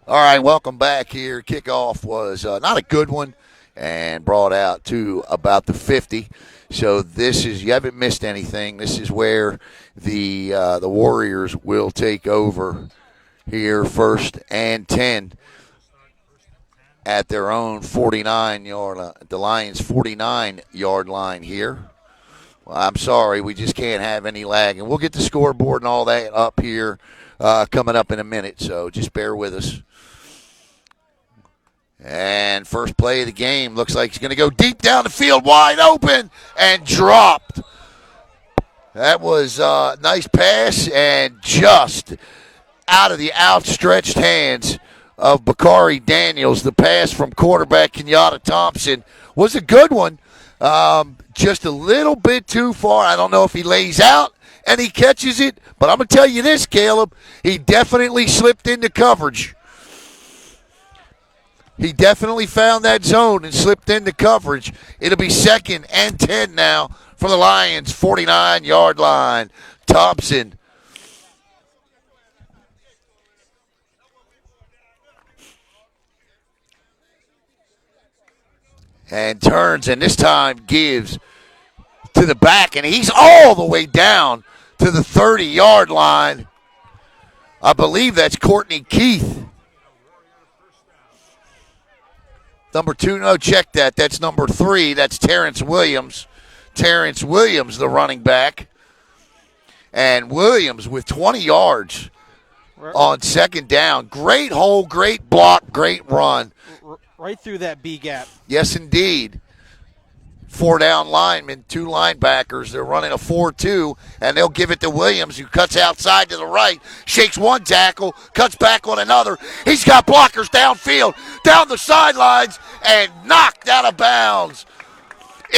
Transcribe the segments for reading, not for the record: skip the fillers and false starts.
All right, welcome back here. Kickoff was not a good one and brought out to about the 50. So this is, you haven't missed anything. This is where the Warriors will take over here, first and 10 at their own 49-yard, the Lions' 49-yard line here. Well, I'm sorry, we just can't have any lag, and we'll get the scoreboard and all that up here coming up in a minute. So just bear with us. And first play of the game looks like he's going to go deep down the field, wide open, and dropped. That was a nice pass, and just out of the outstretched hands of Bakari Daniels. The pass from quarterback Kenyatta Thompson was a good one. Just a little bit too far. I don't know if he lays out and he catches it, but I'm going to tell you this, Caleb. He definitely slipped into coverage. He definitely found that zone and slipped into coverage. It'll be second and 10 now from the Lions' 49-yard line. Thompson and turns, and this time gives to the back, and he's all the way down to the 30-yard line. I believe that's Courtney Keith. Number 2, no, check that. That's number 3. That's Terrence Williams. Terrence Williams, the running back. And Williams with 20 yards on second down. Great hole, great block, great run. Right through that B gap. Yes, indeed. 4 down linemen, 2 linebackers. They're running a 4-2, and they'll give it to Williams, who cuts outside to the right, shakes one tackle, cuts back on another. He's got blockers downfield, down the sidelines, and knocked out of bounds.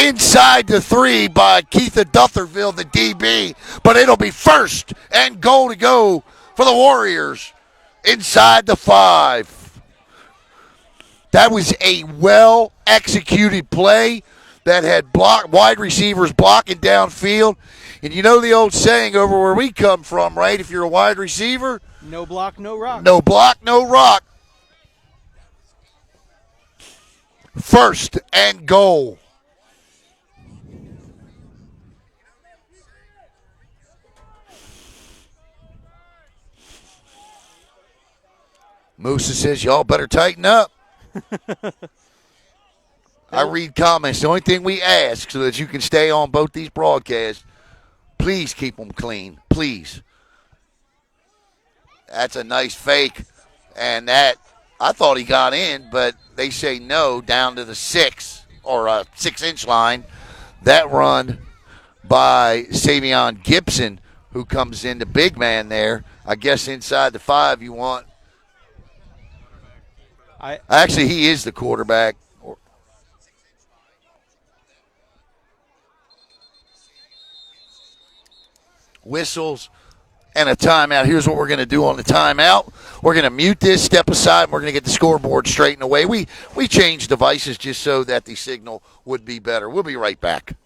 Inside the 3 by Keitha Dutherville, the DB, but it'll be first and goal to go for the Warriors inside the 5. That was a well-executed play that had wide receivers blocking downfield. And you know the old saying over where we come from, right? If you're a wide receiver, no block, no rock. No block, no rock. First and goal. Musa says, y'all better tighten up. I read comments. The only thing we ask so that you can stay on both these broadcasts, please keep them clean. Please. That's a nice fake. And that, I thought he got in, but they say no down to the 6 or 6-inch line. That run by Savion Gibson, who comes in, the big man there. I guess inside the 5 you want. Actually, he is the quarterback. Whistles and a timeout. Here's what we're going to do on the timeout. We're going to mute this, step aside, and we're going to get the scoreboard straightened away. We changed devices just so that the signal would be better. We'll be right back.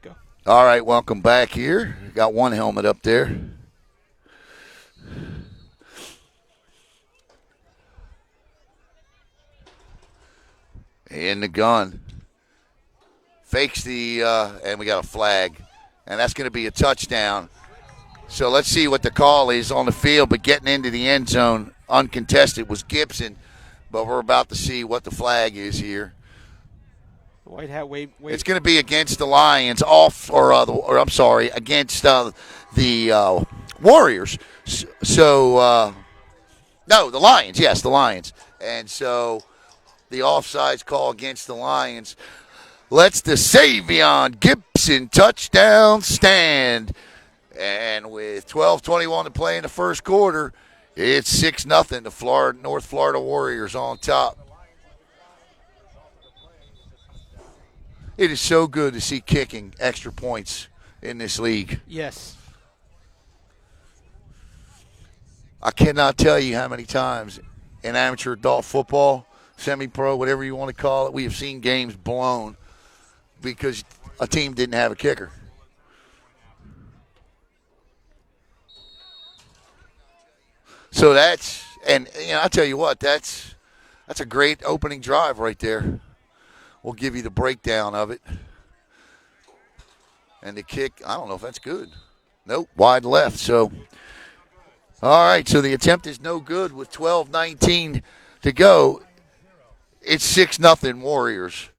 Go. All right, welcome back here. Got one helmet up there. In the gun. Fakes the, and we got a flag. And that's going to be a touchdown. So let's see what the call is on the field. But getting into the end zone uncontested was Gibson. But we're about to see what the flag is here. The white hat, wait. It's going to be against the Lions, against the Warriors. So, no, the Lions. Yes, the Lions. And so the offsides call against the Lions lets the Savion Gibson touchdown stand. And with 12:21 to play in the first quarter, it's 6-0. The North Florida Warriors on top. It is so good to see kicking extra points in this league. Yes. I cannot tell you how many times in amateur adult football, semi-pro, whatever you want to call it, we have seen games blown because a team didn't have a kicker. So and I'll tell you what, that's a great opening drive right there. We'll give you the breakdown of it. And the kick, I don't know if that's good. Nope, wide left. So, all right, so the attempt is no good with 12:19 to go. It's 6-0 Warriors.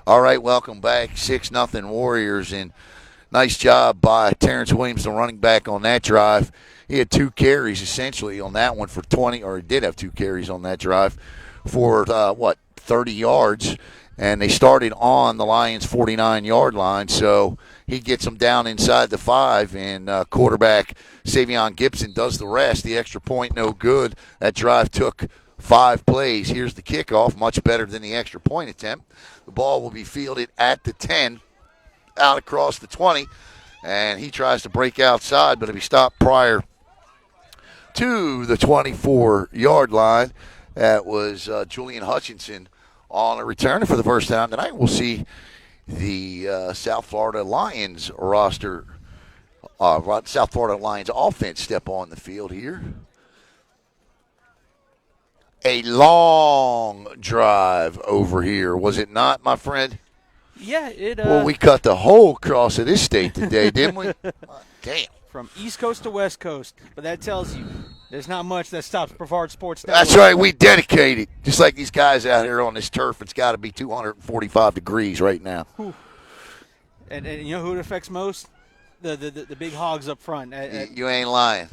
All right, welcome back. 6-0 Warriors, and nice job by Terrence Williams, the running back, on that drive. He had 2 carries essentially on that one for 20, or he did have 2 carries on that drive for 30 yards, and they started on the Lions' 49-yard line. So he gets them down inside the 5, and quarterback Savion Gibson does the rest. The extra point, no good. That drive took 5 plays. Here's the kickoff, much better than the extra point attempt. The ball will be fielded at the 10, out across the 20, and he tries to break outside, but if he stopped prior to the 24-yard line, that was Julian Hutchinson on a return for the first time tonight. We'll see the South Florida Lions roster, South Florida Lions offense step on the field here. A long drive over here, was it not, my friend? Yeah, Well, we cut the whole cross of this state today, didn't we? Damn. From East Coast to West Coast. But that tells you there's not much that stops Brevard Sports. That's right. We dedicated. Just like these guys out here on this turf, it's got to be 245 degrees right now. Whew. And you know who it affects most? The big hogs up front. You ain't lying.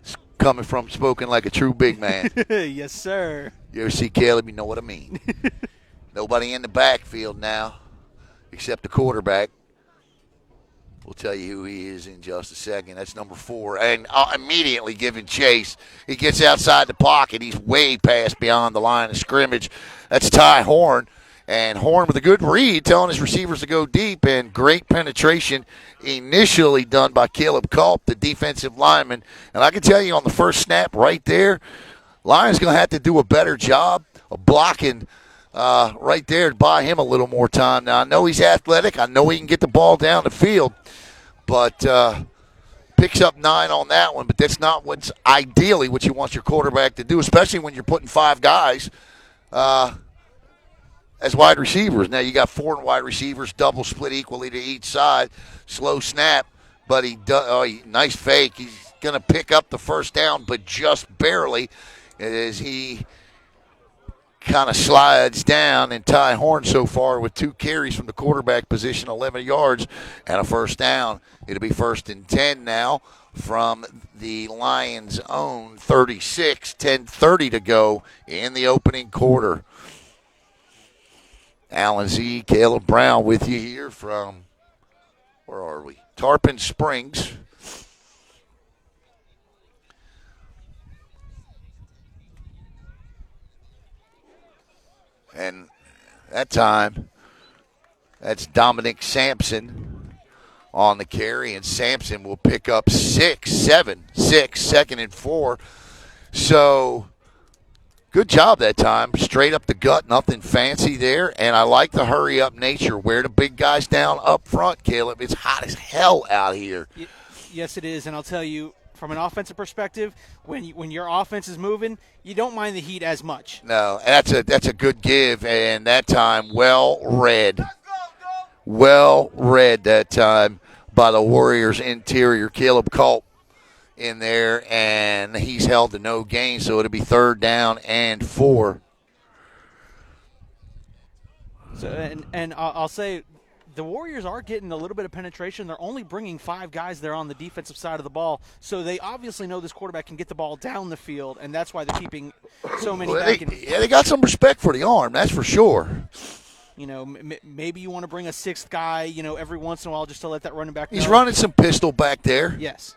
It's coming from spoken like a true big man. Yes, sir. You ever see Caleb? You know what I mean. Nobody in the backfield now except the quarterback. We'll tell you who he is in just a second. That's number 4. And immediately giving chase. He gets outside the pocket. He's way past beyond the line of scrimmage. That's Ty Horn. And Horn with a good read, telling his receivers to go deep. And great penetration initially done by Caleb Culp, the defensive lineman. And I can tell you on the first snap right there, Lions going to have to do a better job of blocking right there to buy him a little more time. Now, I know he's athletic. I know he can get the ball down the field, but picks up 9 on that one. But that's not what's ideally what you want your quarterback to do, especially when you're putting 5 guys as wide receivers. Now, you got 4 wide receivers, double split equally to each side. Slow snap, but nice fake. He's going to pick up the first down, but just barely as he kind of slides down. And Ty Horn so far with 2 carries from the quarterback position, 11 yards and a first down. It'll be 1st and 10 now from the Lions' own 36, 10:30 to go in the opening quarter. Alan Z, Caleb Brown with you here from, where are we? Tarpon Springs. And that time, that's Dominic Sampson on the carry, and Sampson will pick up 6, second and 4. So good job that time. Straight up the gut, nothing fancy there. And I like the hurry-up nature. Wear the big guys down up front, Caleb. It's hot as hell out here. Yes, it is. And I'll tell you, from an offensive perspective, when your offense is moving, you don't mind the heat as much. No, that's a good give. And that time, well read. Well read that time by the Warriors interior. Caleb Culp in there, and he's held to no gain, so it'll be 3rd down and 4. So, and I'll say the Warriors are getting a little bit of penetration. They're only bringing 5 guys there on the defensive side of the ball, so they obviously know this quarterback can get the ball down the field, and that's why they're keeping so many back. They got some respect for the arm, that's for sure. You know, maybe you want to bring a 6th guy, you know, every once in a while just to let that running back know. He's running some pistol back there. Yes.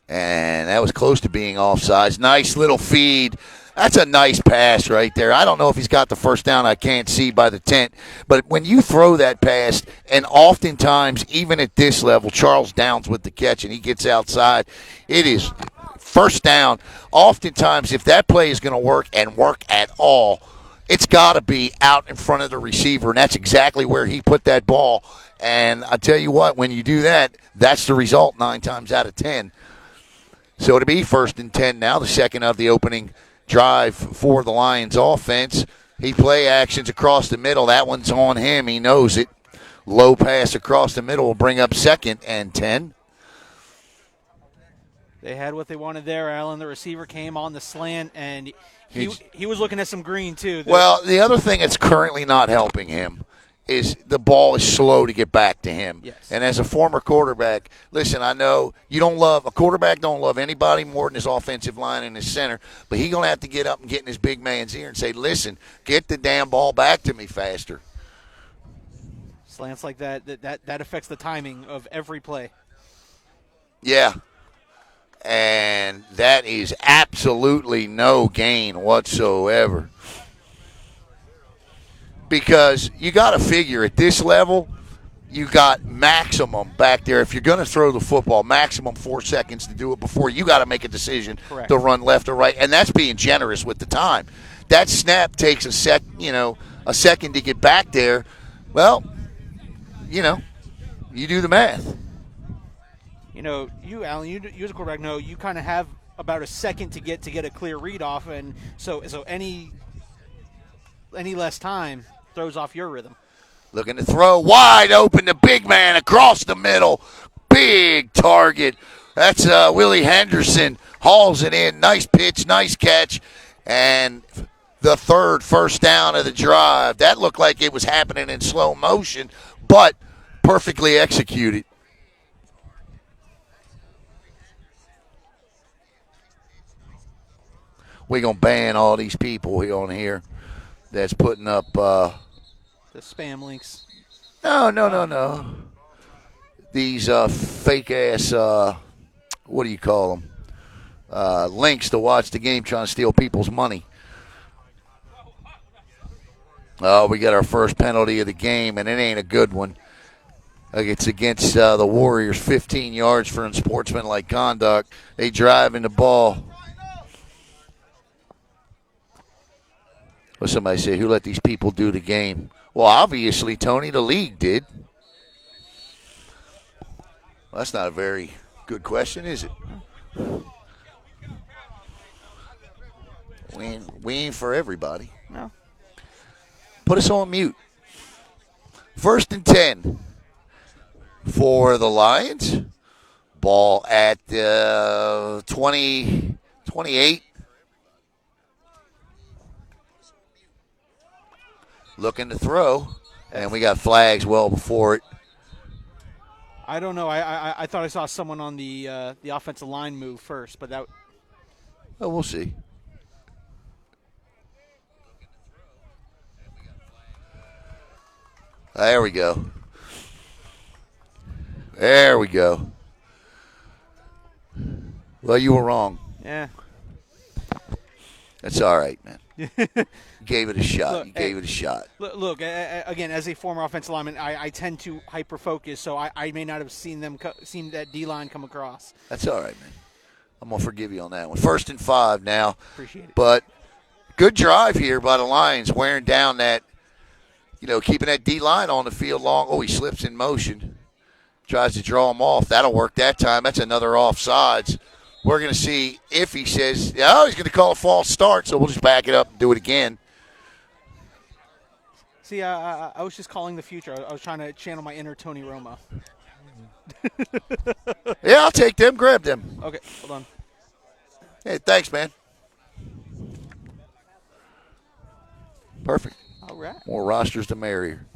And that was close to being offsides. Nice little feed. That's a nice pass right there. I don't know if he's got the first down. I can't see by the tent. But when you throw that pass, and oftentimes, even at this level, Charles Downs with the catch and he gets outside, it is first down. Oftentimes, if that play is going to work and work at all, it's got to be out in front of the receiver. And that's exactly where he put that ball. And I tell you what, when you do that, that's the result 9 times out of 10. So it'll be 1st and 10 now, the second of the opening drive for the Lions offense. He play actions across the middle. That one's on him. He knows it. Low pass across the middle will bring up 2nd and 10. They had what they wanted there, Allen. The receiver came on the slant, and he was looking at some green, too. Well, the other thing that's currently not helping him is the ball is slow to get back to him. Yes. And as a former quarterback, listen, I know a quarterback don't love anybody more than his offensive line and his center, but he's going to have to get up and get in his big man's ear and say, listen, get the damn ball back to me faster. Slants like that affects the timing of every play. Yeah. And that is absolutely no gain whatsoever. Because you got to figure at this level, you got maximum back there. If you're going to throw the football, maximum 4 seconds to do it before you got to make a decision to run left or right, and that's being generous with the time. That snap takes a second to get back there. Well, you do the math. You Allen, you as a quarterback know you kind of have about a second to get a clear read off, and so any less time throws off your rhythm. Looking to throw wide open, the big man across the middle. Big target. That's Willie Henderson. Hauls it in. Nice pitch, nice catch. And the 3rd first down of the drive. That looked like it was happening in slow motion, but perfectly executed. We're going to ban all these people on here that's putting up the spam links. No. These fake-ass, what do you call them? Links to watch the game trying to steal people's money. Oh, we got our first penalty of the game, and it ain't a good one. It's against the Warriors, 15 yards for unsportsmanlike conduct. They driving the ball. Well, somebody said, who let these people do the game? Well, obviously, Tony, the league did. Well, that's not a very good question, is it? We ain't for everybody. No. Put us on mute. 1st and 10 for the Lions. Ball at 28. Looking to throw, and we got flags well before it. I don't know. I thought I saw someone on the offensive line move first, but that. Well, we'll see. There we go. There we go. Well, you were wrong. Yeah. That's all right, man. Gave it a shot. Look, You gave it a shot. Look, again, as a former offensive lineman, I tend to hyper focus, so I may not have seen that D line come across. That's all right, man. I'm gonna forgive you on that one. 1st and 5 now. Appreciate it. But good drive here by the Lions, wearing down that, keeping that D line on the field long. Oh, he slips in motion. Tries to draw him off. That'll work that time. That's another offsides. We're going to see if he says, he's going to call a false start, so we'll just back it up and do it again. See, I was just calling the future. I was trying to channel my inner Tony Romo. Yeah, I'll take them. Grab them. Okay, hold on. Hey, thanks, man. Perfect. All right. More rosters the merrier.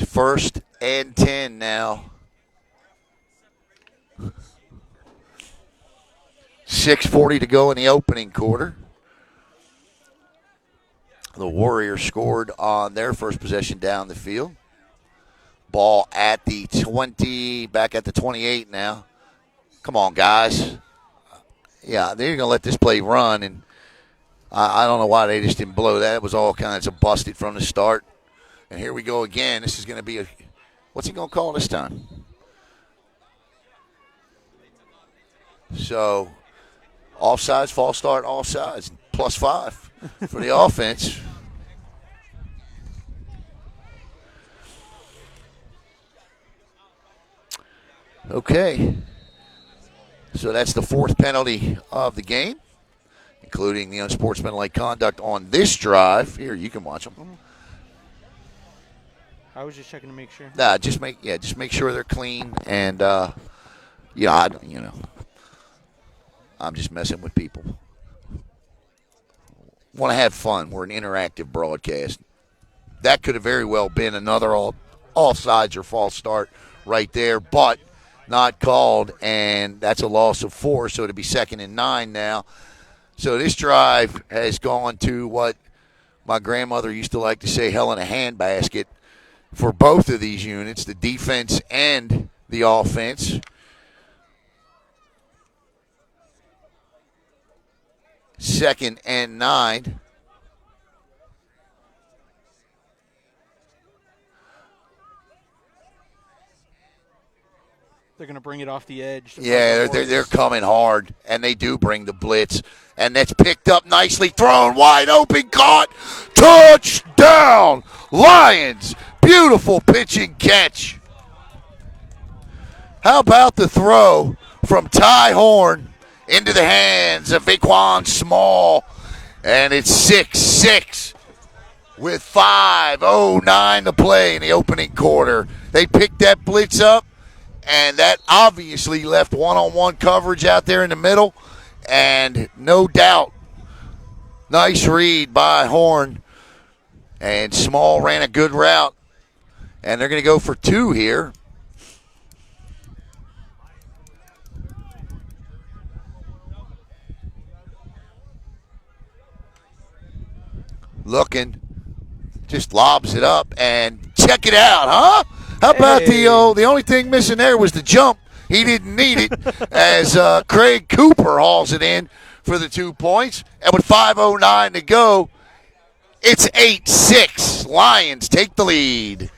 First and 10 now. 6:40 to go in the opening quarter. The Warriors scored on their first possession down the field. Ball at the 20, back at the 28 now. Come on, guys. Yeah, they're going to let this play run, and I don't know why they just didn't blow that. It was all kinds of busted from the start. And here we go again. This is going to be what's he going to call this time? So, offsides, false start, offsides, +5 for the offense. Okay. So that's the 4th penalty of the game, including the unsportsmanlike conduct on this drive. Here, you can watch them. I was just checking to make sure. Nah, just make sure they're clean, and I'm just messing with people. Want to have fun. We're an interactive broadcast. That could have very well been another offsides or false start right there, but not called, and that's a loss of 4, so it'll be 2nd and 9 now. So this drive has gone to what my grandmother used to like to say, hell in a handbasket for both of these units, the defense and the offense. Second and 9. They're going to bring it off the edge. Yeah, they're coming hard, and they do bring the blitz. And that's picked up nicely, thrown, wide open, caught. Touchdown, Lions. Beautiful pitching catch. How about the throw from Ty Horn into the hands of Vaquan Small? And it's 6-6 with 5:09 to play in the opening quarter. They picked that blitz up, and that obviously left one-on-one coverage out there in the middle. And no doubt, nice read by Horn. And Small ran a good route. And they're going to go for 2 here. Looking, just lobs it up, and check it out, huh? How about the only thing missing there was the jump. He didn't need it as Craig Cooper hauls it in for the 2 points. And with 5:09 to go, it's 8-6. Lions take the lead.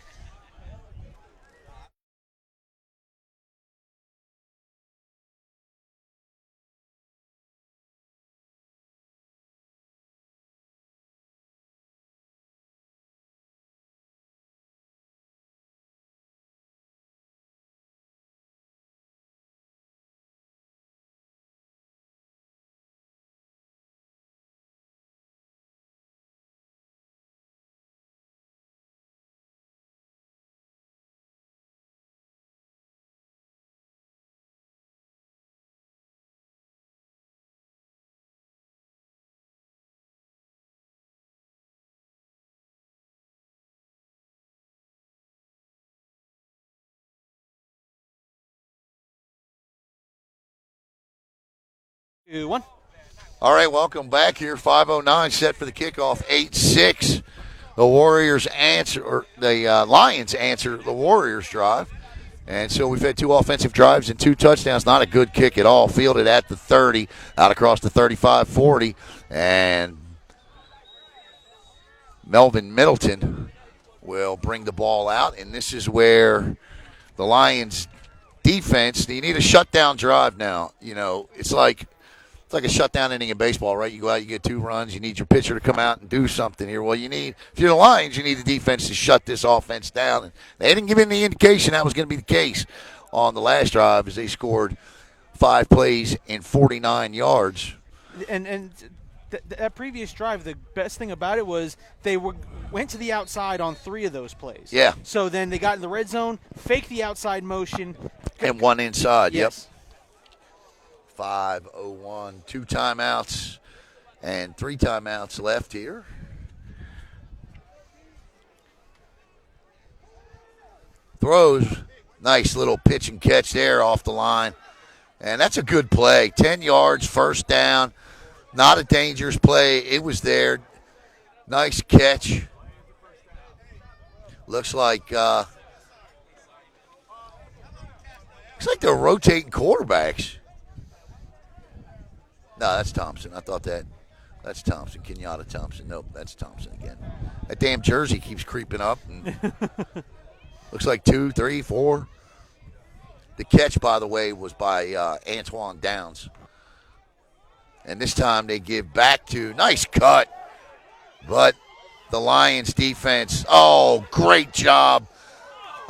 Two, one. All right, welcome back here. 5:09 set for the kickoff. 8-6. The Warriors answer, or the Lions answer the Warriors drive. And so we've had 2 offensive drives and 2 touchdowns. Not a good kick at all. Fielded at the 30, out across the 35-40. And Melvin Middleton will bring the ball out. And this is where the Lions defense, you need a shutdown drive now. It's like a shutdown inning in baseball, right? You go out, you get 2 runs. You need your pitcher to come out and do something here. Well, if you're the Lions, you need the defense to shut this offense down. And they didn't give any indication that was going to be the case on the last drive as they scored 5 plays and 49 yards. And that previous drive, the best thing about it was they went to the outside on 3 of those plays. Yeah. So then they got in the red zone, faked the outside motion. And 1 inside, yes. Yep. 5:01, 2 timeouts and 3 timeouts left here. Throws, nice little pitch and catch there off the line. And that's a good play. 10 yards, first down. Not a dangerous play. It was there. Nice catch. Looks like they're rotating quarterbacks. No, that's Thompson. I thought that's Thompson. Kenyatta Thompson. Nope, that's Thompson again. That damn jersey keeps creeping up. And looks like 2, 3, 4. The catch, by the way, was by Antoine Downs. And this time they give back to, nice cut. But the Lions defense, great job.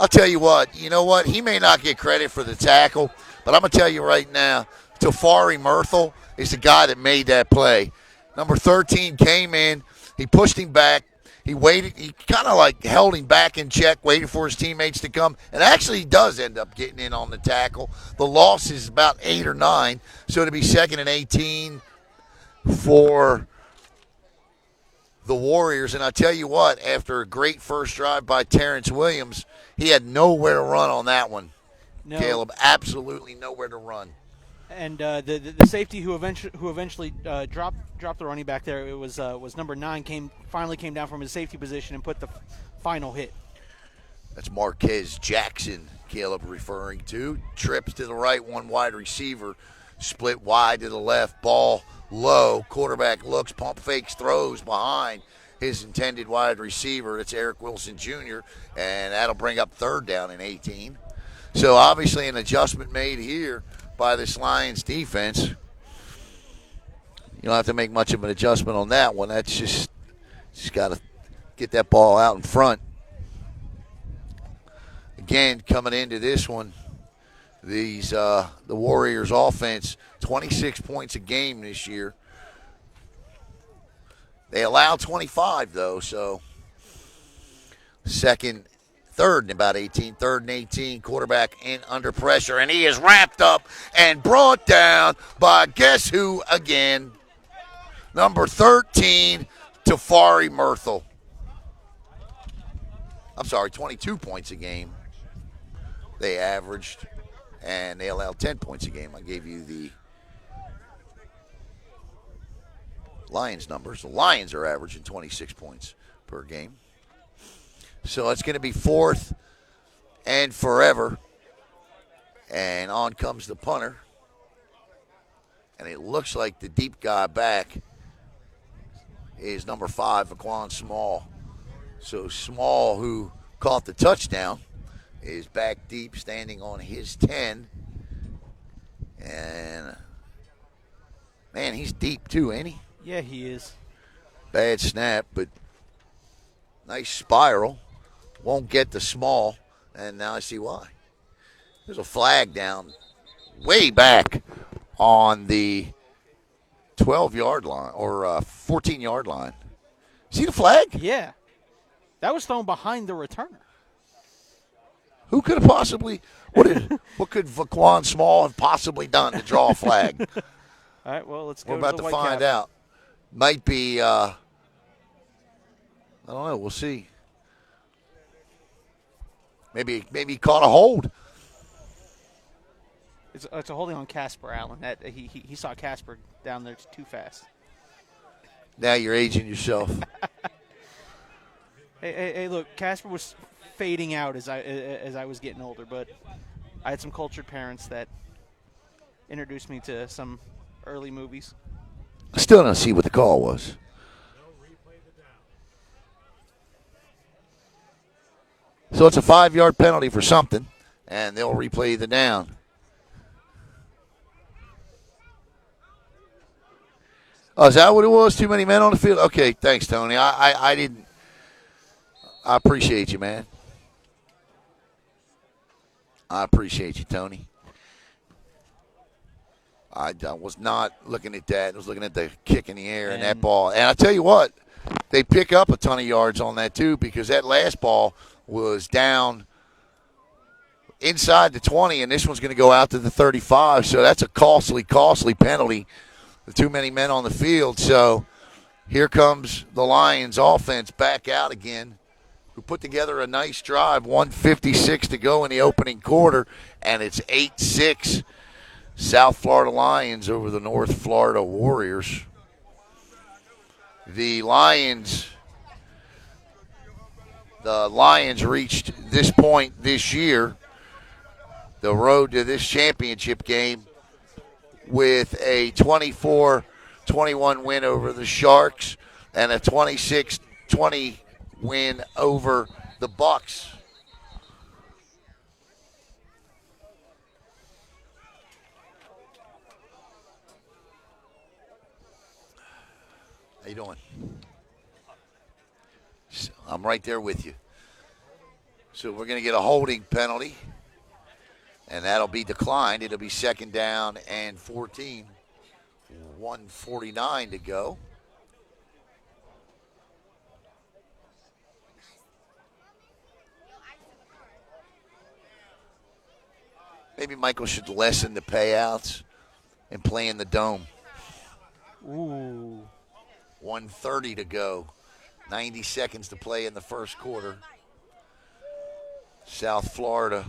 I'll tell you what, he may not get credit for the tackle, but I'm going to tell you right now, Tafari Murthel is the guy that made that play. Number 13 came in. He pushed him back. He waited. He kind of held him back in check, waited for his teammates to come. And actually he does end up getting in on the tackle. The loss is about 8 or 9. So to be 2nd and 18 for the Warriors. And I tell you what, after a great first drive by Terrence Williams, he had nowhere to run on that one. No. Caleb, absolutely nowhere to run. And the safety who eventually dropped the running back there, it was number 9, finally came down from his safety position and put the final hit. That's Marquez Jackson, Caleb referring to. Trips to the right, 1 wide receiver, split wide to the left, ball low. Quarterback looks, pump fakes, throws behind his intended wide receiver. It's Eric Wilson Jr., and that'll bring up 3rd down and 18. So obviously an adjustment made here by this Lions defense. You don't have to make much of an adjustment on that one. That's just got to get that ball out in front. Again, coming into this one, the Warriors offense, 26 points a game this year. They allow 25, though, so 3rd and about 18, 3rd and 18, quarterback in under pressure, and he is wrapped up and brought down by guess who again? Number 13, Tafari Murthel. I'm sorry, 22 points a game they averaged, and they allowed 10 points a game. I gave you the Lions numbers. The Lions are averaging 26 points per game. So it's going to be 4th and forever. And on comes the punter. And it looks like the deep guy back is number 5, Aquan Small. So Small, who caught the touchdown, is back deep, standing on his 10. And, man, he's deep too, ain't he? Yeah, he is. Bad snap, but nice spiral. Won't get the Small, and now I see why. There's a flag down way back on the 12-yard line or 14-yard line. See the flag? Yeah. That was thrown behind the returner. Who could have possibly – what could Vaquan Small have possibly done to draw a flag? All right, well, let's go. We're about to find out. Might be I don't know. We'll see. Maybe he caught a hold. It's a holding on Casper Allen. That he saw Casper down there too fast. Now you're aging yourself. Hey, look, Casper was fading out as I was getting older, but I had some cultured parents that introduced me to some early movies. I still don't see what the call was. So it's a 5-yard penalty for something, and they'll replay the down. Oh, is that what it was? Too many men on the field? Okay, thanks, Tony. I didn't. I appreciate you, man. I appreciate you, Tony. I was not looking at that. I was looking at the kick in the air and that ball. And I tell you what, they pick up a ton of yards on that, too, because that last ball was down inside the 20, and this one's going to go out to the 35. So that's a costly penalty. Too many men on the field. So here comes the Lions offense back out again, who put together a nice drive. 1:56 to go in the opening quarter, and it's 8-6 South Florida Lions over the North Florida Warriors. The Lions reached this point this year, the road to this championship game, with a 24-21 win over the Sharks and a 26-20 win over the Bucks. How you doing? I'm right there with you. So we're going to get a holding penalty, and that'll be declined. It'll be second down and 14. 1:49 to go. Maybe Michael should lessen the payouts and play in the dome. Ooh. 1:30 to go. 90 seconds to play in the first quarter. South Florida.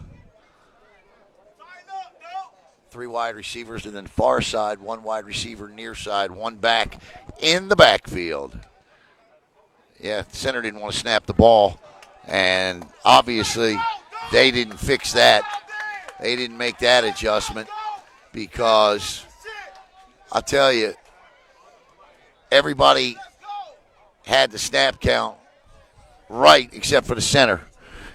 3 wide receivers, and then far side, 1 wide receiver near side, 1 back in the backfield. Yeah, center didn't want to snap the ball, and obviously they didn't fix that. They didn't make that adjustment because I'll tell you, everybody had the snap count right except for the center.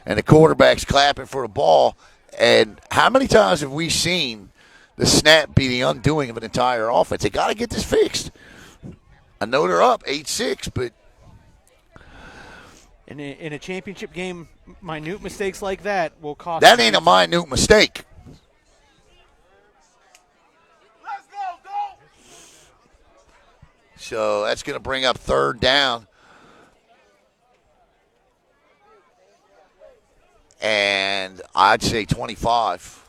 And the quarterback's clapping for the ball. And how many times have we seen the snap be the undoing of an entire offense? They got to get this fixed. I know they're up 8-6, but In a championship game, minute mistakes like that will cost. That ain't a minute mistake. Let's go. So that's going to bring up third down. And I'd say 25.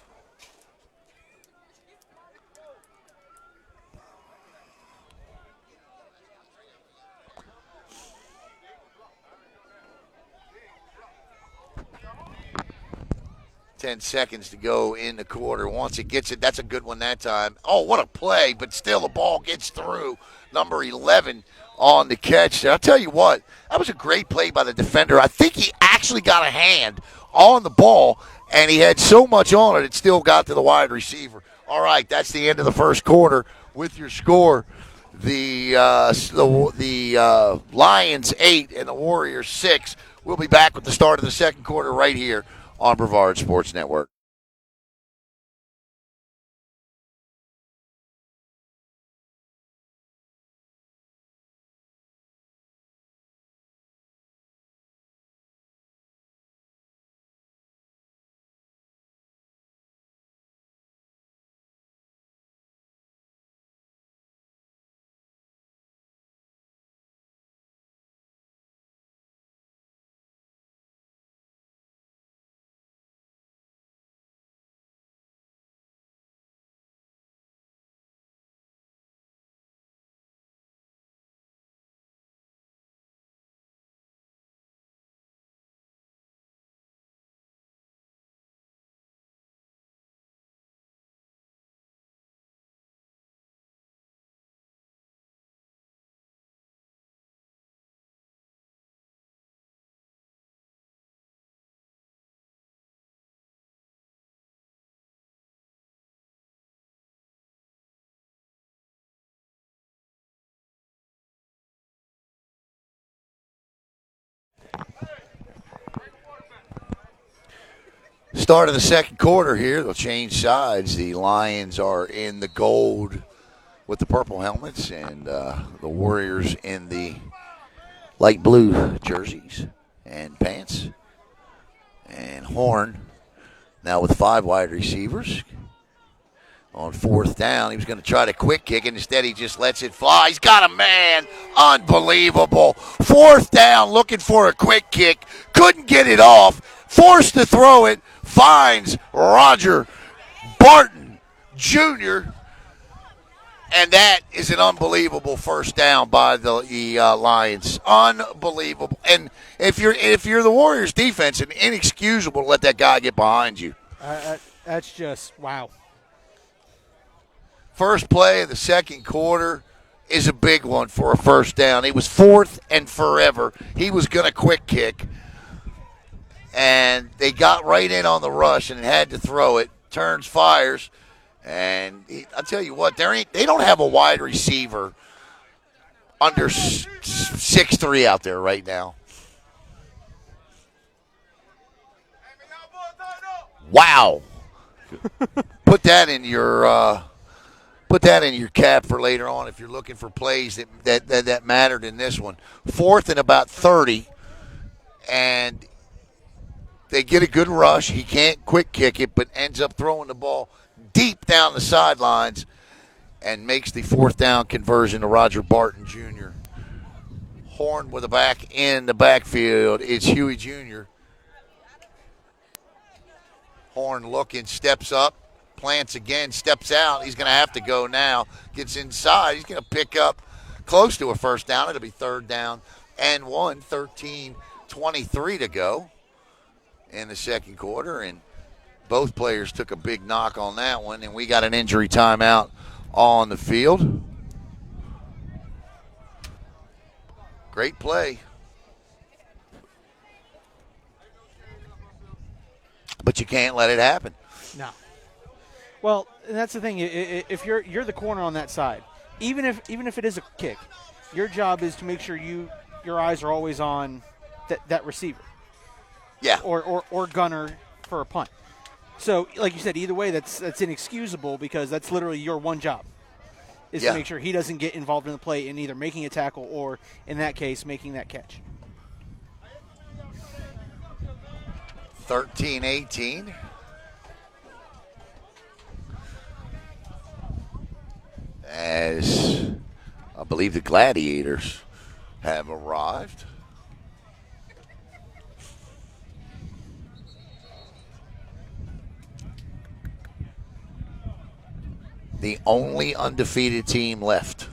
Ten seconds to go in the quarter. Once it gets it, that's a good one that time. Oh, what a play, but still the ball gets through. Number 11 on the catch. I'll tell you what, that was a great play by the defender. I think he actually got a hand on the ball, and he had so much on it, it still got to the wide receiver. All right, that's the end of the first quarter with your score. The Lions 8 and the Warriors 6. We'll be back with the start of the second quarter right here on Brevard Sports Network. Start of the second quarter here. They'll change sides. The Lions are in the gold with the purple helmets, and the Warriors in the light blue jerseys and pants. And Horn now with 5 wide receivers. On fourth down, he was going to try to quick kick, and instead he just lets it fly. He's got a man. Unbelievable. Fourth down, looking for a quick kick. Couldn't get it off. Forced to throw it. Finds Roger Barton Jr., and that is an unbelievable first down by the Lions. Unbelievable. And if you're the Warriors defense, it's inexcusable to let that guy get behind you. That's just wow. First play of the second quarter is a big one for a first down. It was 4th and forever. He was going to quick kick, and they got right in on the rush and had to throw it. Turns, fires, and I'll tell you what, they don't have a wide receiver under 6'3" out there right now. Wow. Put that in your cap for later on if you're looking for plays that mattered in this one. 4th and about 30, and they get a good rush. He can't quick kick it, but ends up throwing the ball deep down the sidelines and makes the 4th down conversion to Roger Barton Jr. Horn with a back in the backfield. It's Huey Jr. Horn looking, steps up, plants again, steps out. He's going to have to go now. Gets inside. He's going to pick up close to a first down. It'll be 3rd down and 1, 13:23 to go in the second quarter. And both players took a big knock on that one, and we got an injury timeout on the field. Great play. But you can't let it happen. No. Well, that's the thing. If you're the corner on that side, even if it is a kick, your job is to make sure your eyes are always on that receiver. Yeah. Or gunner for a punt. So, like you said, either way, that's inexcusable because that's literally your one job is to make sure he doesn't get involved in the play in either making a tackle or, in that case, making that catch. 13-18. As I believe the Gladiators have arrived. The only undefeated team left.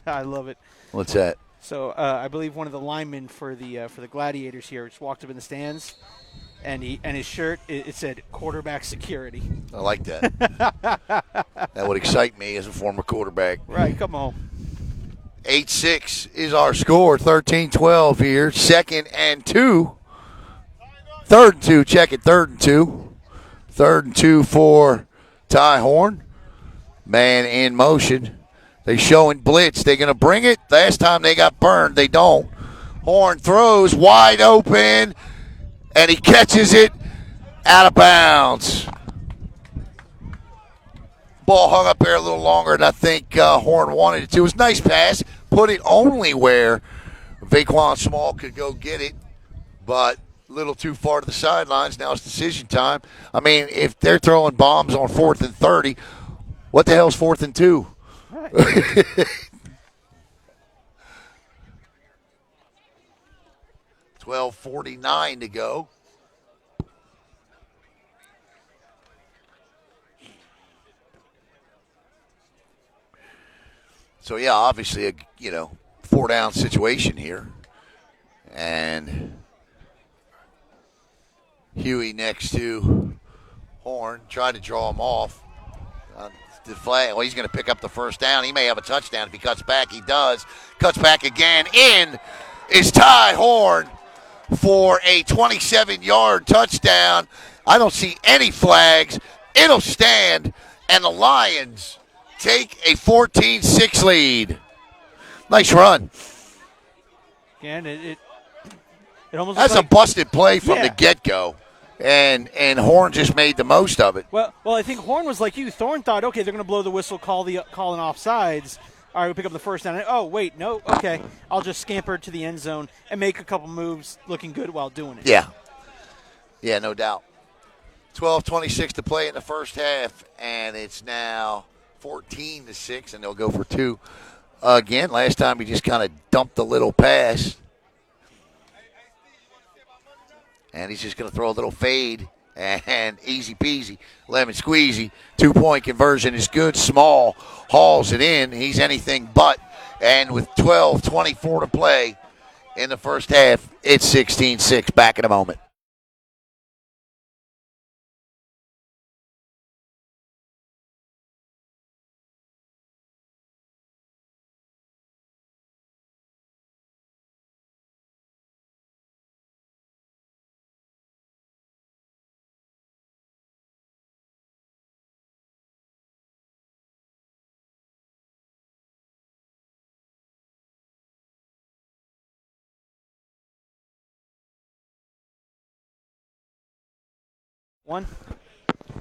I love it. What's that? So I believe one of the linemen for the Gladiators here just walked up in the stands, and his shirt it said quarterback security. I like that. That would excite me as a former quarterback. Right, come on. 8-6 is our score. 13-12 here. 2nd and 2. 3rd and 2. Check it. 3rd and 2. 3rd and 2 for Ty Horn. Man in motion. They showing blitz. They going to bring it? Last time they got burned. They don't. Horn throws wide open, and he catches it out of bounds. Ball hung up there a little longer than I think Horn wanted it to. It was a nice pass. Put it only where Vaquan Small could go get it, but a little too far to the sidelines. Now it's decision time. I mean, if they're throwing bombs on 4th and 30, what the hell's 4th and 2? Right. 12:49 to go. So yeah, obviously a 4-down situation here, and Huey next to Horn tried to draw him off. The flag. Well, he's going to pick up the first down. He may have a touchdown if he cuts back. He does. Cuts back again. In is Ty Horn for a 27-yard touchdown. I don't see any flags. It'll stand, and the Lions take a 14-6 lead. Nice run. And it It almost That's looked a busted play from the Yeah. get-go, and Horn just made the most of it. Well, I think Horn was like you. Thorne thought, okay, they're going to blow the whistle, call an offsides. All right, we pick up the first down. Oh, wait, no, okay. I'll just scamper to the end zone and make a couple moves looking good while doing it. Yeah, no doubt. 12:26 to play in the first half, and it's now 14-6, and they'll go for two. Again, last time he just kind of dumped a little pass. And he's just going to throw a little fade, and easy peasy, lemon squeezy. 2-point conversion is good. Small hauls it in. He's anything but. And with 12:24 to play in the first half, it's 16-6. Back in a moment. One.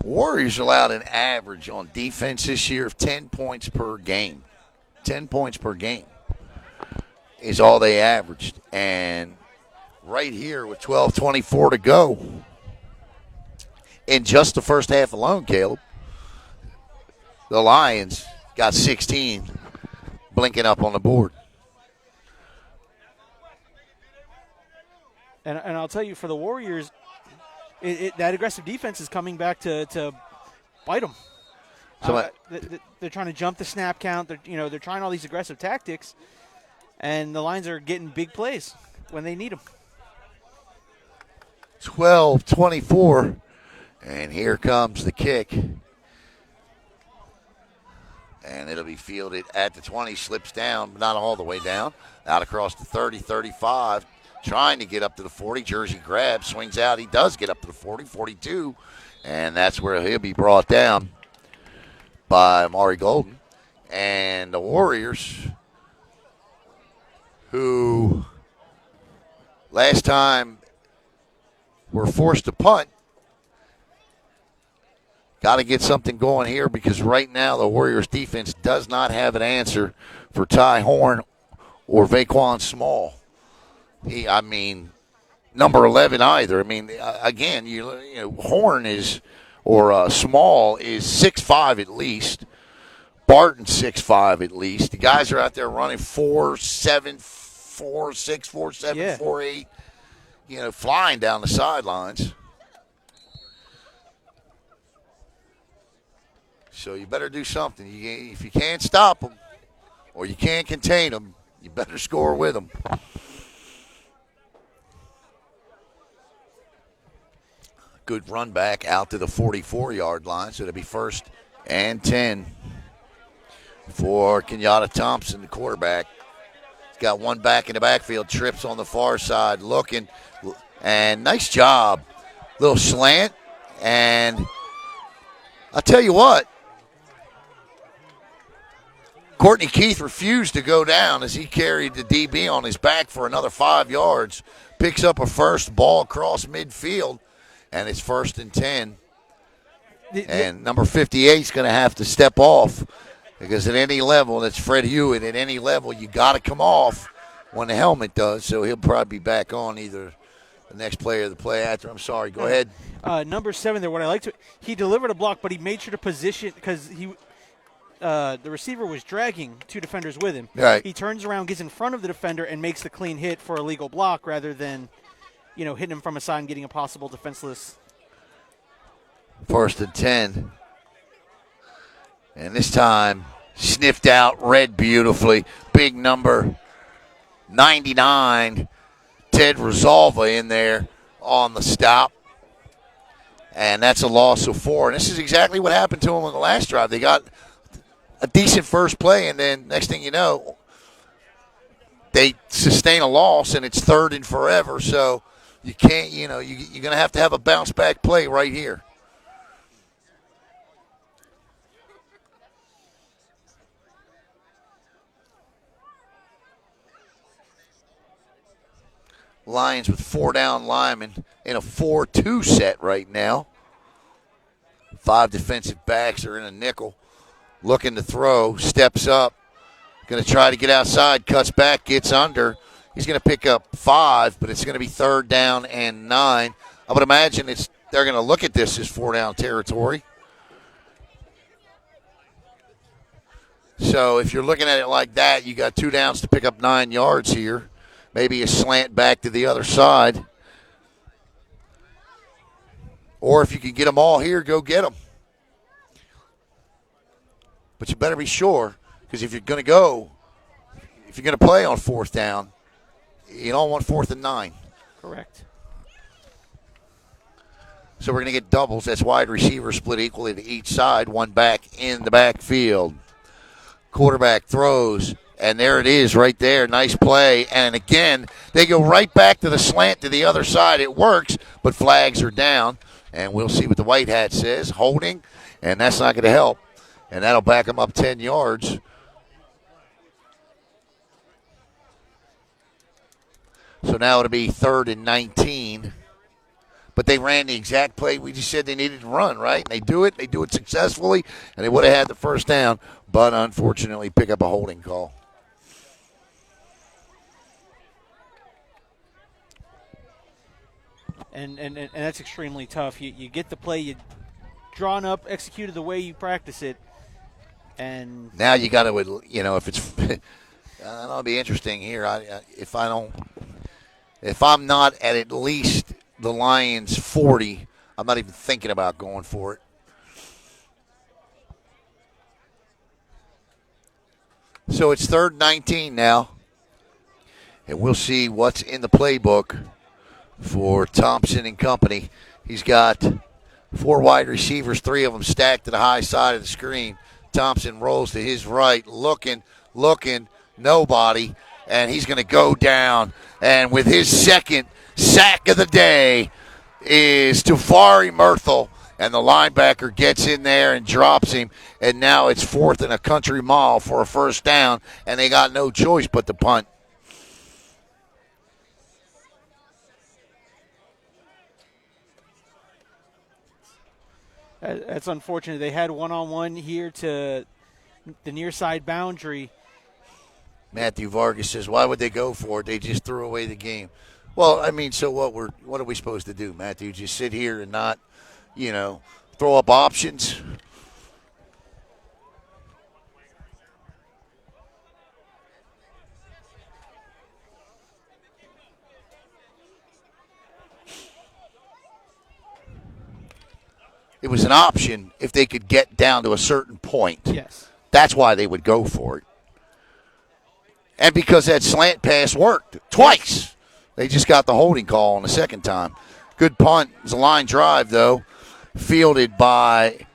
Warriors allowed an average on defense this year of 10 points per game. 10 points per game is all they averaged. And right here with 12:24 to go, in just the first half alone, Caleb, the Lions got 16 blinking up on the board. And I'll tell you, for the Warriors, that aggressive defense is coming back to bite them. So They're trying to jump the snap count. They're trying all these aggressive tactics, and the Lions are getting big plays when they need them. 12:24, and here comes the kick. And it'll be fielded at the 20, slips down, but not all the way down. Out across the 30, 35, trying to get up to the 40. Jersey grabs, swings out. He does get up to the 40, 42, and that's where he'll be brought down by Amari Golden. And the Warriors, who last time were forced to punt, got to get something going here because right now the Warriors defense does not have an answer for Ty Horn or Vaquan Small. Number 11 either. Again, Horn is, or Small is 6'5" at least. Barton 6'5" at least. The guys are out there running 4.7, 4.6, 4.7, Yeah. 4.8, flying down the sidelines. So you better do something. If you can't stop them or you can't contain them, you better score with them. Good run back out to the 44-yard line, so it'll be 1st and 10 for Kenyatta Thompson, the quarterback. He's got one back in the backfield, trips on the far side, looking, and nice job. Little slant, and I'll tell you what, Courtney Keith refused to go down as he carried the DB on his back for another 5 yards. Picks up a first, ball across midfield, and it's 1st and 10. And number 58 is going to have to step off because at any level, that's Fred Hewitt, at any level, you got to come off when the helmet does. So he'll probably be back on either the next play or the play after. I'm sorry. Go ahead. Number 7 there, what I liked, he delivered a block, but he made sure to position because the receiver was dragging 2 defenders with him. Right. He turns around, gets in front of the defender, and makes the clean hit for a legal block rather than, hitting him from a side and getting a possible defenseless. 1st and 10. And this time, sniffed out, read beautifully. Big number 99, Ted Rosalva in there on the stop. And that's a loss of 4. And this is exactly what happened to them on the last drive. They got a decent first play, and then next thing you know, they sustain a loss, and it's 3rd and forever. So you can't, you're going to have a bounce-back play right here. Lions with 4 down linemen in a 4-2 set right now. 5 defensive backs are in a nickel. Looking to throw, steps up. Going to try to get outside, cuts back, gets under. He's going to pick up 5, but it's going to be 3rd down and 9. I would imagine they're going to look at this as 4-down territory. So if you're looking at it like that, you got 2 downs to pick up 9 yards here. Maybe a slant back to the other side. Or if you can get them all here, go get them. But you better be sure, because if you're going to play on 4th down, you don't want 4th and 9. Correct. So we're going to get doubles. That's wide receiver split equally to each side. 1 back in the backfield. Quarterback throws, and there it is right there. Nice play. And again, they go right back to the slant to the other side. It works, but flags are down. And we'll see what the white hat says. Holding, and that's not going to help. And that'll back them up 10 yards. So now it'll be 3rd and 19. But they ran the exact play we just said they needed to run, right? And they do it successfully, and they would have had the 1st down, but unfortunately pick up a holding call. And that's extremely tough. You get the play, you drawn up, executed the way you practice it, and now you got to, if it's, it'll be interesting here. If I'm not at least the Lions 40, I'm not even thinking about going for it. So it's 3rd and 19 now, and we'll see what's in the playbook for Thompson and company. He's got 4 wide receivers, 3 of them stacked to the high side of the screen. Thompson rolls to his right, looking, nobody, and he's going to go down. And with his 2nd sack of the day is Tufari Myrtle, and the linebacker gets in there and drops him, and now it's 4th and a country mile for a 1st down, and they got no choice but to punt. that's unfortunate. They had one-on-one here to the near side boundary. Matthew Vargas says, why would they go for it? They just threw away the game. Well, I mean, so what are we supposed to do, Matthew? Just sit here and not, throw up options? It was an option if they could get down to a certain point. Yes. That's why they would go for it. And because that slant pass worked twice. They just got the holding call on the 2nd time. Good punt. It was a line drive, though, fielded by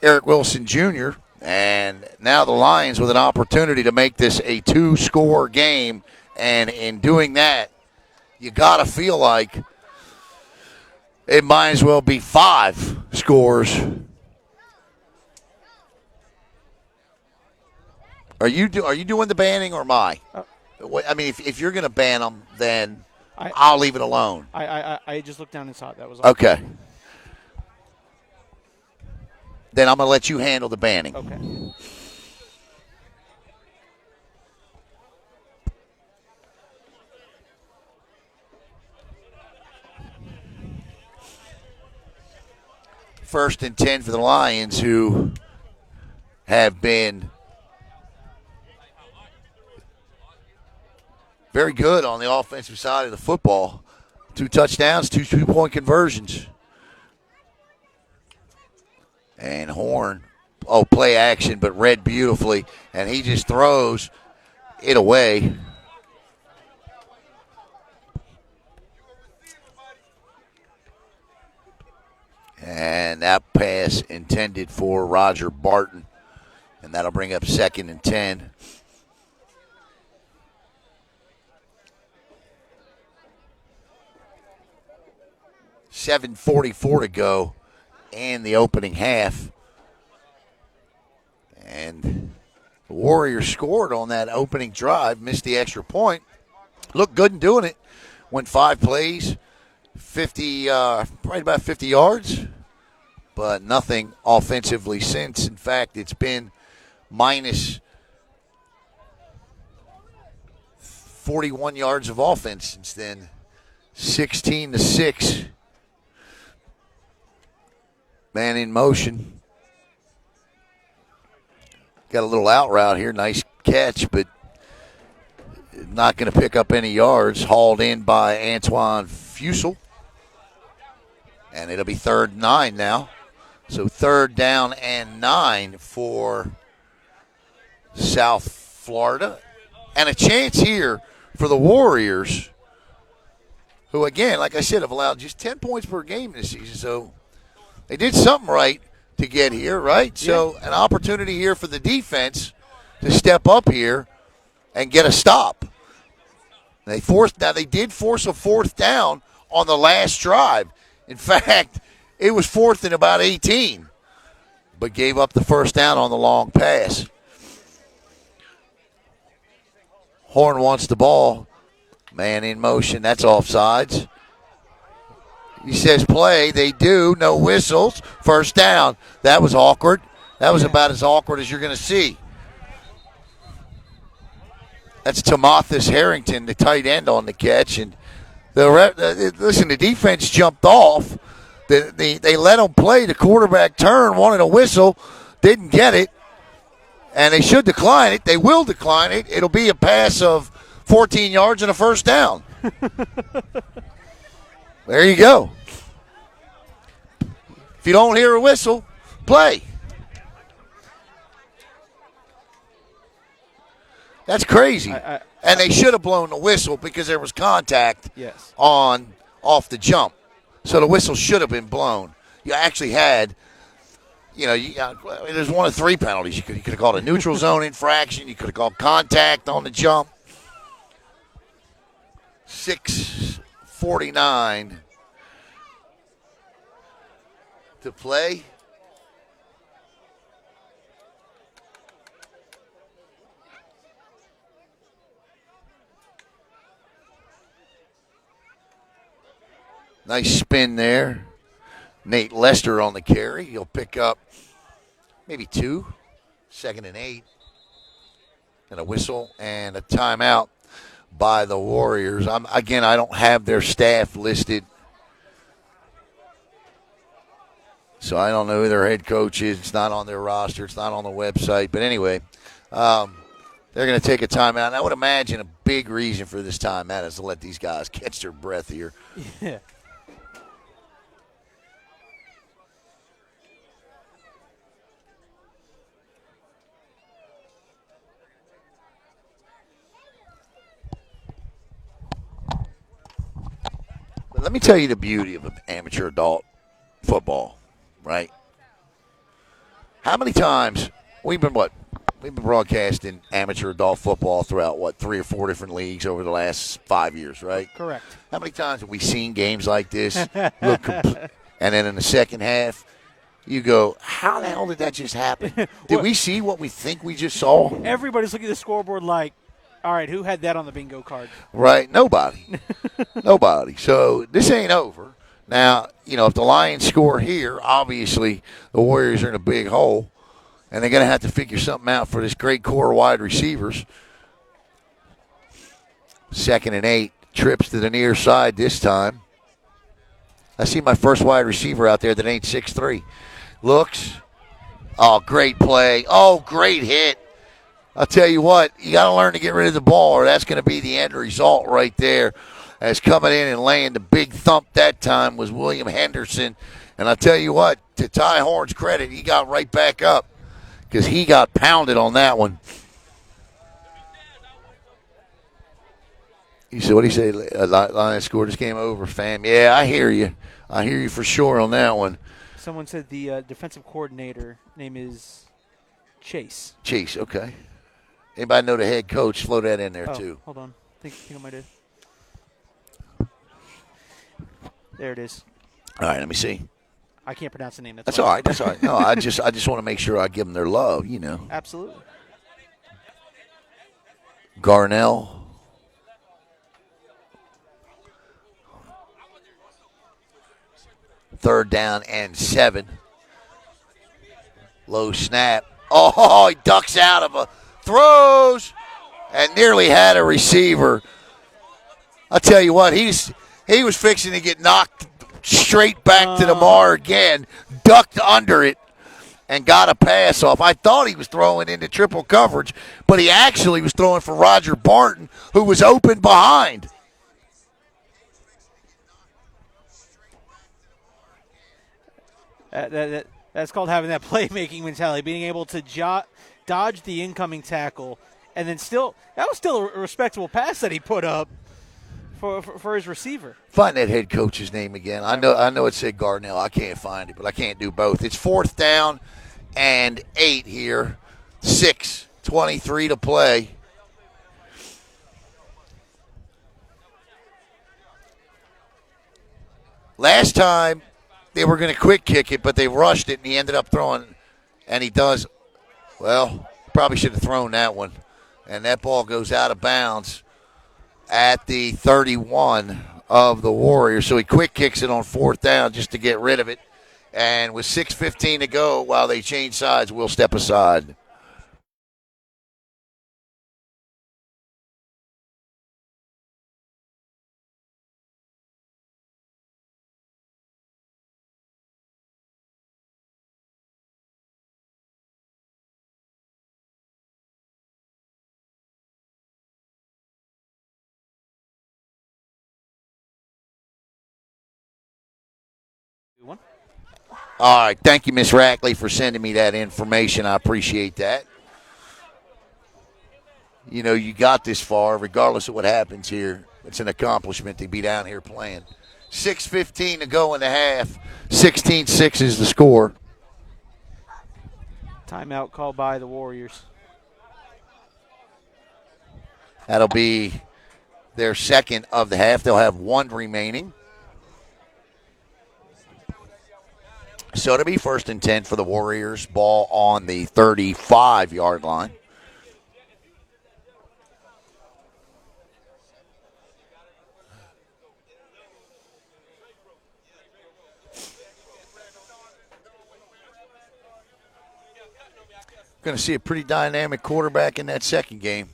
Eric Wilson Jr. And now the Lions with an opportunity to make this a 2-score game. And in doing that, you got to feel like it might as well be 5 scores. Are you doing the banning or am I? I mean, if you're going to ban them, then I'll leave it alone. I just looked down and saw it. That was all. Okay. Then I'm going to let you handle the banning. Okay. First and 10 for the Lions, who have been very good on the offensive side of the football. 2 touchdowns, 2 two-point conversions. And Horn, play action, but read beautifully. And he just throws it away. And that pass intended for Roger Barton. And that'll bring up 2nd and 10. $7:44 to go in the opening half. And the Warriors scored on that opening drive, missed the extra point. Looked good in doing it. went 5 plays, 50, right about 50 yards, but nothing offensively since. In fact, it's been minus 41 yards of offense since then. 16-6. Man in motion. Got a little out route here. Nice catch, but not going to pick up any yards. Hauled in by Antoine Fusel. And it'll be 3rd and 9 now. So 3rd down and 9 for South Florida. And a chance here for the Warriors, who, again, like I said, have allowed just 10 points per game this season. So they did something right to get here, right? Yeah. So an opportunity here for the defense to step up here and get a stop. Now they did force a 4th down on the last drive. In fact, it was 4th and about 18, but gave up the 1st down on the long pass. Horn wants the ball. Man in motion. That's offsides. He says play. They do. No whistles. 1st down. That was awkward. That was about as awkward as you're going to see. That's Tomathis Harrington, the tight end, on the catch. And listen, the defense jumped off. They let him play. The quarterback turned, wanted a whistle, didn't get it. And they should decline it. They will decline it. It'll be a pass of 14 yards and a 1st down. There you go. If you don't hear a whistle, play. That's crazy. And they should have blown the whistle because there was contact off the jump. So the whistle should have been blown. You actually had, there's one of 3 penalties. You could have called a neutral zone infraction. You could have called contact on the jump. 6:49 to play. Nice spin there. Nate Lester on the carry. He'll pick up maybe 2. 2nd and 8. And a whistle and a timeout by the Warriors. I don't have their staff listed, so I don't know who their head coach is. It's not on their roster. It's not on the website. But anyway, they're going to take a timeout. And I would imagine a big reason for this timeout is to let these guys catch their breath here. Yeah. Let me tell you the beauty of amateur adult football, right? How many times we've been broadcasting amateur adult football throughout 3 or 4 different leagues over the last 5 years, right? Correct. How many times have we seen games like this and then in the second half you go, how the hell did that just happen? Did we see what we think we just saw? Everybody's looking at the scoreboard like, all right, who had that on the bingo card? Right, nobody. Nobody. So this ain't over. Now, if the Lions score here, obviously the Warriors are in a big hole, and they're going to have to figure something out for this great core of wide receivers. 2nd and 8, trips to the near side this time. I see my first wide receiver out there that ain't 6'3". Looks. Oh, great play. Oh, great hit. I'll tell you what, you got to learn to get rid of the ball, or that's going to be the end result right there. As coming in and laying the big thump that time was William Henderson. And I'll tell you what, to Ty Horn's credit, he got right back up because he got pounded on that one. You said, what do you say? Lions scored, this game over, fam. Yeah, I hear you. I hear you for sure on that one. Someone said the defensive coordinator name is Chase. Chase, okay. Anybody know the head coach? Throw that in there, too. Hold on. I think I might have. There it is. All right, let me see. I can't pronounce the name. That's all right. That's all right. No, I just want to make sure I give them their love, Absolutely. Garnell. 3rd down and 7. Low snap. Oh, he ducks out of a throws and nearly had a receiver. I'll tell you what, he was fixing to get knocked straight back to the bar again, ducked under it, and got a pass off. I thought he was throwing into triple coverage, but he actually was throwing for Roger Barton, who was open behind. That's called having that playmaking mentality, being able to dodge the incoming tackle, and then that was still a respectable pass that he put up for his receiver. Find that head coach's name again. I know it said Garnell. I can't find it, but I can't do both. It's 4th down and 8 here. 6:23 to play. Last time they were going to quick kick it, but they rushed it, and he ended up throwing, and he does. Well, probably should have thrown that one. And that ball goes out of bounds at the 31 of the Warriors. So he quick kicks it on 4th down just to get rid of it. And with 6:15 to go, while they change sides, we'll step aside. One. All right. Thank you, Miss Rackley, for sending me that information. I appreciate that. You know, you got this far, regardless of what happens here. It's an accomplishment to be down here playing. 6:15 to go in the half. 16-6 is the score. Timeout called by the Warriors. That'll be their second of the half. They'll have 1 remaining. So it'll be 1st and 10 for the Warriors. Ball on the 35-yard line. Going to see a pretty dynamic quarterback in that second game.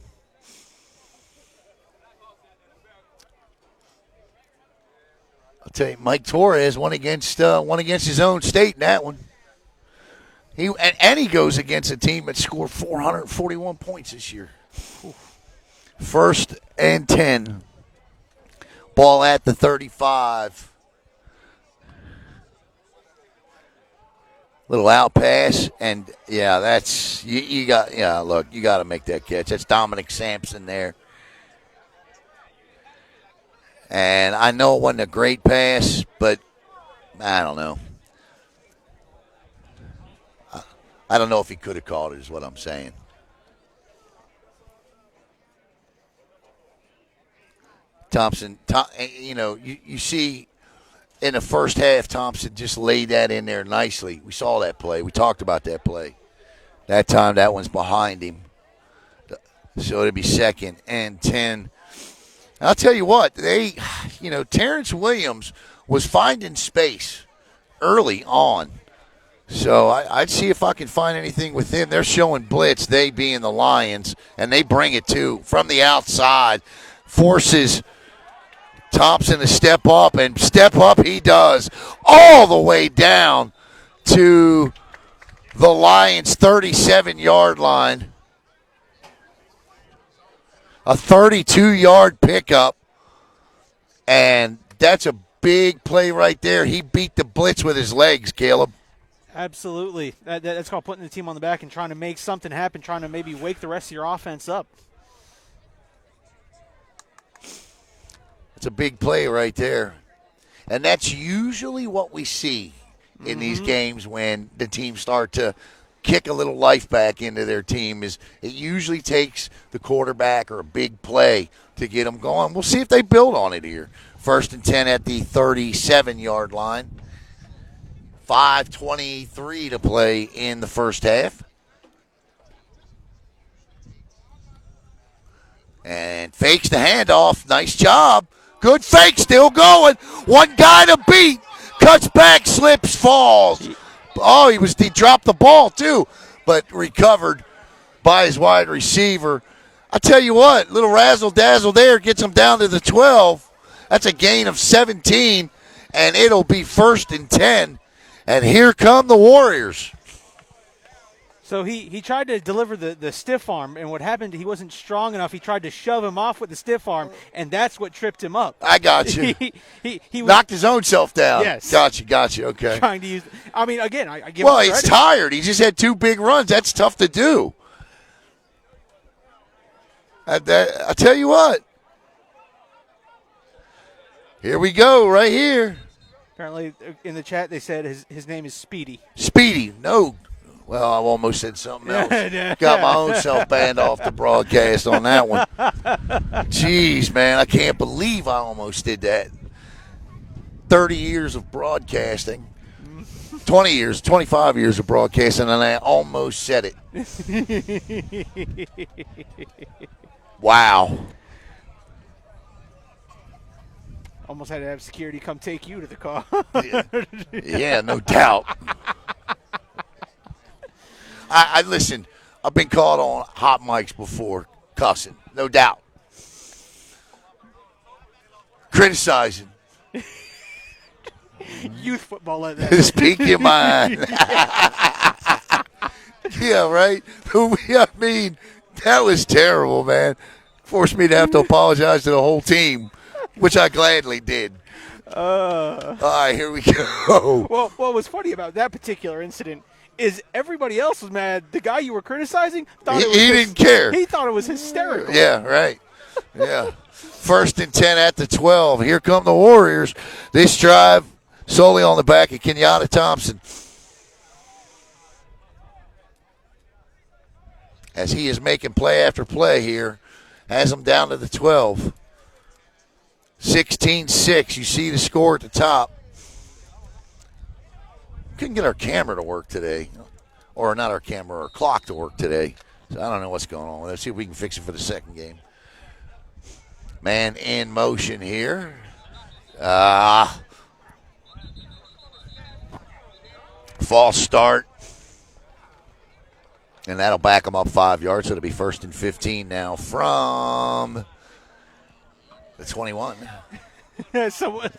I'll tell you, Mike Torres won against his own state in that one. He goes against a team that scored 441 points this year. 1st and 10. Ball at the 35. Little out pass, and yeah, that's you got. Yeah, look, you got to make that catch. That's Dominic Sampson there. And I know it wasn't a great pass, but I don't know. I don't know if he could have called it, is what I'm saying. Thompson, you see in the first half, Thompson just laid that in there nicely. We saw that play. We talked about that play. That time, that one's behind him. So it'll be 2nd and 10. I'll tell you what, Terrence Williams was finding space early on. So I'd see if I can find anything with him. They're showing blitz, they being the Lions, and they bring it from the outside. Forces Thompson to step up, and step up he does, all the way down to the Lions' 37-yard line. A 32-yard pickup, and that's a big play right there. He beat the blitz with his legs, Caleb. Absolutely. That's called putting the team on the back and trying to make something happen, trying to maybe wake the rest of your offense up. It's a big play right there. And that's usually what we see in these games when the teams start to kick a little life back into their team. Is it usually takes the quarterback or a big play to get them going. We'll see if they build on it here. 1st and 10 at the 37-yard line. 5:23 to play in the first half. And fakes the handoff. Nice job. Good fake, still going. One guy to beat. cuts back, slips, falls. Oh, he dropped the ball too, but recovered by his wide receiver. I tell you what, little razzle dazzle there gets him down to the 12. That's a gain of 17, and it'll be 1st and 10. And here come the Warriors. So he tried to deliver the stiff arm, and what happened, he wasn't strong enough. He tried to shove him off with the stiff arm, and that's what tripped him up. I got you. he knocked his own self down. Yes. Got you. Okay. Trying to use. I mean, again, I give. Well, him he's credit. tired. He just had 2 big runs. That's tough to do. I tell you what. Here we go, right here. Apparently, in the chat, they said his name is Speedy. Speedy. No. Well, I almost said something else. Got my own self banned off the broadcast on that one. Jeez, man, I can't believe I almost did that. 30 years of broadcasting. 20 years, 25 years of broadcasting, and I almost said it. Wow. Almost had to have security come take you to the car. Yeah, no doubt. I listen, I've been caught on hot mics before, cussing, no doubt. Criticizing. Youth football at that. Speak your mind. Yeah, right? I mean, that was terrible, man. Forced me to have to apologize to the whole team, which I gladly did. All right, here we go. Well, what was funny about that particular incident is everybody else was mad. The guy you were criticizing thought it was he didn't care. He thought it was hysterical. Yeah, right. Yeah. 1st and 10 at the 12. Here come the Warriors. This drive solely on the back of Kenyatta Thompson. As he is making play after play here. Has him down to the 12. 16-6. You see the score at the top. Couldn't get our camera to work today. Or not our camera, our clock to work today. So I don't know what's going on. Let's see if we can fix it for the second game. Man in motion here. False start. And that'll back them up 5 yards. So it'll be 1st and 15 now from the 21. Someone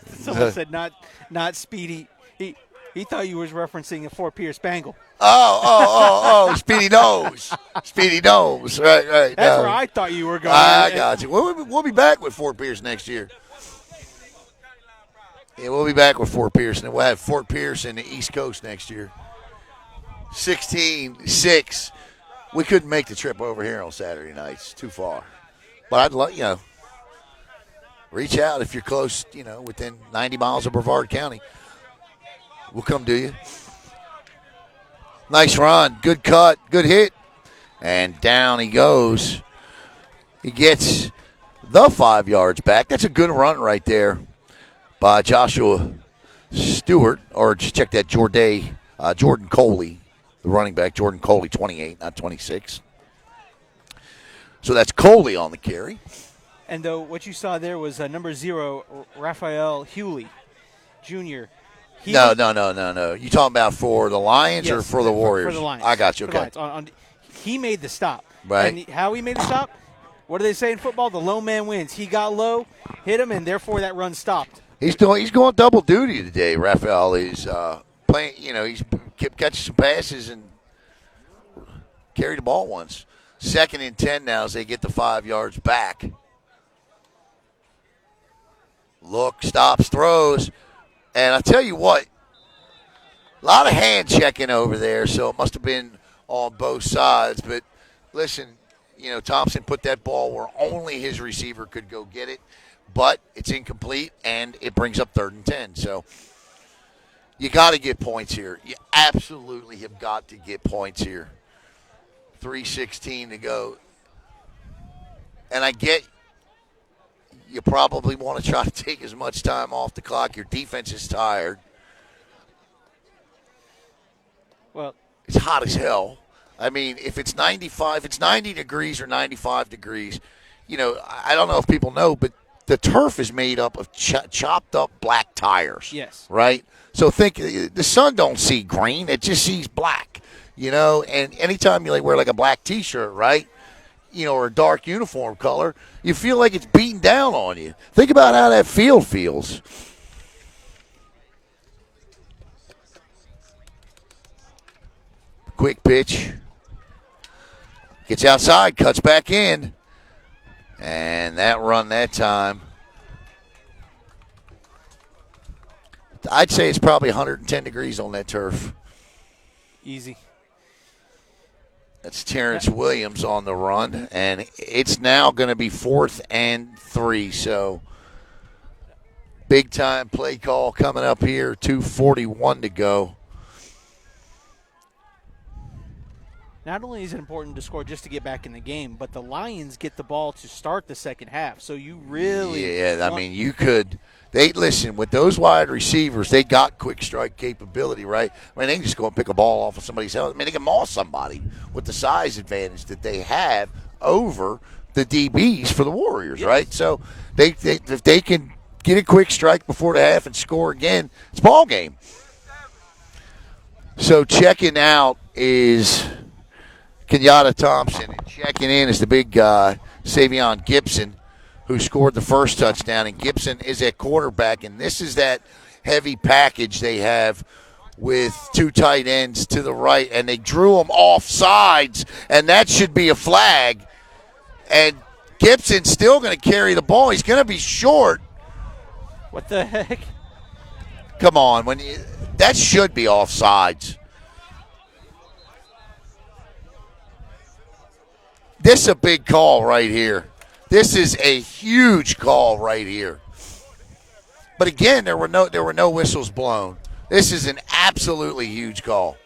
said not Speedy. He thought you was referencing a Fort Pierce Bangle. Oh, Speedy knows. Speedy knows. Right. That's where I thought you were going. I got you. We'll be back with Fort Pierce next year. Yeah, we'll be back with Fort Pierce. And we'll have Fort Pierce in the East Coast next year. 16-6. We couldn't make the trip over here on Saturday nights. Too far. But I'd love, reach out if you're close, within 90 miles of Brevard County. We'll come to you. Nice run. Good cut. Good hit. And down he goes. He gets the 5 yards back. That's a good run right there by Joshua Stewart. Or just check that, Jordan Coley, the running back. Jordan Coley, 28, not 26. So that's Coley on the carry. And what you saw there was number 0, Raphael Hewley, Jr. No. You talking about for the Lions or Yes, for the Warriors? For the Lions. I got you. For the Okay. Lions. He made the stop. Right. And how he made the stop? What do they say in football? The low man wins. He got low, hit him, and therefore that run stopped. He's going double duty today. Raphael is playing. He's kept catching some passes and carried the ball once. 2nd and 10 now as they get the 5 yards back. Look, stops, throws. And I tell you what, a lot of hand checking over there, so it must have been on both sides. But listen, Thompson put that ball where only his receiver could go get it, but it's incomplete, and it brings up 3rd and 10. So you got to get points here. You absolutely have got to get points here. 3:16 to go. And I get you probably want to try to take as much time off the clock. Your defense is tired. Well, it's hot as hell. I mean, if it's 95, it's 90 degrees or 95 degrees. I don't know if people know, but the turf is made up of chopped up black tires. Yes. Right? So think the sun don't see green, it just sees black, and anytime you wear a black T-shirt, right, or a dark uniform color, you feel like it's beating down on you. Think about how that field feels. Quick pitch. Gets outside, cuts back in. And that run that time, I'd say it's probably 110 degrees on that turf. Easy. That's Terrence Williams on the run, and it's now going to be 4th and 3. So big-time play call coming up here, 2:41 to go. Not only is it important to score just to get back in the game, but the Lions get the ball to start the second half. So you really you could – listen, with those wide receivers, they got quick strike capability, right? They can just go and pick a ball off of somebody's else. They can maul somebody with the size advantage that they have over the DBs for the Warriors, yes. Right? So if they can get a quick strike before the half and score again, it's ball game. So checking out is Kenyatta Thompson, and checking in is the big guy, Savion Gibson, who scored the first touchdown. And Gibson is at quarterback, and this is that heavy package they have with 2 tight ends to the right, and they drew them off sides, and that should be a flag. And Gibson's still going to carry the ball. He's going to be short. What the heck? Come on, that should be offsides. This is a big call right here. This is a huge call right here. But again, there were no whistles blown. This is an absolutely huge call.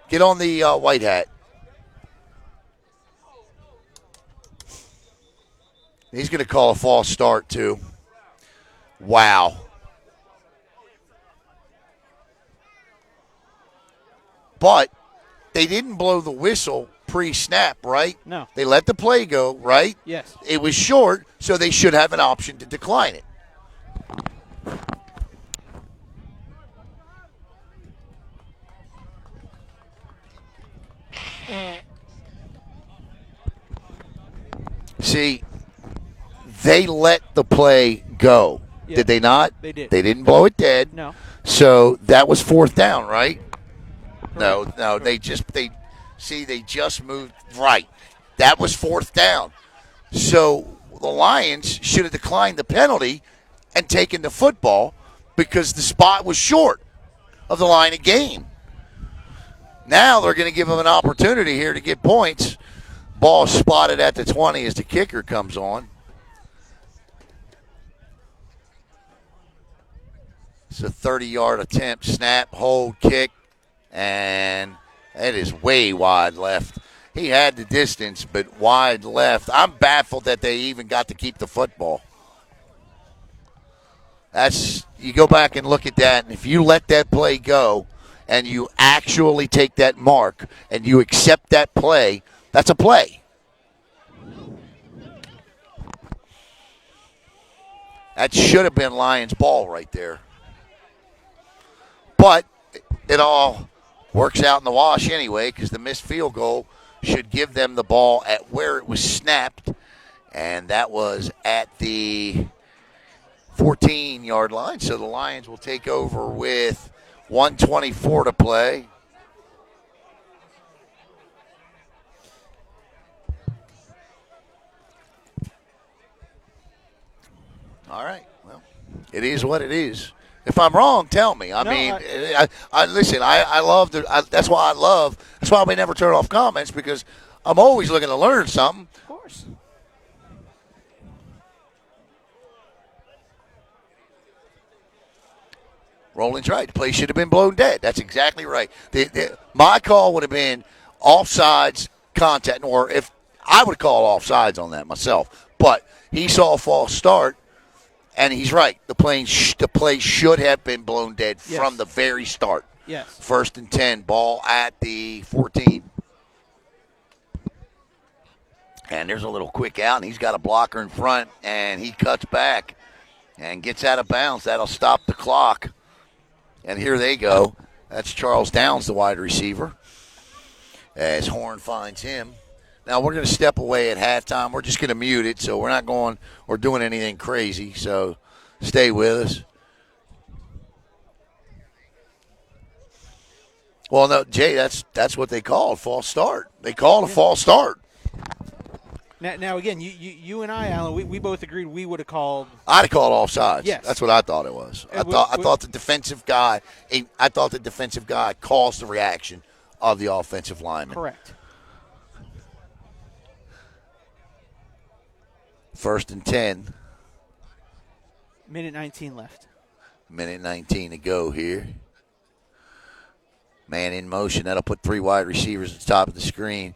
Get on the white hat. He's going to call a false start too. Wow. But they didn't blow the whistle pre-snap, right? No. They let the play go, right? Yes. It was short, so they should have an option to decline it. See, they let the play go. Yeah. Did they not? They did. They didn't blow it dead. No. So that was 4th down, right? Correct. No, they just moved right. That was 4th down. So the Lions should have declined the penalty and taken the football because the spot was short of the line of game. Now they're going to give them an opportunity here to get points. Ball spotted at the 20 as the kicker comes on. It's a 30-yard attempt, snap, hold, kick, and it is way wide left. He had the distance, but wide left. I'm baffled that they even got to keep the football. You go back and look at that, and if you let that play go and you actually take that mark and you accept that play, that's a play. That should have been Lions ball right there. But it all works out in the wash anyway because the missed field goal should give them the ball at where it was snapped, and that was at the 14-yard line. So the Lions will take over with 1:24 to play. All right. Well, it is what it is. If I'm wrong, tell me. Listen. I love that's why we never turn off comments because I'm always looking to learn something. Of course. Rolling's right. The play should have been blown dead. That's exactly right. My call would have been offsides contact, or if I would call offsides on that myself. But he saw a false start. And he's right. The play should have been blown dead from the very start. Yes. 1st and 10, ball at the 14. And there's a little quick out, and he's got a blocker in front, and he cuts back and gets out of bounds. That'll stop the clock. And here they go. That's Charles Downs, the wide receiver, as Horn finds him. Now we're going to step away at halftime. We're just going to mute it, so we're not going or doing anything crazy. So stay with us. Well, no, Jay, that's what they call a false start. They called a false start. Now again, you and I, Alan, we both agreed we would have called. I'd have called offsides. Yes, that's what I thought it was. I thought the defensive guy. I thought the defensive guy caused the reaction of the offensive lineman. Correct. 1st and 10. Minute 19 left. Minute 19 to go here. Man in motion. That'll put 3 wide receivers at the top of the screen.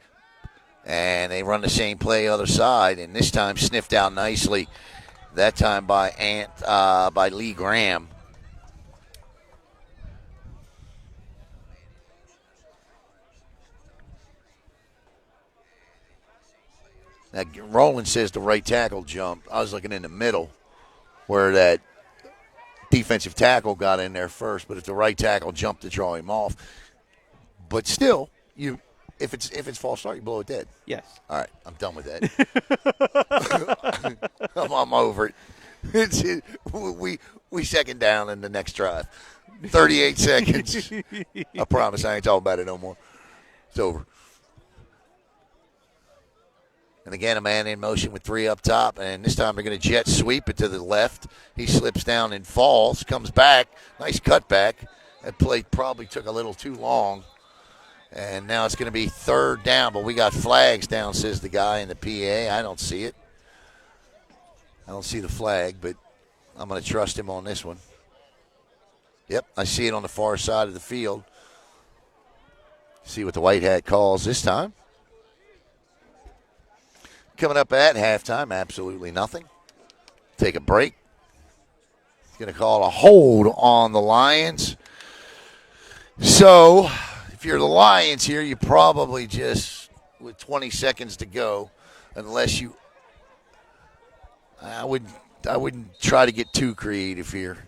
And they run the same play other side, and this time sniffed out nicely. That time by Lee Graham. Now, Roland says the right tackle jumped. I was looking in the middle where that defensive tackle got in there first, but if the right tackle jumped to draw him off. But still, if it's false start, you blow it dead. Yes. All right, I'm done with that. I'm over it. We second down in the next drive. 38 seconds. I promise I ain't talking about it no more. It's over. And again, a man in motion with 3 up top, and this time they're going to jet sweep it to the left. He slips down and falls, comes back. Nice cutback. That play probably took a little too long. And now it's going to be 3rd down, but we got flags down, says the guy in the PA. I don't see it. I don't see the flag, but I'm going to trust him on this one. Yep, I see it on the far side of the field. See what the white hat calls this time. Coming up at halftime, absolutely nothing. Take a break. He's going to call a hold on the Lions. So if you're the Lions here, you probably just, with 20 seconds to go, unless you, I wouldn't try to get too creative here.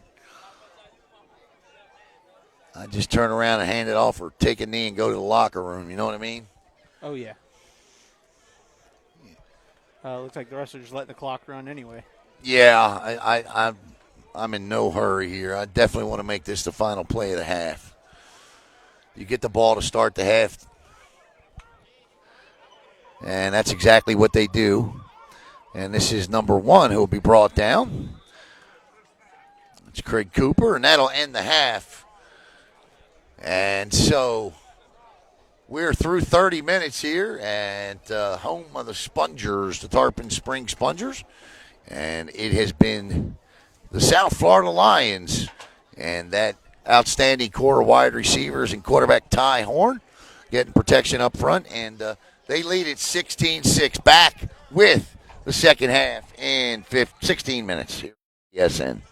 I'd just turn around and hand it off or take a knee and go to the locker room. You know what I mean? Oh, yeah. Looks like the rest are just letting the clock run anyway. Yeah, I'm in no hurry here. I definitely want to make this the final play of the half. You get the ball to start the half, and that's exactly what they do. And this is number 1 who will be brought down. It's Craig Cooper, and that'll end the half. And so we're through 30 minutes here at home of the Spongers, the Tarpon Spring Spongers. And it has been the South Florida Lions and that outstanding core of wide receivers and quarterback Ty Horn getting protection up front. And they lead at 16-6 back with the second half in 16 minutes. Yes, and.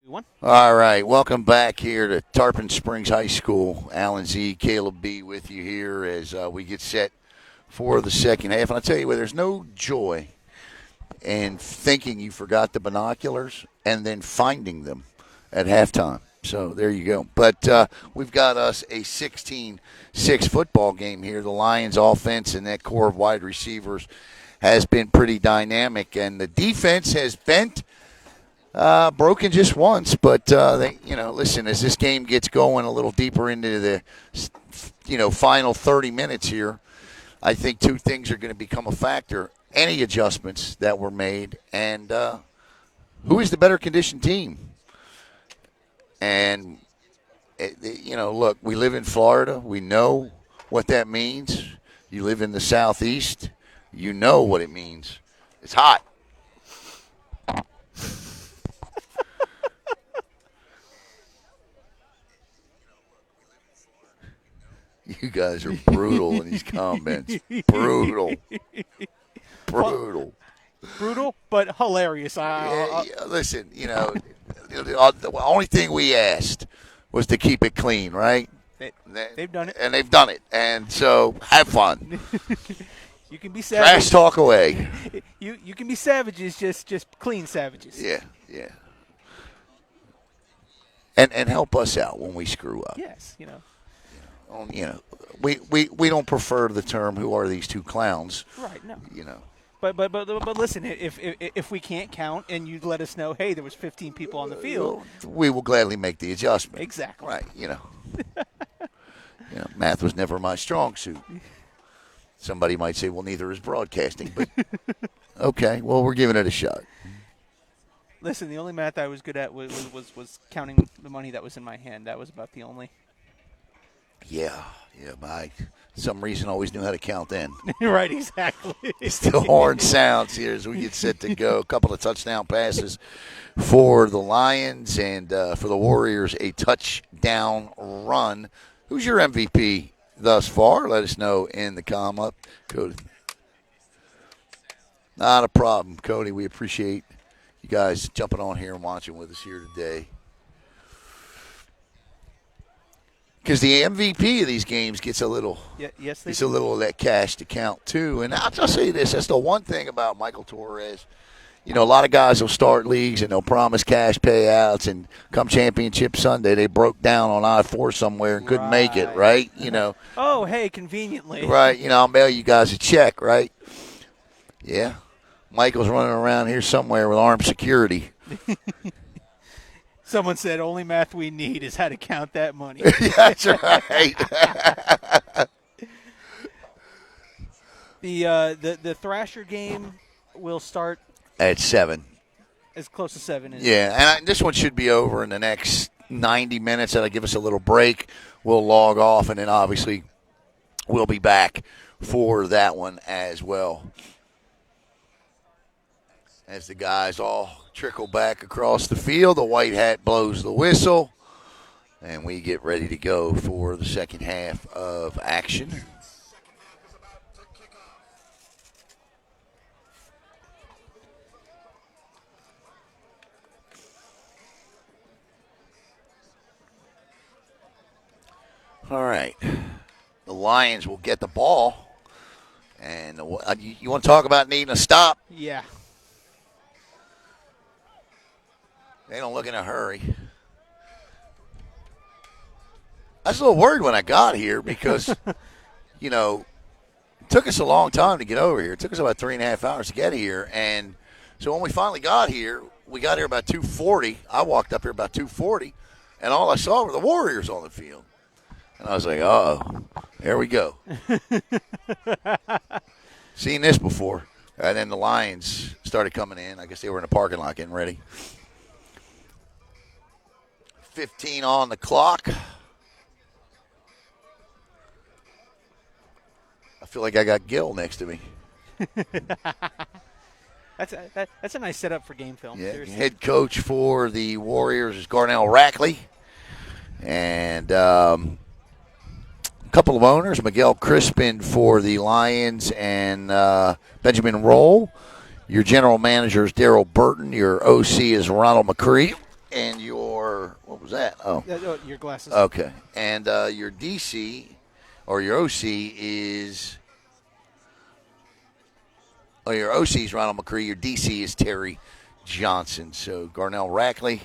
One. All right, welcome back here to Tarpon Springs High School. Alan Z, Caleb B with you here as we get set for the second half. And I'll tell you what, there's no joy in thinking you forgot the binoculars and then finding them at halftime. So there you go. But we've got us a 16-6 football game here. The Lions offense and that core of wide receivers has been pretty dynamic. And the defense has bent. Broken just once, but listen, as this game gets going a little deeper into the, final 30 minutes here, I think two things are going to become a factor. Any adjustments that were made, and who is the better conditioned team? And, look, we live in Florida. We know what that means. You live in the Southeast. You know what it means. It's hot. You guys are brutal in these comments. Brutal. Brutal, but hilarious. Listen, the only thing we asked was to keep it clean, right? They've done it. And they've done it. And so have fun. You can be savage. Trash talk away. You can be savages, just clean savages. Yeah. And help us out when we screw up. Yes, We don't prefer the term "who are these two clowns?" Right. No. But listen, if we can't count and you let us know, hey, there was 15 people on the field, we will gladly make the adjustment. Exactly. Right. Math was never my strong suit. Somebody might say, well, neither is broadcasting, but okay. Well, we're giving it a shot. Listen, the only math I was good at was counting the money that was in my hand. That was about the only. Yeah, I some reason always knew how to count then. Right, exactly. Still horn sounds here as we get set to go. A couple of touchdown passes for the Lions and for the Warriors, a touchdown run. Who's your MVP thus far? Let us know in the comment. Cody. Not a problem, Cody. We appreciate you guys jumping on here and watching with us here today. Because the MVP of these games gets a little, a little of that cash to count too. And I'll just say this: that's the one thing about Michael Torres. A lot of guys will start leagues and they'll promise cash payouts, and come Championship Sunday, they broke down on I-4 somewhere and couldn't make it. Right? Oh, hey, conveniently. Right? I'll mail you guys a check. Right? Yeah. Michael's running around here somewhere with armed security. Someone said only math we need is how to count that money. That's right. The Thrasher game will start at 7. As close to 7 as and this one should be over in the next 90 minutes. That'll give us a little break. We'll log off, and then obviously we'll be back for that one as well. As the guys all trickle back across the field, the white hat blows the whistle, and we get ready to go for the second half of action. All right. The Lions will get the ball. And you want to talk about needing a stop? Yeah. They don't look in a hurry. I was a little worried when I got here because, it took us a long time to get over here. It took us about 3.5 hours to get here. And so when we finally got here, we got here about 2:40. I walked up here about 2:40, and all I saw were the Warriors on the field. And I was like, uh-oh, there we go. Seen this before. And then the Lions started coming in. I guess they were in the parking lot getting ready. 15 on the clock. I feel like I got Gil next to me. That's a nice setup for game film. Yeah, seriously. Head coach for the Warriors is Garnell Rackley. And a couple of owners, Miguel Crispin for the Lions and Benjamin Roll. Your general manager is Daryl Burton. Your OC is Ronald McCree. And your was that? Oh. Your glasses. Okay. And your DC or your OC is. Oh, your OC is Ronald McCree. Your DC is Terry Johnson. So Garnell Rackley,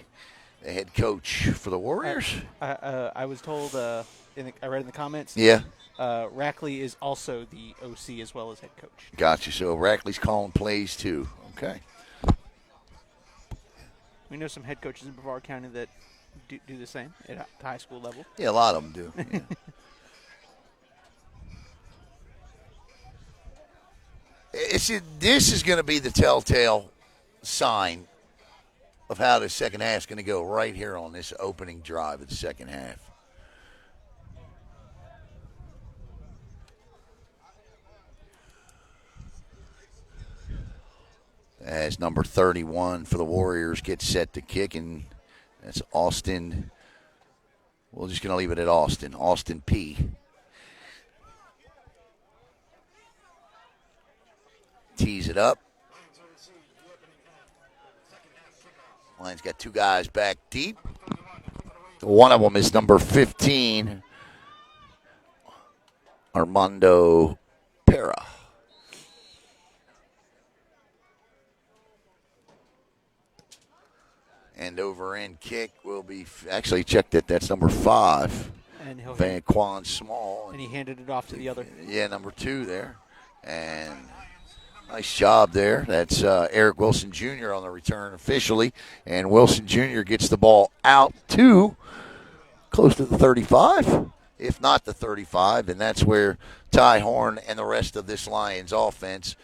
the head coach for the Warriors. I was told, I read in the comments. Yeah. Rackley is also the OC as well as head coach. Gotcha. So Rackley's calling plays too. Okay. We know some head coaches in Brevard County that do the same at the high school level. Yeah, a lot of them do. Yeah. This is going to be the telltale sign of how the second half is going to go right here on this opening drive of the second half. As number 31 for the Warriors gets set to kick, and that's Austin. We're just going to leave it at Austin. Austin P. Tees it up. Lions got two guys back deep. One of them is number 15, Armando Pera. And over end kick will be actually checked it. That's number 5, and Van Quan Small. And he handed it off to the other. Yeah, number 2 there. And nice job there. That's Eric Wilson Jr. on the return officially. And Wilson Jr. gets the ball out to close to the 35, if not the 35. And that's where Ty Horn and the rest of this Lions offense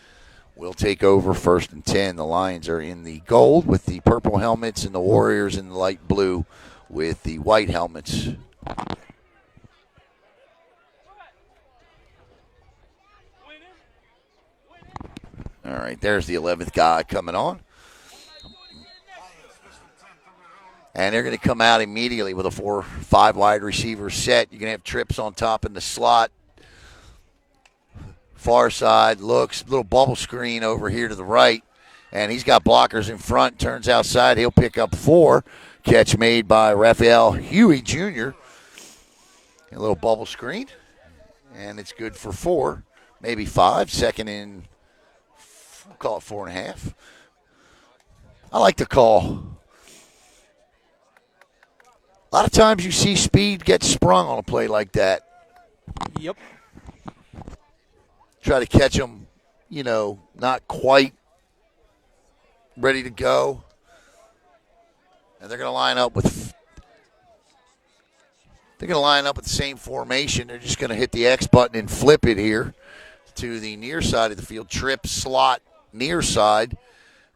will take over 1st and 10. The Lions are in the gold with the purple helmets and the Warriors in the light blue with the white helmets. All right, there's the 11th guy coming on. And they're going to come out immediately with a 4-5 wide receiver set. You're going to have trips on top in the slot. Far side looks, little bubble screen over here to the right. And he's got blockers in front, turns outside. He'll pick up 4. Catch made by Raphael Huey Jr. A little bubble screen. And it's good for 4, maybe 5. Second and, we'll call it 4.5. I like the call. A lot of times you see speed get sprung on a play like that. Yep. Try to catch them, not quite ready to go. And they're going to line up with the same formation. They're just going to hit the X button and flip it here to the near side of the field. Trip, slot, near side.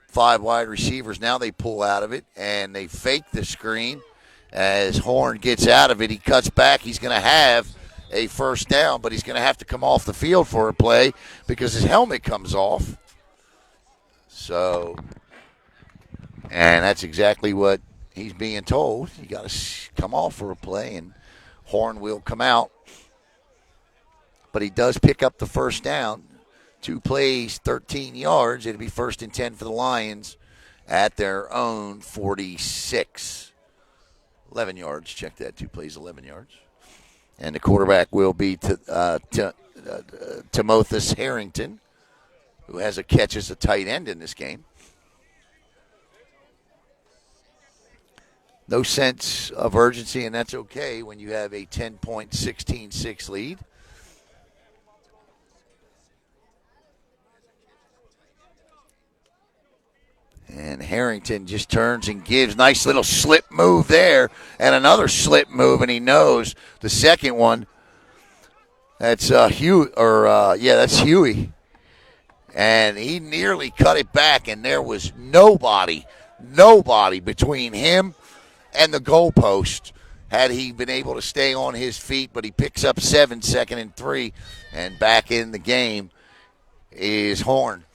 5 wide receivers. Now they pull out of it, and they fake the screen. As Horn gets out of it, he cuts back. He's going to have a first down, but he's going to have to come off the field for a play because his helmet comes off. So, and that's exactly what he's being told. You got to come off for a play, and Horn will come out. But he does pick up the first down. 2 plays, 13 yards. It'll be 1st and 10 for the Lions at their own 46. 11 yards. Check that. 2 plays, 11 yards. And the quarterback will be Timothus Harrington, who has a catch as a tight end in this game. No sense of urgency, and that's okay when you have a 10-point, 16-6 lead. And Harrington just turns and gives. Nice little slip move there. And another slip move, and he knows the second one. That's Huey. That's Huey. And he nearly cut it back, and there was nobody between him and the goalpost had he been able to stay on his feet. But he picks up 7, 2nd and 3, and back in the game is Horn.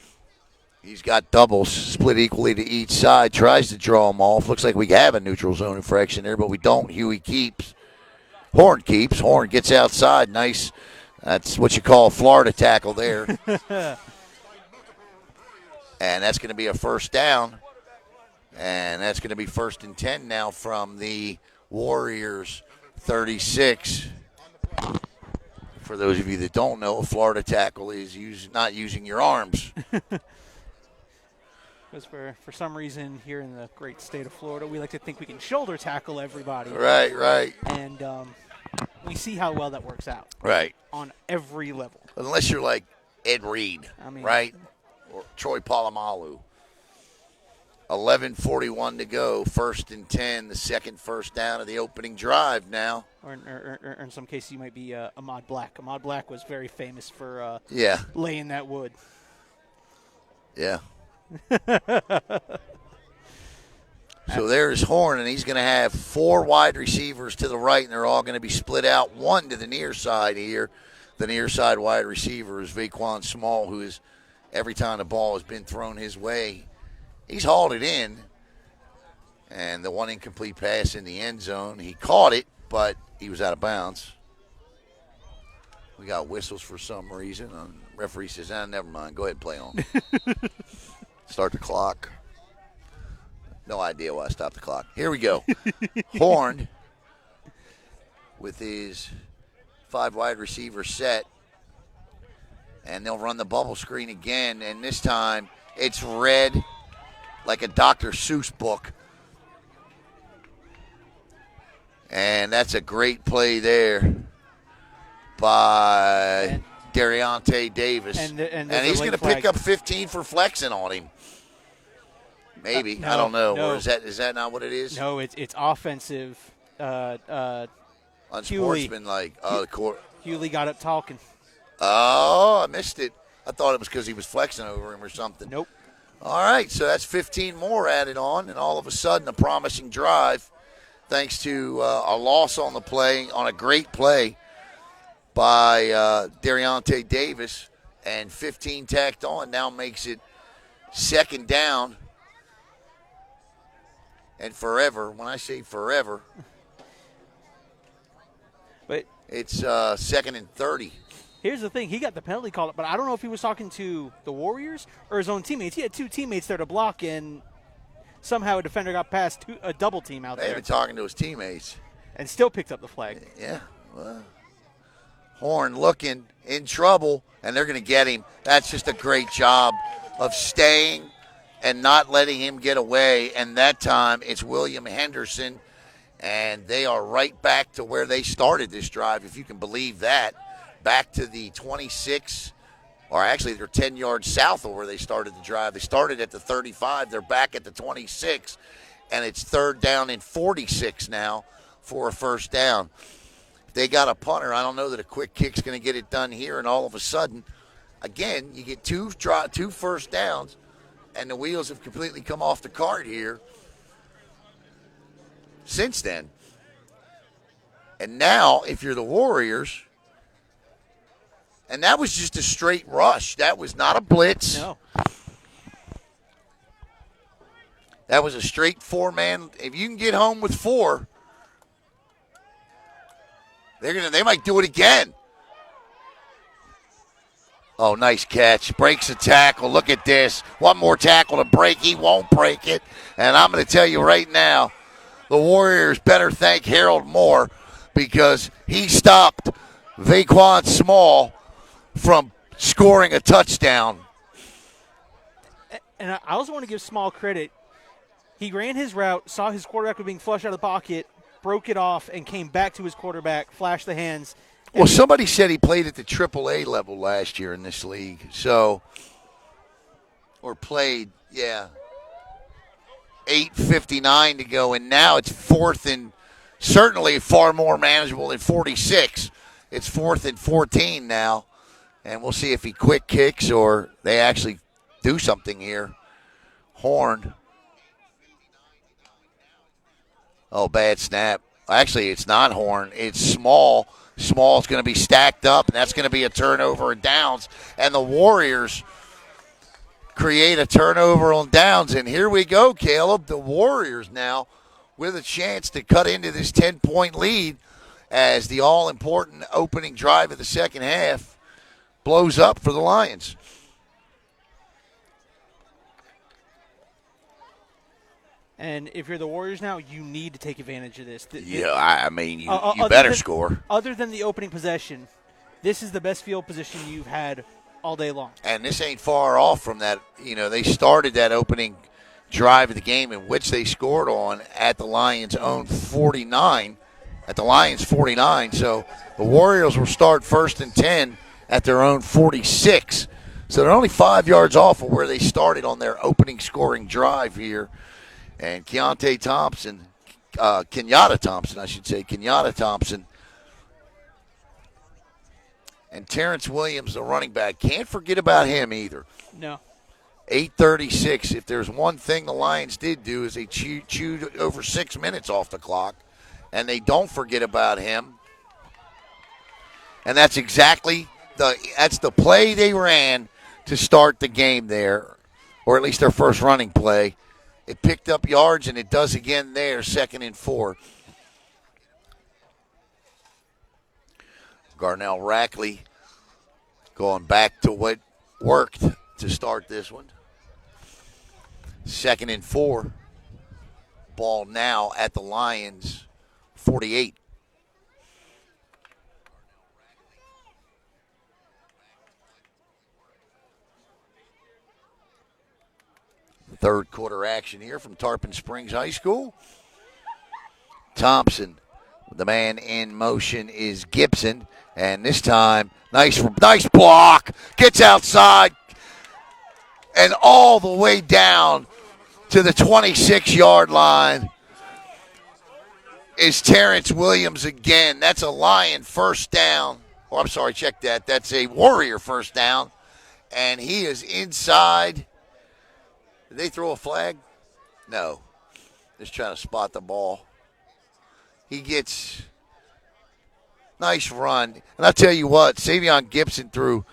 He's got doubles split equally to each side, tries to draw them off. Looks like we have a neutral zone infraction there, but we don't. Huey keeps. Horn keeps. Horn gets outside. Nice. That's what you call a Florida tackle there. And that's going to be a first down. And that's going to be 1st and 10 now from the Warriors 36. For those of you that don't know, a Florida tackle is not using your arms. Because for some reason here in the great state of Florida, we like to think we can shoulder tackle everybody. Right. And we see how well that works out. Right. On every level. Unless you're like Ed Reed, right? Or Troy Polamalu. 11:41 to go. 1st and 10. The second first down of the opening drive now. Or in some cases, you might be Ahmad Black. Ahmad Black was very famous for laying that wood. Yeah. So there's Horn, and he's going to have 4 wide receivers to the right, and they're all going to be split out. 1 to the near side here. The near side wide receiver is Vaquan Small, who is, every time the ball has been thrown his way, he's hauled it in. And the one incomplete pass in the end zone, he caught it, but he was out of bounds. We got whistles for some reason. The referee says, never mind. Go ahead and play on. Start the clock. No idea why I stopped the clock. Here we go. Horn with his 5 wide receiver set. And they'll run the bubble screen again. And this time it's red like a Dr. Seuss book. And that's a great play there by Dariante Davis. And he's going to pick up 15 for flexing on him. Maybe. No, I don't know. no. Or is that not what it is? No, it's offensive. Unsportsmanlike. Hewley got up talking. Oh, I missed it. I thought it was because he was flexing over him or something. Nope. All right, so that's 15 more added on, and all of a sudden a promising drive thanks to a loss on the play, on a great play by Dariante Davis, and 15 tacked on now makes it 2nd down and forever. When I say forever, but it's 2nd and 30. Here's the thing. He got the penalty called, but I don't know if he was talking to the Warriors or his own teammates. He had 2 teammates there to block, and somehow a defender got past a double team out there. They've been talking to his teammates. And still picked up the flag. Yeah. Well, Horn looking in trouble, and they're going to get him. That's just a great job of staying and not letting him get away. And that time it's William Henderson, and they are right back to where they started this drive, if you can believe that. Back to the 26, or actually they're 10 yards south of where they started the drive. They started at the 35. They're back at the 26, and it's 3rd down and 46 now for a first down. If they got a punter, I don't know that a quick kick's going to get it done here, and all of a sudden, again, you get two first downs, and the wheels have completely come off the cart here since then. And now, if you're the Warriors, and that was just a straight rush. That was not a blitz. No. That was a straight 4-man. If you can get home with 4, they might do it again. Oh, nice catch. Breaks a tackle. Look at this. One more tackle to break. He won't break it. And I'm going to tell you right now, the Warriors better thank Harold Moore because he stopped Vaquan Small from scoring a touchdown. And I also want to give Small credit. He ran his route, saw his quarterback was being flushed out of the pocket, broke it off, and came back to his quarterback, flashed the hands. Well, somebody said he played at the AAA level last year in this league. So, or played, 8:59 to go, and now it's 4th and certainly far more manageable than 46. It's 4th and 14 now. And we'll see if he quick kicks or they actually do something here. Horn. Oh, bad snap. Actually, it's not Horn. It's Small. Small's going to be stacked up, and that's going to be a turnover and downs. And the Warriors create a turnover on downs. And here we go, Caleb. The Warriors now with a chance to cut into this 10-point lead as the all-important opening drive of the second half blows up for the Lions. And if you're the Warriors now, you need to take advantage of this. Yeah, I mean, you Other better than- score. Other than the opening possession, this is the best field position you've had all day long. And this ain't far off from that. You know, they started that opening drive of the game in which they scored on at the Lions' own 49, at the Lions' 49. So the Warriors will start 1st and 10 at their own 46. So they're only 5 yards off of where they started on their opening scoring drive here. And Kenyatta Thompson, and Terrence Williams, the running back. Can't forget about him either. No. 8:36. If there's one thing the Lions did do is they chewed over 6 minutes off the clock, and they don't forget about him. And that's exactly the play they ran to start the game there, or at least their first running play. It picked up yards, and it does again there, 2nd and 4. Garnell Rackley going back to what worked to start this one. 2nd and 4. Ball now at the Lions' 48. Third quarter action here from Tarpon Springs High School. Thompson, the man in motion is Gibson, and this time, nice block, gets outside, and all the way down to the 26-yard line is Terrence Williams again. That's a Lion first down. Oh, I'm sorry, check that. That's a Warrior first down, and he is inside. Did they throw a flag? No. Just trying to spot the ball. He gets nice run. And I'll tell you what, Savion Gibson threw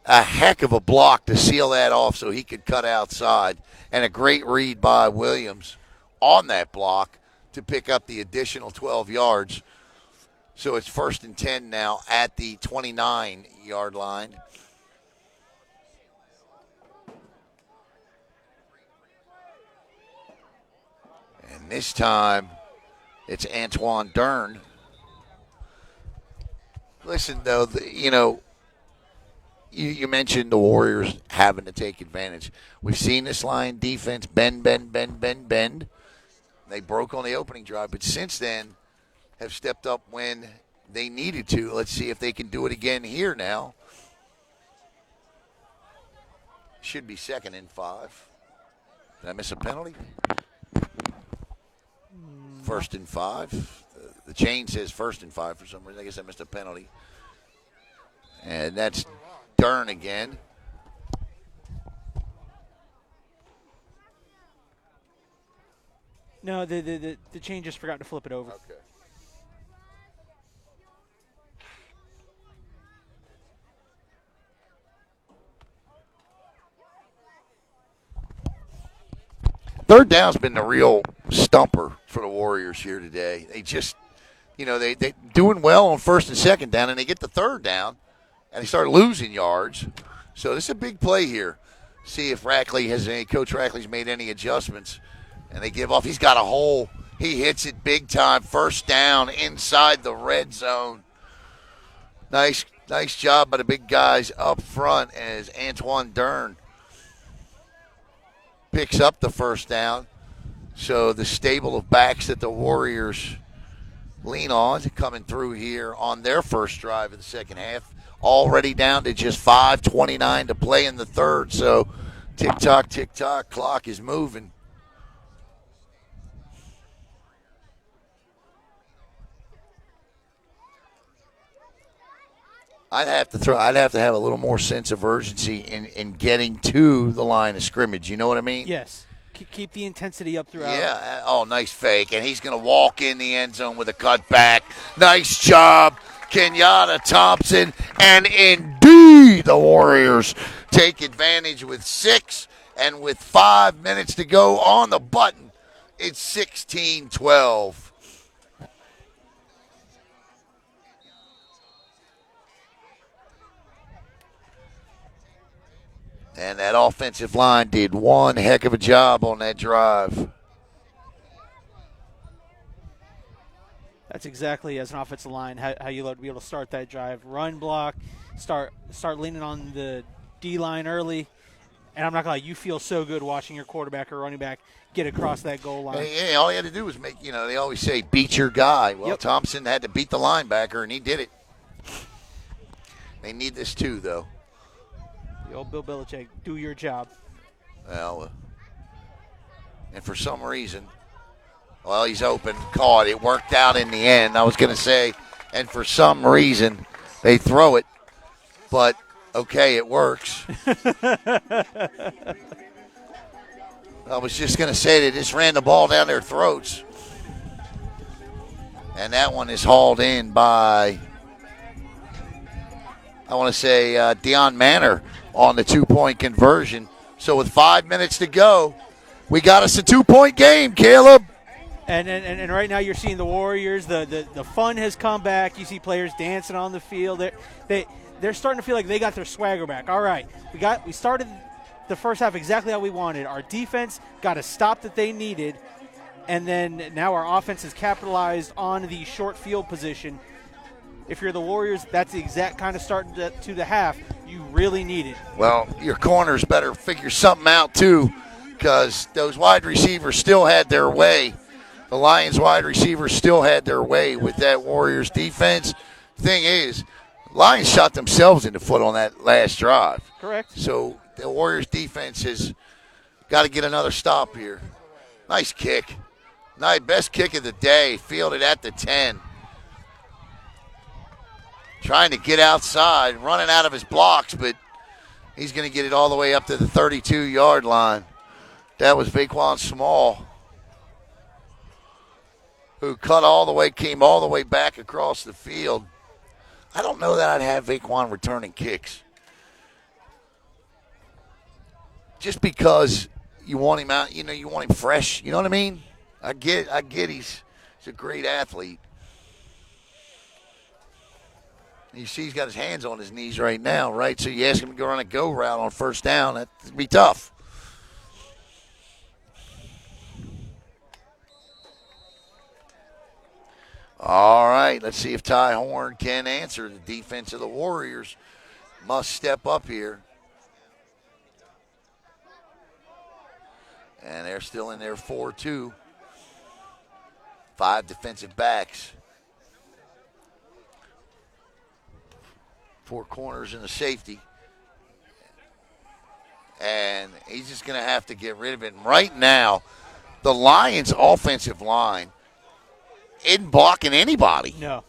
a heck of a block to seal that off so he could cut outside. And a great read by Williams on that block to pick up the additional 12 yards. So it's 1st and 10 now at the 29-yard line. And this time, it's Antoine Dern. Listen, though, you mentioned the Warriors having to take advantage. We've seen this Lion defense bend. They broke on the opening drive, but since then have stepped up when they needed to. Let's see if they can do it again here now. Should be 2nd and 5. Did I miss a penalty? 1st and 5. The chain says 1st and 5 for some reason. I guess I missed a penalty. And that's Dern again. No, the chain just forgot to flip it over. Okay. Third down's been the real stumper for the Warriors here today. They just, they doing well on 1st and 2nd down, and they get the 3rd down, and they start losing yards. So this is a big play here. See if Coach Rackley's made any adjustments, and they give off. He's got a hole. He hits it big time. 1st down inside the red zone. Nice job by the big guys up front as Antoine Dern picks up the 1st down. So the stable of backs that the Warriors lean on coming through here on their first drive of the second half. Already down to just 5:29 to play in the third. So tick-tock, clock is moving. I'd have to have a little more sense of urgency in getting to the line of scrimmage. You know what I mean? Yes. Keep the intensity up throughout. Yeah. Oh, nice fake. And he's going to walk in the end zone with a cutback. Nice job, Kenyatta Thompson. And indeed, the Warriors take advantage with 6 and with 5 minutes to go on the button. It's 16-12. And that offensive line did one heck of a job on that drive. That's exactly, as an offensive line, how you love to be able to start that drive. Run block, start leaning on the D-line early. And I'm not going to lie, you feel so good watching your quarterback or running back get across that goal line. Yeah, all he had to do was make, they always say beat your guy. Well, Yep. Thompson had to beat the linebacker, and he did it. They need this too, though. The old Bill Belichick, do your job. Well, and for some reason, well, he's open, caught. It worked out in the end, I was going to say. And for some reason, they throw it. But, okay, it works. I was just going to say they just ran the ball down their throats. And that one is hauled in by, I want to say, Deion Manor on the 2-point conversion. So with 5 minutes to go, we got us a 2-point game, Caleb. And right now you're seeing the Warriors. The fun has come back. You see players dancing on the field. They're starting to feel like they got their swagger back. All right, we started the first half exactly how we wanted. Our defense got a stop that they needed, and then now our offense has capitalized on the short field position. If you're the Warriors, that's the exact kind of start to the half you really needed. Well, your corners better figure something out too, because those wide receivers still had their way. The Lions wide receivers still had their way with that Warriors defense. Thing is, Lions shot themselves in the foot on that last drive. Correct. So the Warriors defense has got to get another stop here. Nice kick. Nice, best kick of the day. Fielded at the 10. Trying to get outside, running out of his blocks, but he's going to get it all the way up to the 32-yard line. That was Vaquan Small, who came all the way back across the field. I don't know that I'd have Vaquan returning kicks. Just because you want him out, you want him fresh. You know what I mean? I get he's a great athlete. You see he's got his hands on his knees right now, right? So you ask him to go run a go route on first down, that'd be tough. All right, let's see if Ty Horn can answer. The defense of the Warriors must step up here. And they're still in there 4-2. 5 defensive backs. 4 corners and a safety. And he's just going to have to get rid of it. And right now, the Lions' offensive line isn't blocking anybody. No.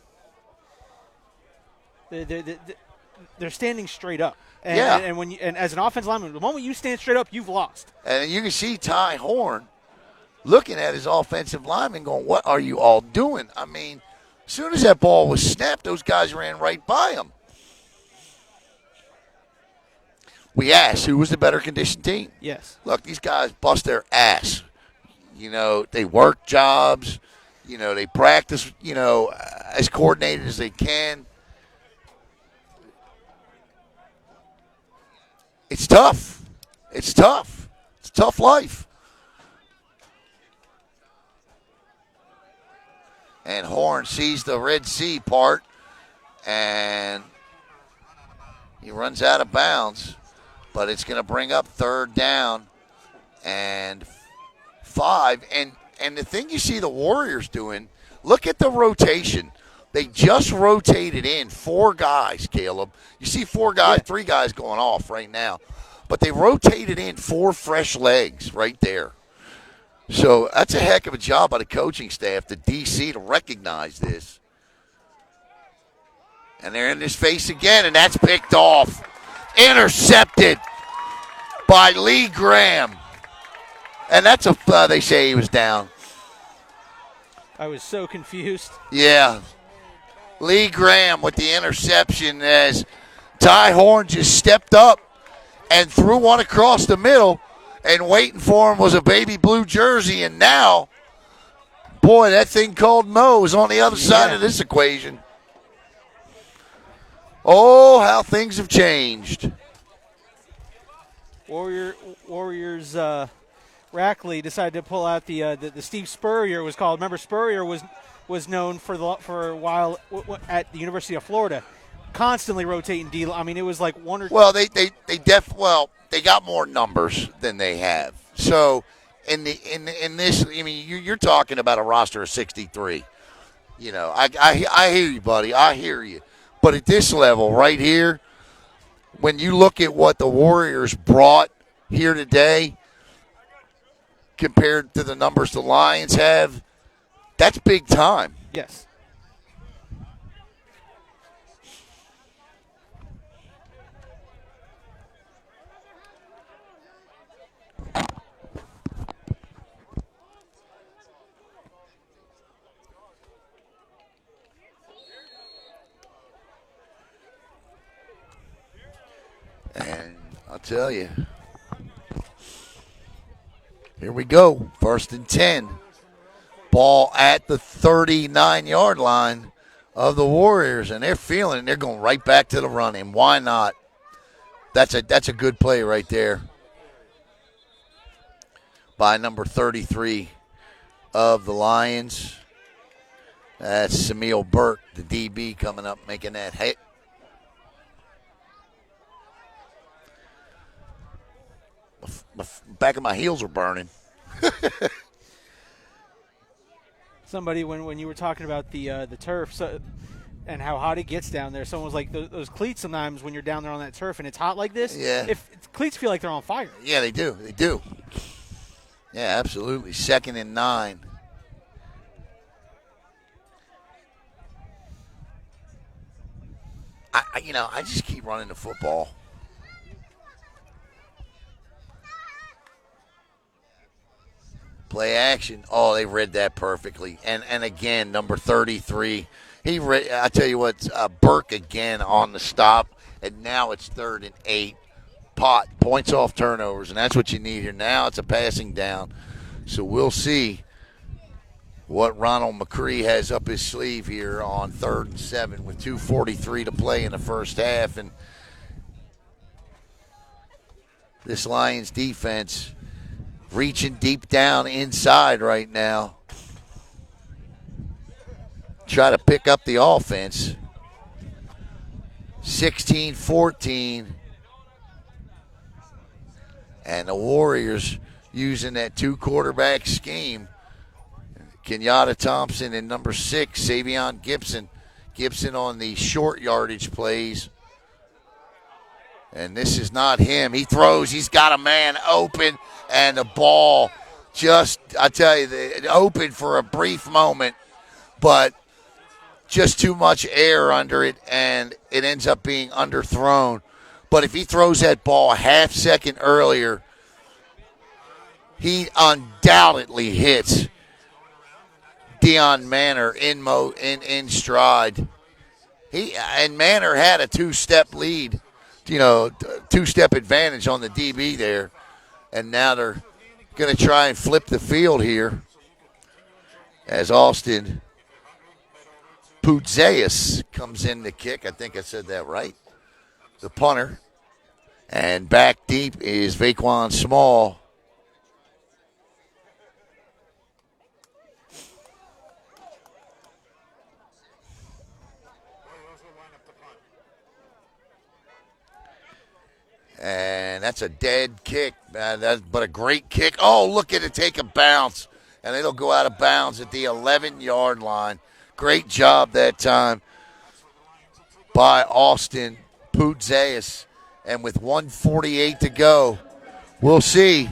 They're standing straight up. And, yeah. And as an offensive lineman, the moment you stand straight up, you've lost. And you can see Ty Horn looking at his offensive lineman going, what are you all doing? I mean, as soon as that ball was snapped, those guys ran right by him. We asked who was the better conditioned team. Yes. Look, these guys bust their ass. They work jobs. They practice, as coordinated as they can. It's tough. It's tough. It's a tough life. And Horn sees the Red Sea part, and he runs out of bounds. But it's going to bring up 3rd down and 5. And the thing you see the Warriors doing, look at the rotation. They just rotated in 4 guys, Caleb. You see 4 guys, 3 guys going off right now. But they rotated in 4 fresh legs right there. So that's a heck of a job by the coaching staff, the DC, to recognize this. And they're in his face again, and that's picked off. Intercepted by Lee Graham. And that's they say he was down. I was so confused. Yeah. Lee Graham with the interception as Ty Horn just stepped up and threw one across the middle, and waiting for him was a baby blue jersey. And now, boy, that thing called Mo is on the other side of this equation. Oh, how things have changed. Warriors Rackley decided to pull out the Steve Spurrier was called. Remember, Spurrier was was known for a while at the University of Florida, constantly rotating D. I mean, it was like one or Well, they got more numbers than they have. So in this, I mean, you're talking about a roster of 63. You know, I hear you, buddy. I hear you. But at this level right here, when you look at what the Warriors brought here today compared to the numbers the Lions have, that's big time. yes. And I'll tell you, here we go. 1st and 10. Ball at the 39-yard line of the Warriors, and they're feeling it. They're going right back to the run, and why not? That's a good play right there by number 33 of the Lions. That's Samil Burke, the DB, coming up, making that hit. Back of my heels are burning. Somebody, when you were talking about the turf and how hot it gets down there, someone was like, those cleats sometimes when you're down there on that turf and it's hot like this, Yeah. if cleats feel like they're on fire. Yeah, they do. They do. Yeah, absolutely. 2nd and 9. I just keep running the football. Play action. Oh, they read that perfectly. And again, number 33. I tell you what, Burke again on the stop. And now it's 3rd and 8. Points off turnovers, and that's what you need here. Now it's a passing down. So we'll see what Ronald McCree has up his sleeve here on 3rd and 7 with 2:43 to play in the first half. And this Lions defense reaching deep down inside right now. Try to pick up the offense. 16-14. And the Warriors using that 2-quarterback scheme. Kenyatta Thompson and number 6, Savion Gibson. Gibson on the short yardage plays. And this is not him. He throws. He's got a man open. And the ball just, I tell you, open for a brief moment. But just too much air under it. And it ends up being underthrown. But if he throws that ball a half second earlier, he undoubtedly hits Deion Manor in stride. And Manor had a 2-step lead, 2-step advantage on the DB there. And now they're going to try and flip the field here as Austin Puzeas comes in to kick. I think I said that right. The punter. And back deep is Vaquan Small. And that's a dead kick, but a great kick. Oh, look at it take a bounce. And it'll go out of bounds at the 11-yard line. Great job that time by Austin Puzeas. And with 1:48 to go, we'll see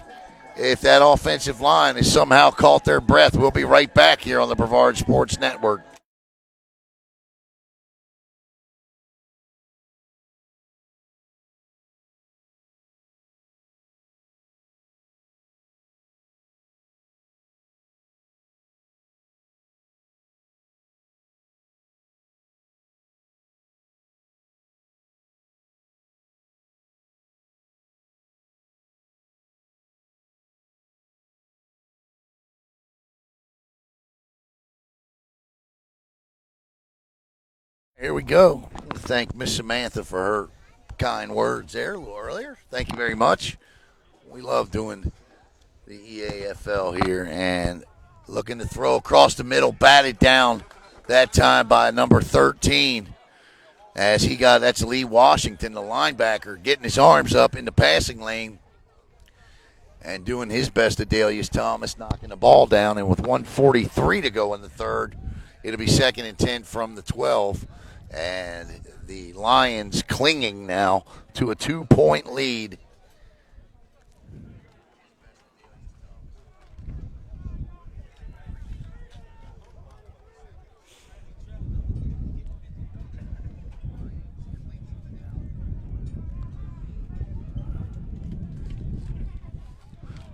if that offensive line has somehow caught their breath. We'll be right back here on the Brevard Sports Network. Here we go. I want to thank Miss Samantha for her kind words there a little earlier. Thank you very much. We love doing the EAFL here, and looking to throw across the middle, batted down that time by number 13. As that's Lee Washington, the linebacker, getting his arms up in the passing lane and doing his best. Adelius Thomas knocking the ball down. And with 1:43 to go in the third, it'll be 2nd and 10 from the 12. And the Lions clinging now to a 2-point lead.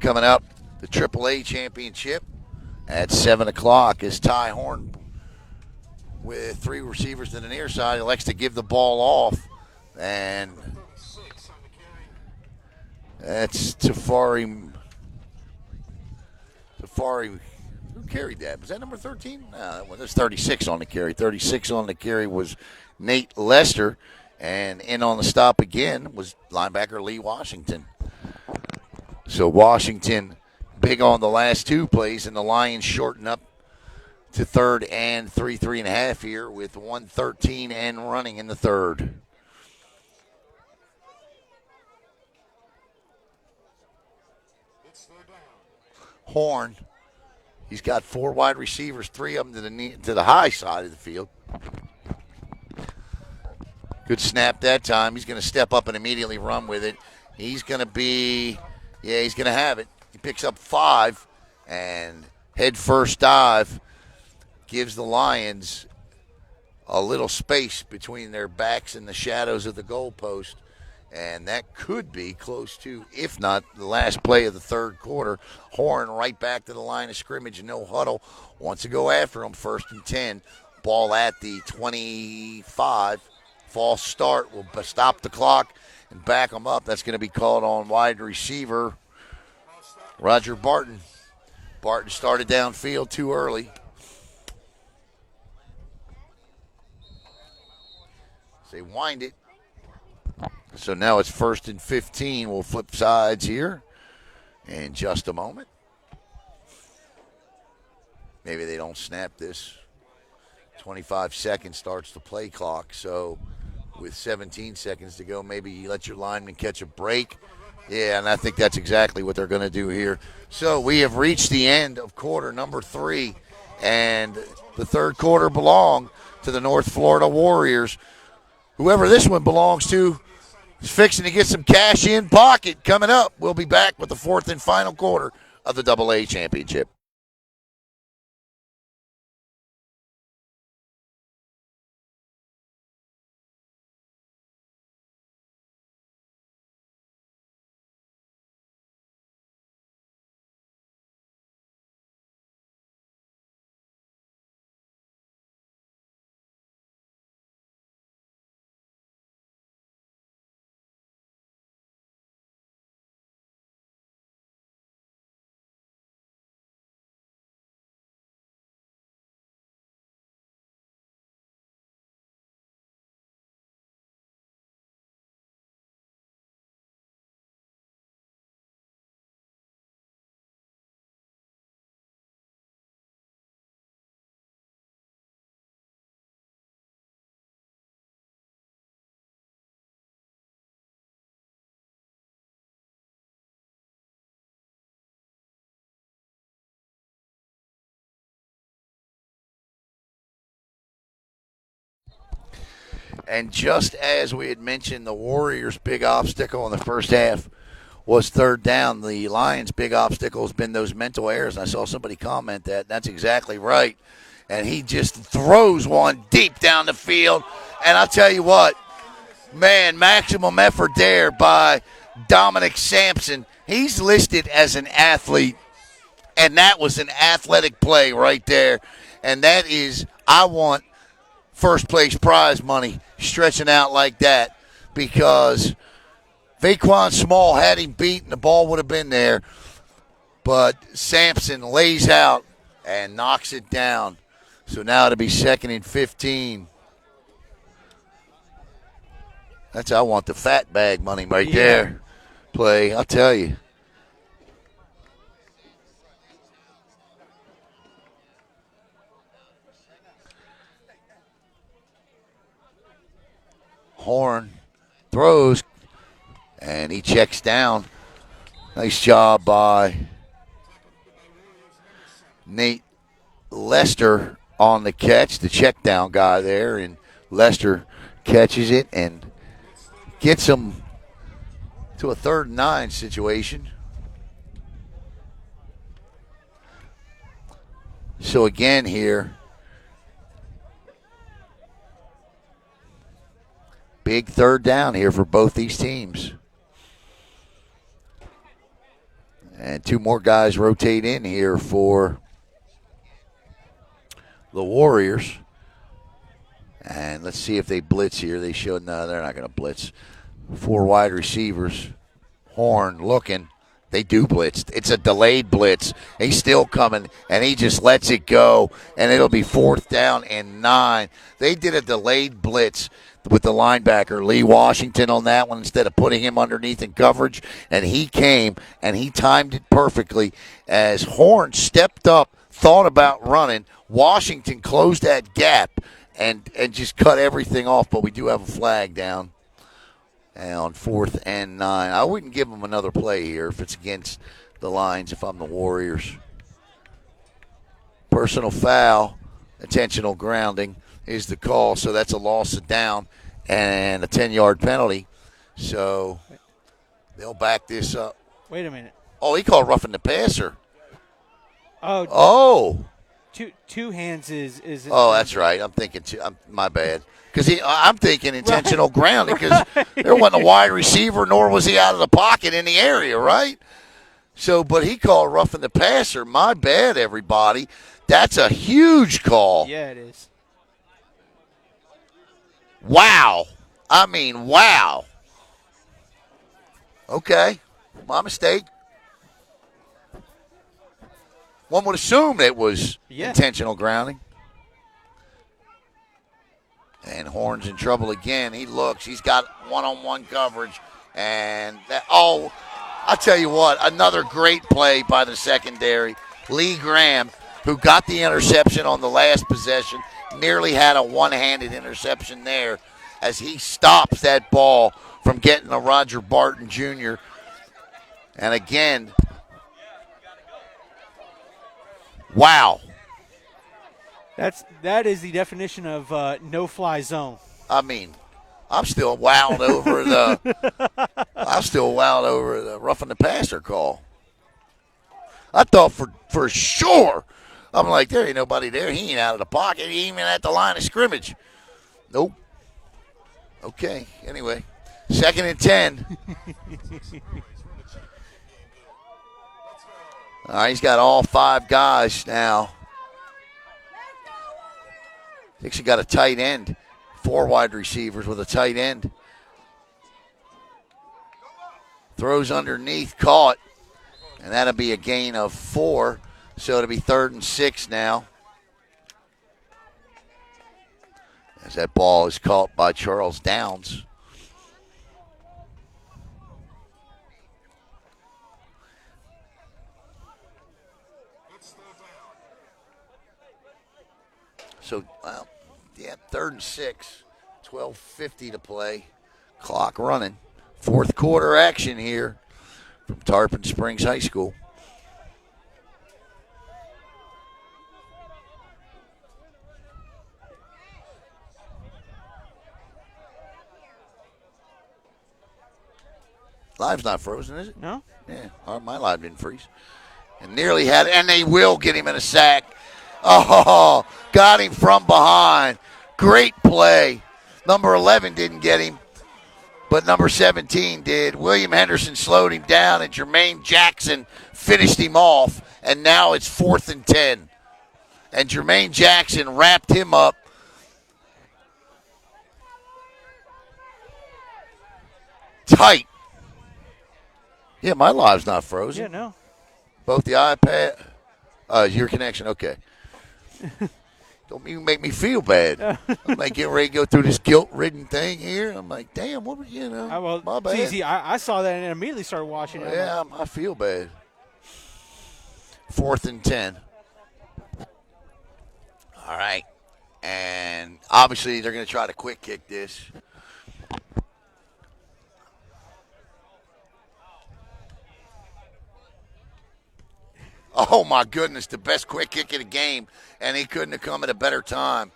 Coming up, the AAA championship at 7 o'clock is Ty Horn with 3 receivers to the near side. He likes to give the ball off, and that's Tafari. Who carried that? Was that number 13? No, there's 36 on the carry. 36 on the carry was Nate Lester, and in on the stop again was linebacker Lee Washington. So Washington big on the last 2 plays, and the Lions shorten up to 3rd and 3.5 here with 1:13 and running in the third. Horn, he's got 4 wide receivers, 3 of them to the high side of the field. Good snap that time. He's going to step up and immediately run with it. He's going to have it. He picks up 5 and head first dive gives the Lions a little space between their backs and the shadows of the goalpost. And that could be close to, if not, the last play of the third quarter. Horn right back to the line of scrimmage, no huddle. Wants to go after him, 1st and 10. Ball at the 25. False start will stop the clock and back them up. That's going to be called on wide receiver Roger Barton. Barton started downfield too early. They wind it. So now it's 1st and 15. We'll flip sides here in just a moment. Maybe they don't snap this. 25 seconds starts the play clock. So with 17 seconds to go, maybe you let your lineman catch a break. Yeah, and I think that's exactly what they're going to do here. So we have reached the end of quarter number 3, and the third quarter belonged to the North Florida Warriors. Whoever this one belongs to is fixing to get some cash in pocket. Coming up, we'll be back with the 4th and final quarter of the AA championship. And just as we had mentioned, the Warriors' big obstacle in the first half was third down. The Lions' big obstacle has been those mental errors. And I saw somebody comment that. That's exactly right. And he just throws one deep down the field. And I'll tell you what, man, maximum effort there by Dominic Sampson. He's listed as an athlete, and that was an athletic play right there. And that is, I want first place prize money stretching out like that, because Vaquan Small had him beat and the ball would have been there, but Sampson lays out and knocks it down. So now it'll be 2nd and 15. That's I want the fat bag money right there. Play, I'll tell you. Horn throws, and he checks down. Nice job by Nate Lester on the catch, the check down guy there, and Lester catches it and gets him to a 3rd and 9 situation. So again here, big 3rd down here for both these teams. And 2 more guys rotate in here for the Warriors. And let's see if they blitz here. They should. No, they're not going to blitz. 4 wide receivers. Horn looking. They do blitz. It's a delayed blitz. He's still coming, and he just lets it go, and it'll be 4th down and 9. They did a delayed blitz with the linebacker, Lee Washington, on that one instead of putting him underneath in coverage, and he came, and he timed it perfectly as Horn stepped up, thought about running. Washington closed that gap and just cut everything off, but we do have a flag down. And on 4th and 9. I wouldn't give them another play here if it's against the Lions if I'm the Warriors. Personal foul, intentional grounding is the call, so that's a loss of down and a 10-yard penalty. So they'll back this up. Wait a minute. Oh, he called roughing the passer. Oh. Two hands is. Oh, that's right. I'm thinking my bad. Because I'm thinking intentional grounding because there wasn't a wide receiver, nor was he out of the pocket in the area, right? So, but he called roughing the passer. My bad, everybody. That's a huge call. Yeah, it is. Wow. I mean, wow. Okay. My mistake. One would assume it was intentional grounding. And Horn's in trouble again. He looks. He's got one-on-one coverage. And, I'll tell you what, another great play by the secondary. Lee Graham, who got the interception on the last possession, nearly had a one-handed interception there as he stops that ball from getting to Roger Barton Jr. And again, wow. That is the definition of no-fly zone. I mean, I'm still wowed over the roughing the passer call. I thought for sure, I'm like, there ain't nobody there. He ain't out of the pocket. He ain't even at the line of scrimmage. Nope. Okay. Anyway, 2nd and 10. All right, he's got all 5 guys now. Thinks he got a tight end. 4 wide receivers with a tight end. Throws underneath, caught. And that'll be a gain of 4. So it'll be 3rd and 6 now. As that ball is caught by Charles Downs. So, 3rd and 6, 12:50 to play. Clock running. 4th quarter action here from Tarpon Springs High School. Live's not frozen, is it? No. Yeah, my live didn't freeze. And nearly had it, and they will get him in a sack. Oh, got him from behind. Great play. Number 11 didn't get him, but number 17 did. William Henderson slowed him down, and Jermaine Jackson finished him off, and now it's 4th and 10. And Jermaine Jackson wrapped him up. Tight. Yeah, my live's not frozen. Yeah, no. Both the iPad. Your connection, okay. Don't even make me feel bad. I'm like getting ready to go through this guilt-ridden thing here. I'm like, damn, what was, my bad. See, I saw that and immediately started watching it. Yeah, I feel bad. 4th and 10. All right. And obviously they're going to try to quick kick this. Oh, my goodness, the best quick kick of the game, and he couldn't have come at a better time.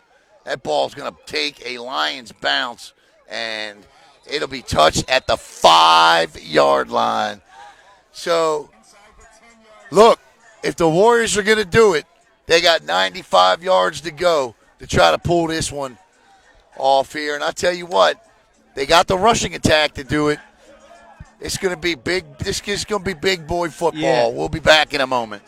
That ball's going to take a Lions bounce, and it'll be touched at the 5-yard line. So, look, if the Warriors are going to do it, they got 95 yards to go to try to pull this one off here. And I tell you what, they got the rushing attack to do it. It's going to be big. This is going to be big boy football. Yeah. We'll be back in a moment.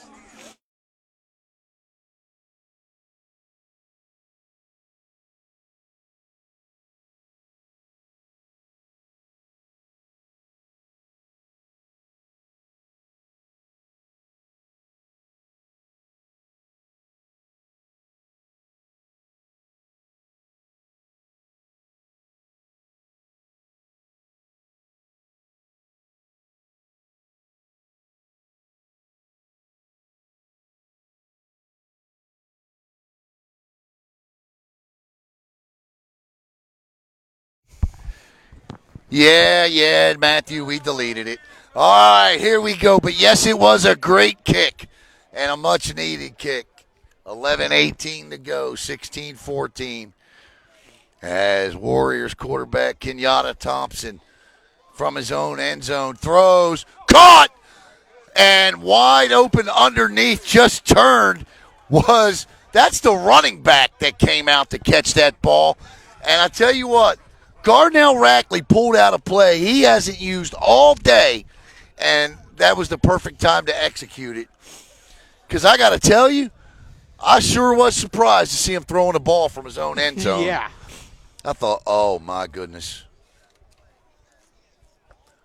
Yeah, Matthew, we deleted it. All right, here we go. But, yes, it was a great kick and a much-needed kick. 11:18 to go, 16-14. As Warriors quarterback Kenyatta Thompson from his own end zone throws. Caught! And wide open underneath, just turned, that's the running back that came out to catch that ball. And I tell you what, Garnell Rackley pulled out a play he hasn't used all day, and that was the perfect time to execute it. Because I got to tell you, I sure was surprised to see him throwing the ball from his own end zone. Yeah. I thought, oh, my goodness.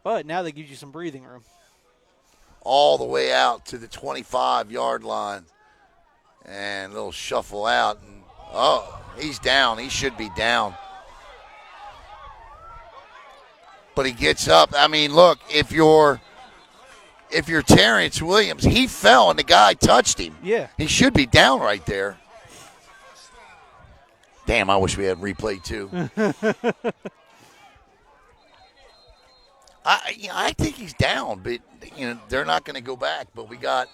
But now that gives you some breathing room. All the way out to the 25-yard line. And a little shuffle out. And, he's down. He should be down. But he gets up. I mean, look, if you're Terrence Williams, he fell and the guy touched him. Yeah. He should be down right there. Damn, I wish we had replay too. I think he's down, but they're not going to go back. But we got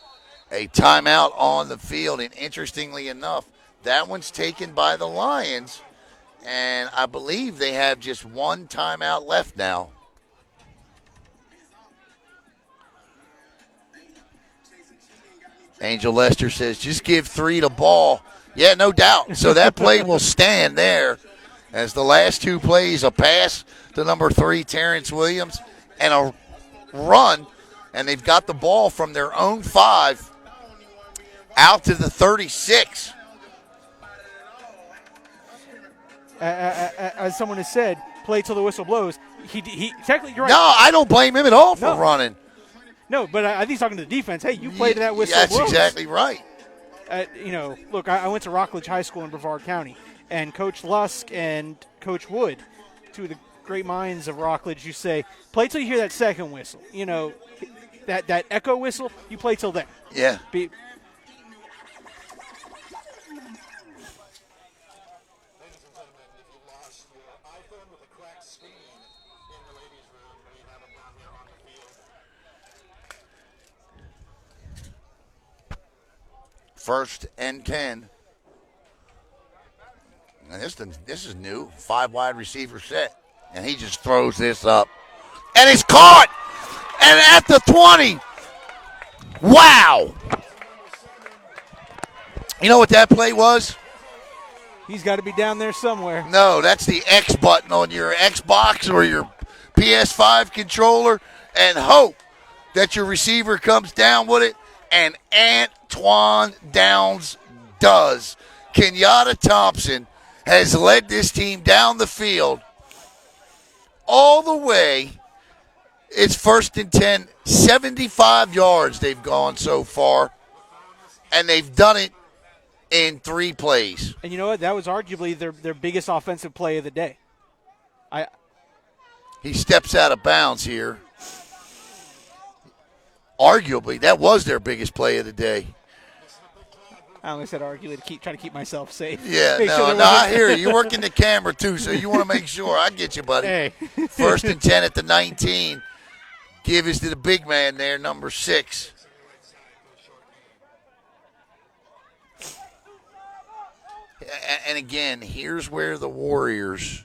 a timeout on the field, and interestingly enough, that one's taken by the Lions, and I believe they have just one timeout left now. Angel Lester says, just give 3 the ball. Yeah, no doubt. So that play will stand there as the last two plays, a pass to number 3, Terrence Williams, and a run, and they've got the ball from their own 5 out to the 36. As someone has said, play till the whistle blows. He technically, you're right. No, I don't blame him at all for running. No, but I think he's talking to the defense. Hey, you played to that whistle That's blows. exactly right. Look, I went to Rockledge High School in Brevard County, and Coach Lusk and Coach Wood, two of the great minds of Rockledge, you say, play till you hear that second whistle. That echo whistle, you play till then. Yeah. First and 10. And this is new. 5 wide receiver set. And he just throws this up. And it's caught! And at the 20. Wow! You know what that play was? He's got to be down there somewhere. No, that's the X button on your Xbox or your PS5 controller, and hope that your receiver comes down with it. And Antoine Downs does. Kenyatta Thompson has led this team down the field all the way. It's first and 10, 75 yards they've gone so far, and they've done it in 3 plays. And you know what? That was arguably their biggest offensive play of the day. He steps out of bounds here. Arguably, that was their biggest play of the day. I only said arguably to try to keep myself safe. Yeah, I hear you. You're working the camera, too, so you want to make sure. I get you, buddy. Hey. First and 10 at the 19. Give us to the big man there, number 6. And again, here's where the Warriors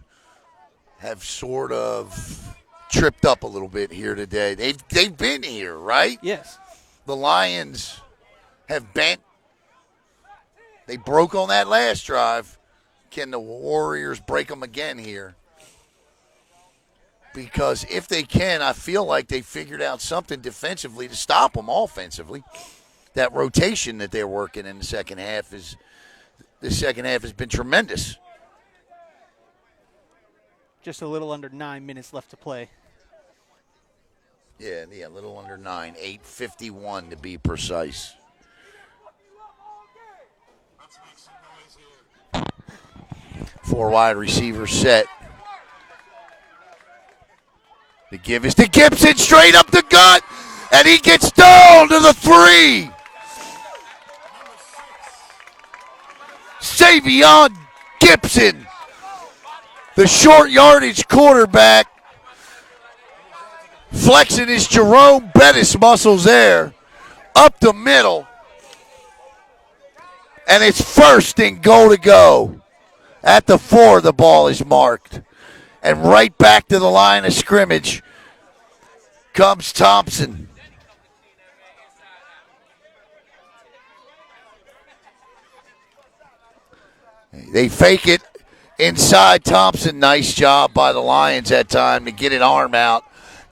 have sort of tripped up a little bit here today. They've been here, right? Yes. The Lions have bent. They broke on that last drive. Can the Warriors break them again here? Because if they can, I feel like they figured out something defensively to stop them offensively. That rotation that they're working in the second half has been tremendous. Just a little under 9 minutes left to play. Yeah, a little under 9, 8:51 to be precise. Four wide receivers set. The give is to Gibson, straight up the gut, and he gets down to the 3. Savion Gibson, the short yardage quarterback, flexing his Jerome Bettis muscles there, up the middle, and it's first and goal to go. At the 4, the ball is marked. And right back to the line of scrimmage comes Thompson. They fake it inside Thompson. Nice job by the Lions that time to get an arm out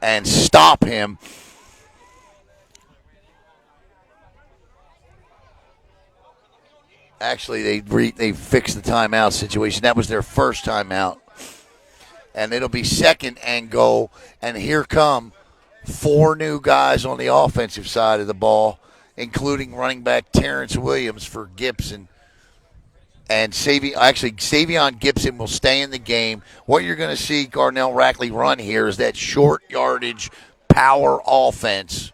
and stop him. Actually, they fixed the timeout situation. That was their first timeout. And it'll be second and goal. And here come 4 new guys on the offensive side of the ball, including running back Terrence Williams for Gibson. And Savion Gibson will stay in the game. What you're going to see Garnell Rackley run here is that short yardage power offense.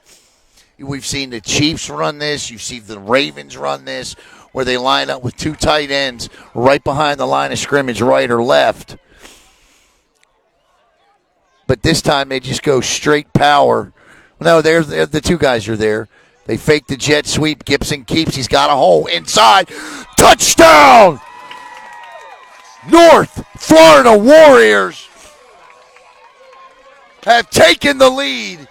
We've seen the Chiefs run this. You've seen the Ravens run this, where they line up with 2 tight ends right behind the line of scrimmage, right or left. But this time they just go straight power. No, they're the 2 guys are there. They fake the jet sweep. Gibson keeps. He's got a hole inside. Touchdown! North Florida Warriors have taken the lead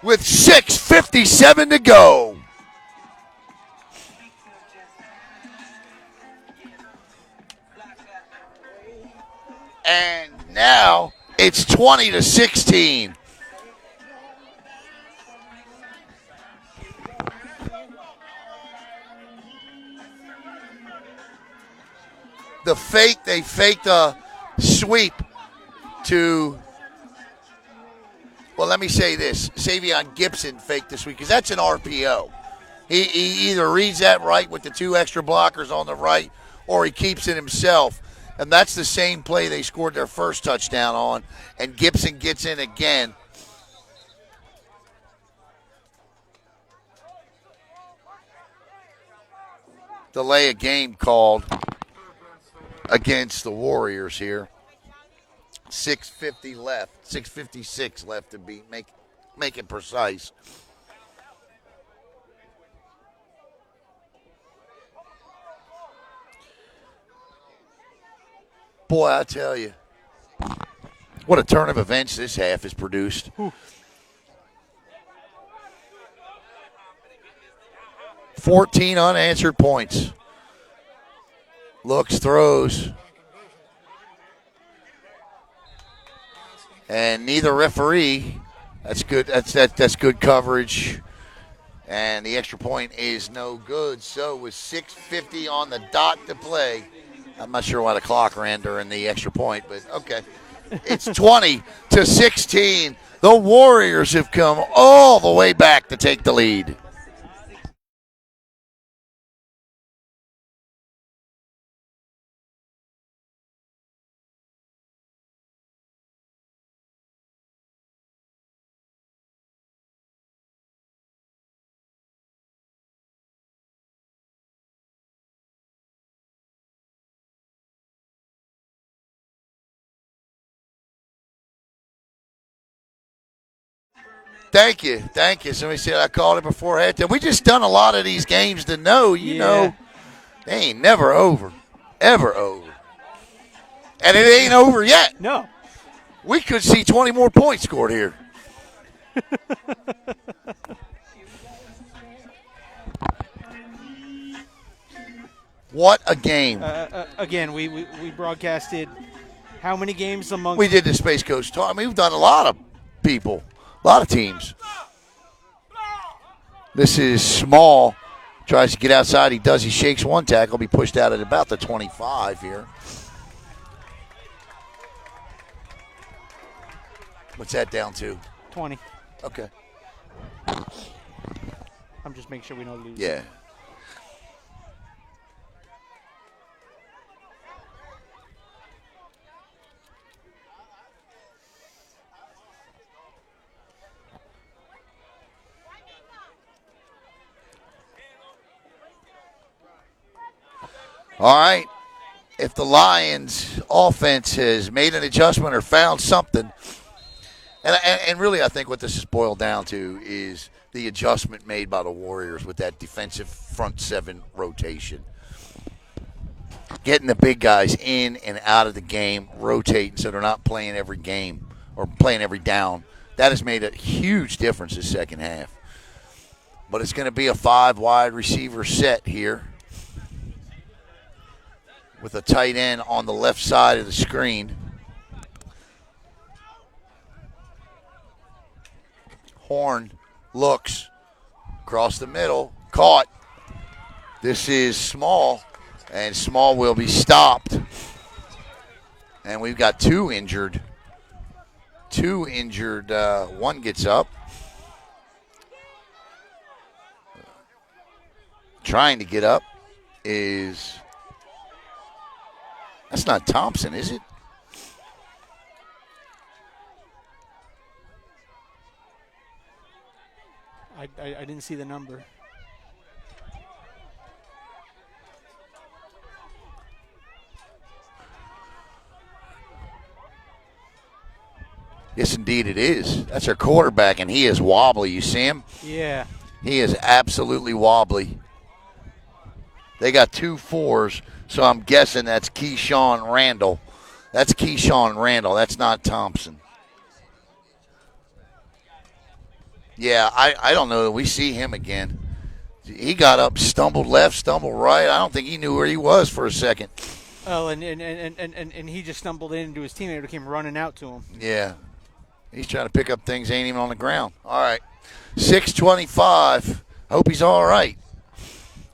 with 6:57 to go. And now it's 20-16. They faked a sweep to, well, let me say this. Savion Gibson faked the sweep because that's an RPO. He either reads that right with the 2 extra blockers on the right or he keeps it himself. And that's the same play they scored their first touchdown on. And Gibson gets in again. Delay of game called against the Warriors here. 6:50 left. 6:56 left to make it precise. Boy, I tell you, what a turn of events this half has produced. Whew. 14 unanswered points. Looks, throws. And neither referee. That's good. That's good coverage. And the extra point is no good. So with 6:50 on the dot to play, I'm not sure why the clock ran during the extra point, but okay. It's 20-16. The Warriors have come all the way back to take the lead. Thank you. Somebody said I called it before halftime. We just done a lot of these games to know, you know, they ain't never over. ever over. And it ain't over yet. No. We could see 20 more points scored here. What a game. Again, we broadcasted how many games amongst. We did the Space Coast talk. I mean, we've done a lot of people, a lot of teams. This is Small. Tries to get outside. He does. He shakes one tackle. Be pushed out at about the 25 here. What's that down to? 20. Okay. I'm just making sure we don't lose. Yeah. All right. If the Lions offense has made an adjustment or found something, and really I think what this is boiled down to is the adjustment made by the Warriors with that defensive front seven rotation. Getting the big guys in and out of the game, rotating so they're not playing every game or playing every down. That has made a huge difference this second half. But it's going to be a 5 wide receiver set here, with a tight end on the left side of the screen. Horn looks across the middle, caught. This is Small, and Small will be stopped. And we've got two injured. One gets up. Trying to get up is... That's not Thompson, is it? I didn't see the number. Yes, indeed it is. That's our quarterback, and he is wobbly. You see him? Yeah. He is absolutely wobbly. They got 2 4s, so I'm guessing that's Keyshawn Randall. That's Keyshawn Randall. That's not Thompson. Yeah, I don't know that we see him again. He got up, stumbled left, stumbled right. I don't think he knew where he was for a second. Oh, and he just stumbled into his teammate who came running out to him. Yeah. He's trying to pick up things, ain't even on the ground. All right. 6:25. Hope he's all right.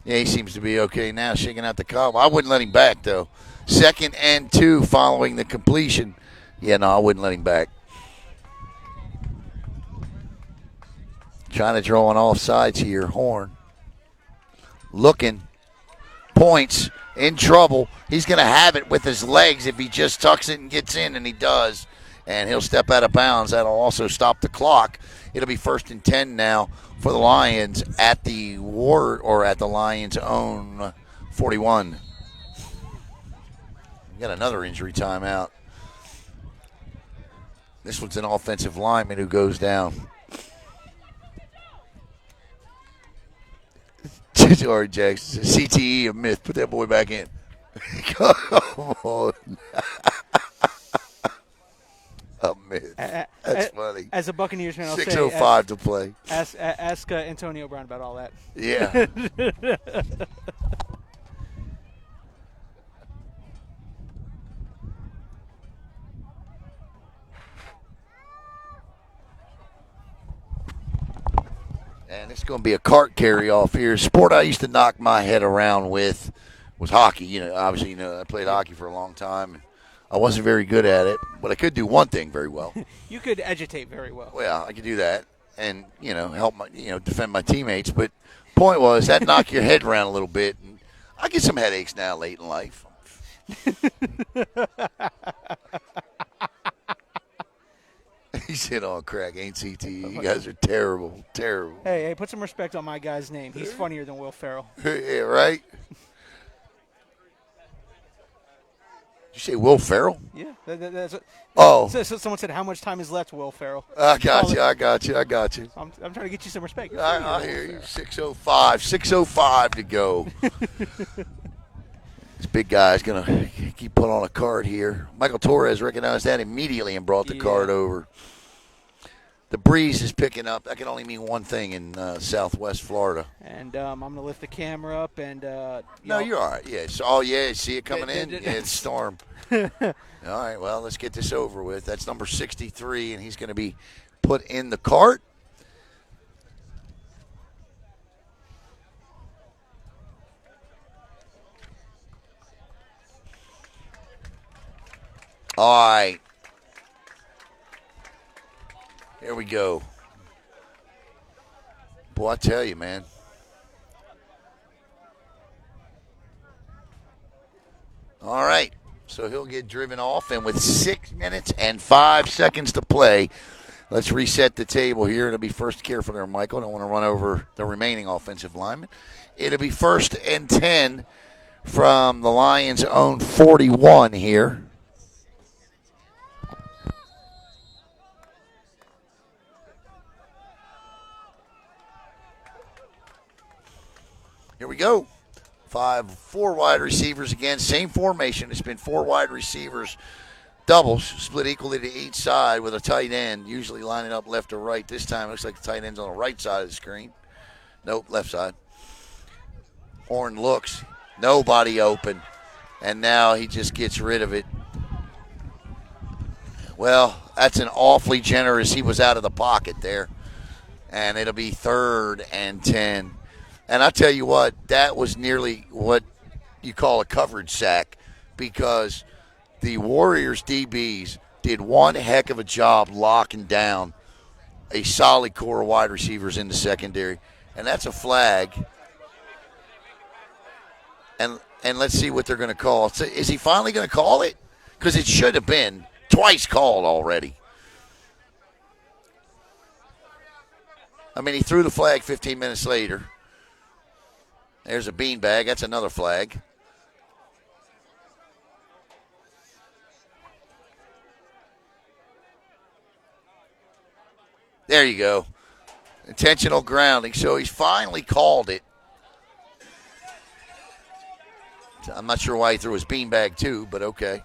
Yeah, he seems to be okay now, shaking out the column. I wouldn't let him back, though. 2nd and 2 following the completion. Yeah, no, I wouldn't let him back. Trying to draw on all sides here. Horn. Looking. Points. In trouble. He's going to have it with his legs if he just tucks it and gets in, and he does. And he'll step out of bounds. That'll also stop the clock. It'll be 1st and 10 now for the Lions at the Lions' own 41. We got another injury timeout. This one's an offensive lineman who goes down. Sorry, Jackson. CTE, a myth. Put that boy back in. Come on. A myth. That's funny. As a Buccaneers fan, I'll say 6:05 to play. Ask Antonio Brown about all that. Yeah. And it's going to be a cart carry off here. Sport I used to knock my head around with was hockey. You know, obviously, I played hockey for a long time. I wasn't very good at it, but I could do one thing very well. You could agitate very well. Well, I could do that and, help my, defend my teammates. But point was that knock your head around a little bit. And I get some headaches now late in life. He said, "Oh, crack, ain't CTE. You guys are terrible, terrible." Hey, put some respect on my guy's name. He's funnier than Will Ferrell. Yeah, right? Did you say Will Ferrell? Yeah. That's what, Oh. so someone said, how much time is left, Will Ferrell? I got you. I'm trying to get you some respect. I hear you. 6:05 to go. This big guy's going to keep putting on a card here. Michael Torres recognized that immediately and brought the card over. The breeze is picking up. That can only mean one thing in southwest Florida. And I'm going to lift the camera up and. No, you're all right. Yeah. So, see it coming in? Yeah, it's storm. All right. Well, let's get this over with. That's number 63, and he's going to be put in the cart. All right. Here we go. Boy, I tell you, man. All right. So he'll get driven off, and with 6 minutes and 5 seconds to play, let's reset the table here. It'll be first careful there, Michael. I don't want to run over the remaining offensive linemen. It'll be 1st and 10 from the Lions' own 41 here. Here we go. 4 wide receivers again. Same formation. It's been 4 wide receivers, doubles, split equally to each side with a tight end, usually lining up left or right. This time it looks like the tight end's on the right side of the screen. Nope, left side. Horn looks. Nobody open. And now he just gets rid of it. Well, that's an awfully generous. He was out of the pocket there. And it'll be 3rd and 10. And I tell you what, that was nearly what you call a coverage sack, because the Warriors DBs did one heck of a job locking down a solid core of wide receivers in the secondary. And that's a flag. And let's see what they're going to call. So is he finally going to call it? Because it should have been twice called already. I mean, he threw the flag 15 minutes later. There's a beanbag. That's another flag. There you go. Intentional grounding. So he's finally called it. I'm not sure why he threw his beanbag too, but okay.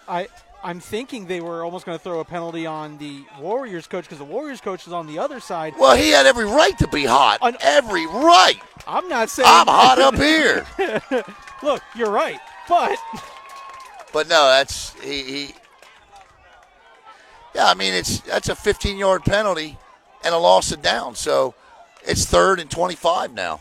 I'm thinking they were almost going to throw a penalty on the Warriors coach, because the Warriors coach is on the other side. Well, he had every right to be hot. Every right. I'm not saying I'm hot up here. Look, you're right, but no, that's he. Yeah, I mean that's a 15-yard penalty and a loss of down. So it's 3rd and 25 now.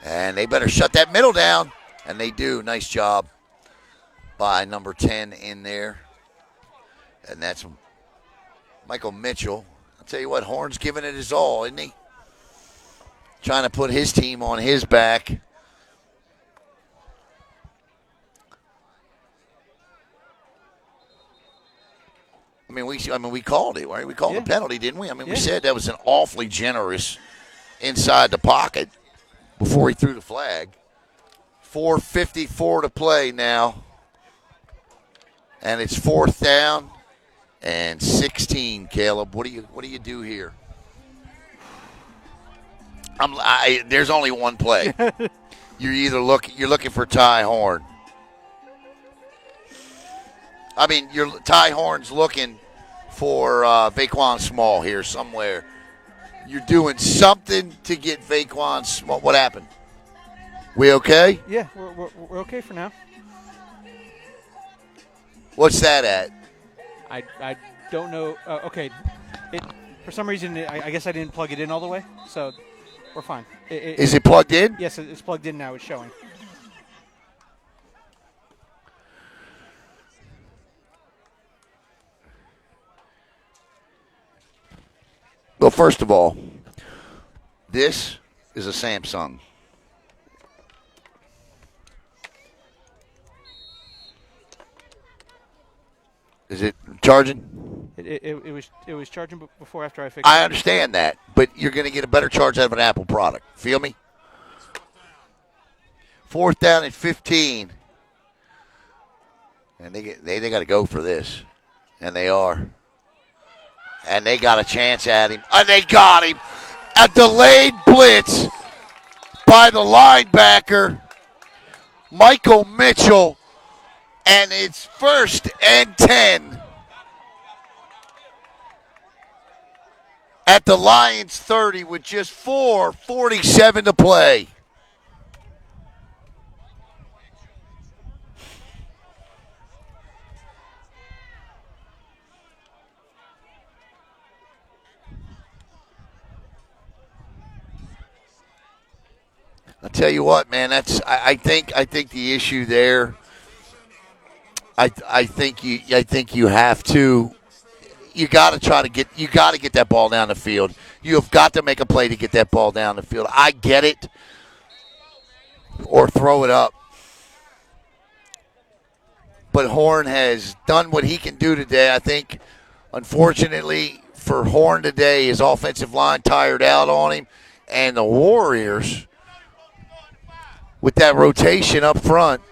And they better shut that middle down. And they do. Nice job by number 10 in there. And that's Michael Mitchell. I'll tell you what, Horn's giving it his all, isn't he? Trying to put his team on his back. I mean, we called it, right? We called the penalty, didn't we? I mean, we said that was an awfully generous inside the pocket before he threw the flag. 4:54 to play now. And it's 4th down and 16, Caleb. What do you do here? There's only one play. You're looking for Ty Horn. I mean, Ty Horn's looking for Vaquan Small here somewhere. You're doing something to get Vaquan Small. What happened? We okay? Yeah, we're okay for now. What's that at? I don't know. Okay, for some reason I guess I didn't plug it in all the way, so we're fine. Is it plugged in? Yes, it's plugged in now. It's showing. Well, first of all, this is a Samsung. Is it charging? It was charging before after I fixed it. I understand that, but you're going to get a better charge out of an Apple product. Feel me? 4th down and 15. And they got to go for this. And they are. And they got a chance at him. And they got him. A delayed blitz by the linebacker, Michael Mitchell. And it's 1st and 10 at the Lions 30 with just 4:47 to play. I'll tell you what, man. I think the issue there. I think you have to. You got to try to get. You got to get that ball down the field. You have got to make a play to get that ball down the field. I get it. Or throw it up. But Horn has done what he can do today. I think, unfortunately for Horn today, his offensive line tired out on him, and the Warriors, with that rotation up front,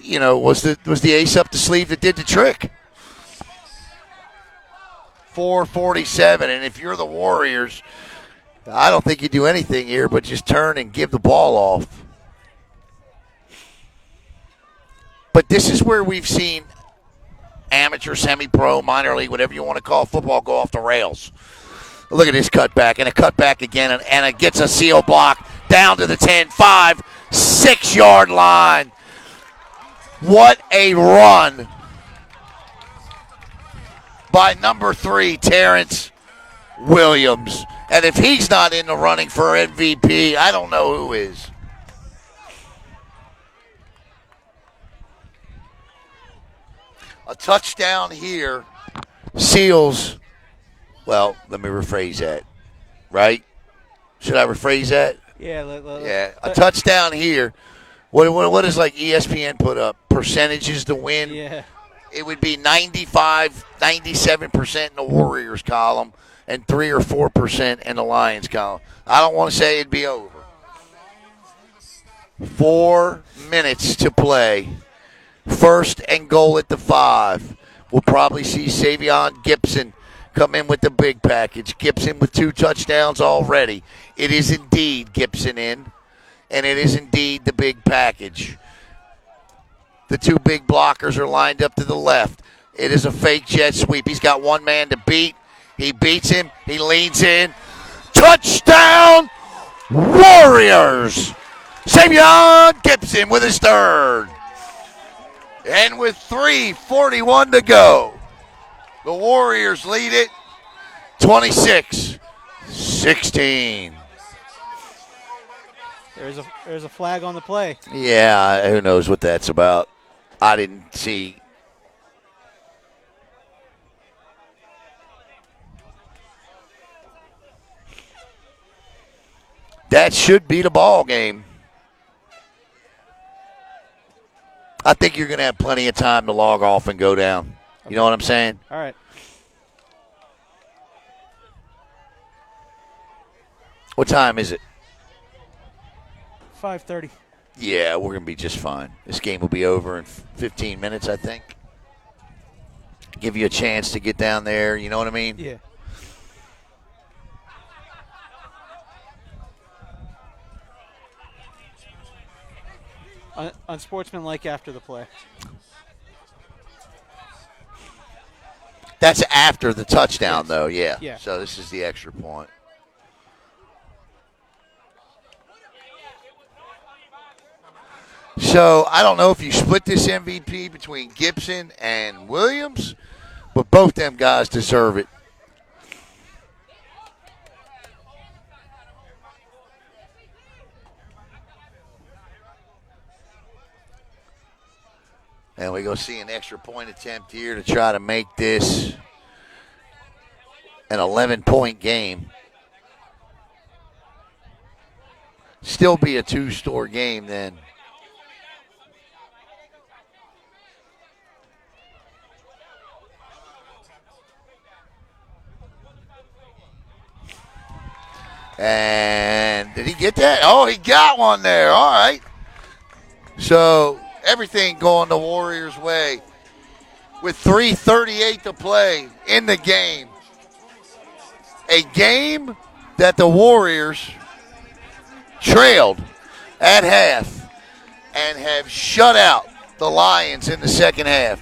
was the ace up the sleeve that did the trick. 4:47, and if you're the Warriors, I don't think you do anything here but just turn and give the ball off. But this is where we've seen amateur, semi-pro, minor league, whatever you want to call football, go off the rails. Look at this cutback, and a cutback again, and it gets a seal block down to the 10, 5, 6-yard line. What a run by number 3, Terrence Williams. And if he's not in the running for MVP, I don't know who is. A touchdown here seals, well, let me rephrase that, right? Should I rephrase that? Yeah. A touchdown here. What does like ESPN put up? Percentages to win? Yeah. It would be 95, 97% in the Warriors column and 3 or 4% in the Lions column. I don't want to say it'd be over. 4 minutes to play. 1st and goal at the 5. We'll probably see Savion Gibson come in with the big package. Gibson with 2 touchdowns already. It is indeed Gibson in, and it is indeed the big package. The 2 big blockers are lined up to the left. It is a fake jet sweep. He's got one man to beat. He beats him. He leans in. Touchdown, Warriors! Savion Gibson with his 3rd. And with 3:41 to go, the Warriors lead it 26-16. There's a flag on the play. Yeah, who knows what that's about. I didn't see. That should be the ball game. I think you're going to have plenty of time to log off and go down. You know what I'm saying? All right. What time is it? 5:30. Yeah, we're going to be just fine. This game will be over in 15 minutes, I think. Give you a chance to get down there. You know what I mean? Yeah. Unsportsmanlike after the play. That's after the touchdown, Yes. though, yeah. Yeah. So this is the extra point. So I don't know if you split this MVP between Gibson and Williams, but both them guys deserve it. And we go see an extra point attempt here to try to make this an 11-point game. Still be a 2-score game then. And did he get that? Oh, he got one there. All right. So everything going the Warriors' way. With 3:38 to play in the game. A game that the Warriors trailed at half and have shut out the Lions in the second half.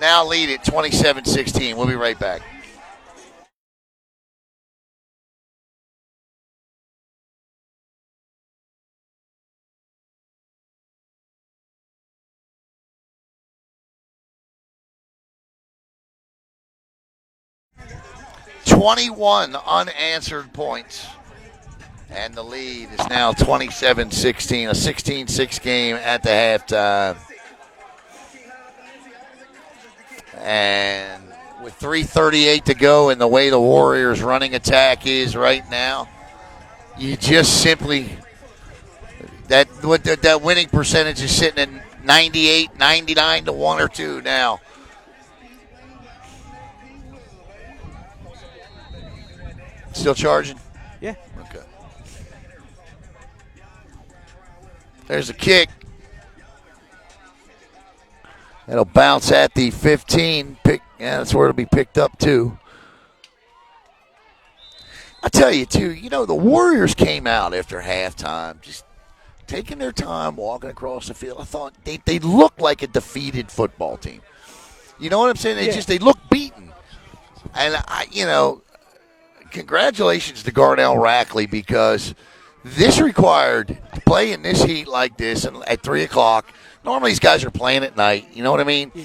Now lead it 27-16. We'll be right back. "21 unanswered points, and the lead is now 27-16, a 16-6 game at the halftime. And with 3:38 to go and the way the Warriors' running attack is right now, you just simply that winning percentage is sitting at 98, 99 to 1 or 2 now. Still charging? Yeah. Okay. There's a kick. It'll bounce at the 15. That's where it'll be picked up, too. I tell you, too, the Warriors came out after halftime just taking their time walking across the field. I thought they looked like a defeated football team. You know what I'm saying? They look beaten. And, congratulations to Garnell Rackley, because this required playing this heat like this and at 3 o'clock. Normally these guys are playing at night. You know what I mean? Yeah.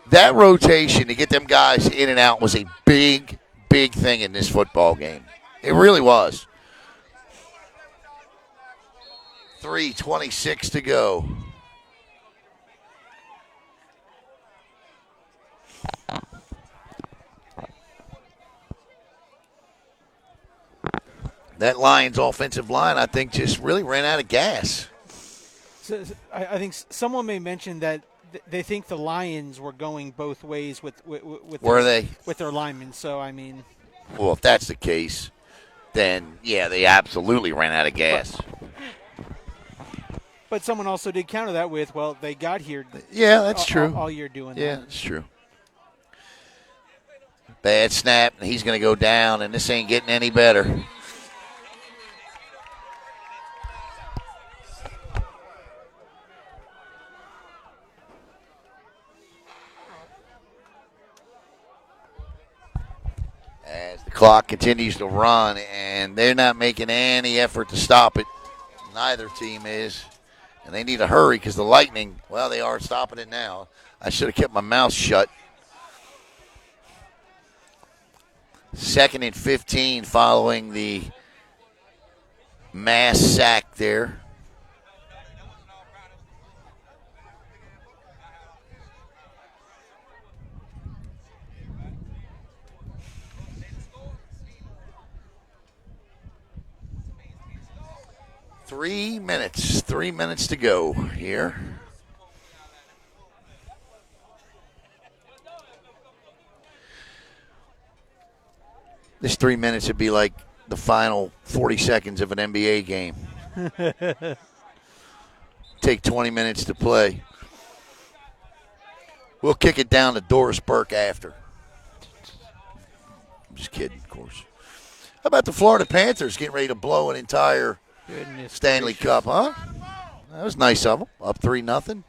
That rotation to get them guys in and out was a big, big thing in this football game. It really was. 3:26 to go. That Lions offensive line, I think, just really ran out of gas. So I think someone may mention that they think the Lions were going both ways with their linemen. So, I mean. Well, if that's the case, then, yeah, they absolutely ran out of gas. But someone also did counter that with, well, they got here. Yeah, that's true. All year doing that. Yeah, that's true. Bad snap, and he's going to go down, and this ain't getting any better. As the clock continues to run, and they're not making any effort to stop it. Neither team is. And they need to hurry because the Lightning, well, they are stopping it now. I should have kept my mouth shut. 2nd and 15 following the mass sack there. Three minutes to go here. This 3 minutes would be like the final 40 seconds of an NBA game. Take 20 minutes to play. We'll kick it down to Doris Burke after. I'm just kidding, of course. How about the Florida Panthers getting ready to blow an entire Stanley Cup, huh? That was nice of them. Up 3-0.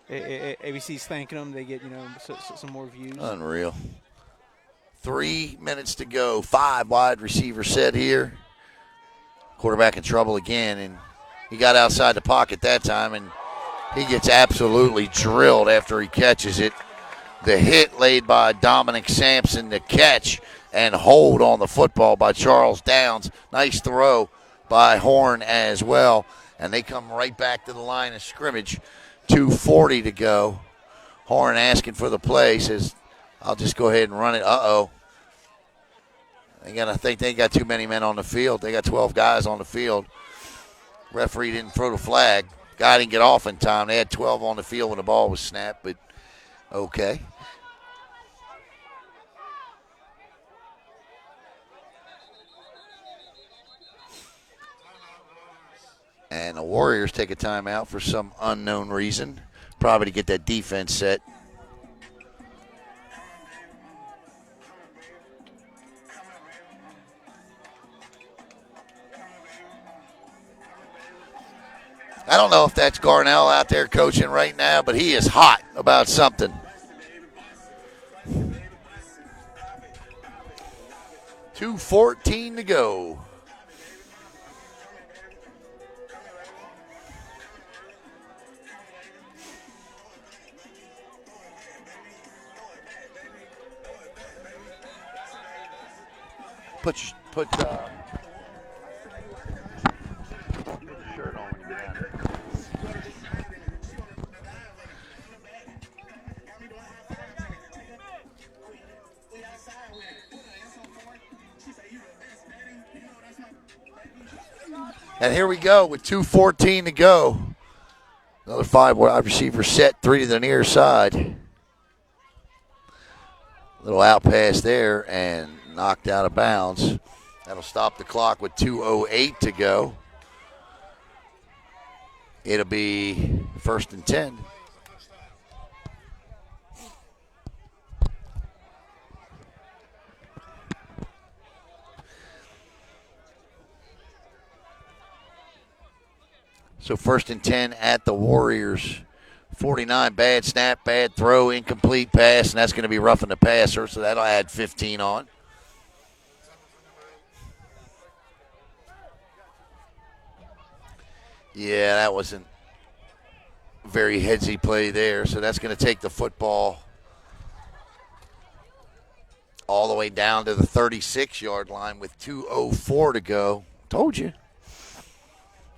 ABC's thanking them. They get, some more views. Unreal. 3 minutes to go. 5 wide receiver set here. Quarterback in trouble again, and he got outside the pocket that time, and he gets absolutely drilled after he catches it. The hit laid by Dominic Sampson, the catch and hold on the football by Charles Downs. Nice throw by Horn as well. And they come right back to the line of scrimmage. 2:40 to go. Horn asking for the play. Says, I'll just go ahead and run it. Uh-oh. I think they got too many men on the field. They got 12 guys on the field. Referee didn't throw the flag. Guy didn't get off in time. They had 12 on the field when the ball was snapped, but okay. And the Warriors take a timeout for some unknown reason, probably to get that defense set. I don't know if that's Garnell out there coaching right now, but he is hot about something. .2:14 to go. Put your shirt on when you get out there. And here we go with 2:14 to go. Another 5 wide receiver set, 3 to the near side. Little out pass there and knocked out of bounds. That'll stop the clock with 2:08 to go. It'll be 1st and 10. So 1st and 10 at the Warriors. 49, bad snap, bad throw, incomplete pass, and that's going to be roughing the passer, so that'll add 15 on. Yeah, that wasn't a very headsy play there, so that's going to take the football all the way down to the 36-yard line with 2:04 to go. Told you.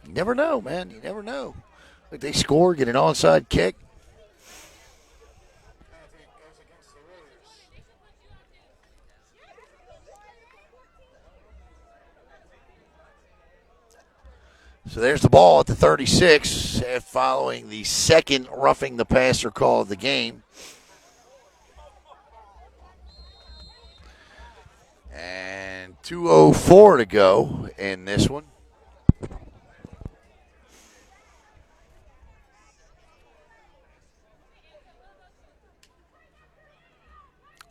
You never know, man. You never know. Like they score, get an onside kick. So there's the ball at the 36, following the second roughing the passer call of the game. And 2:04 to go in this one.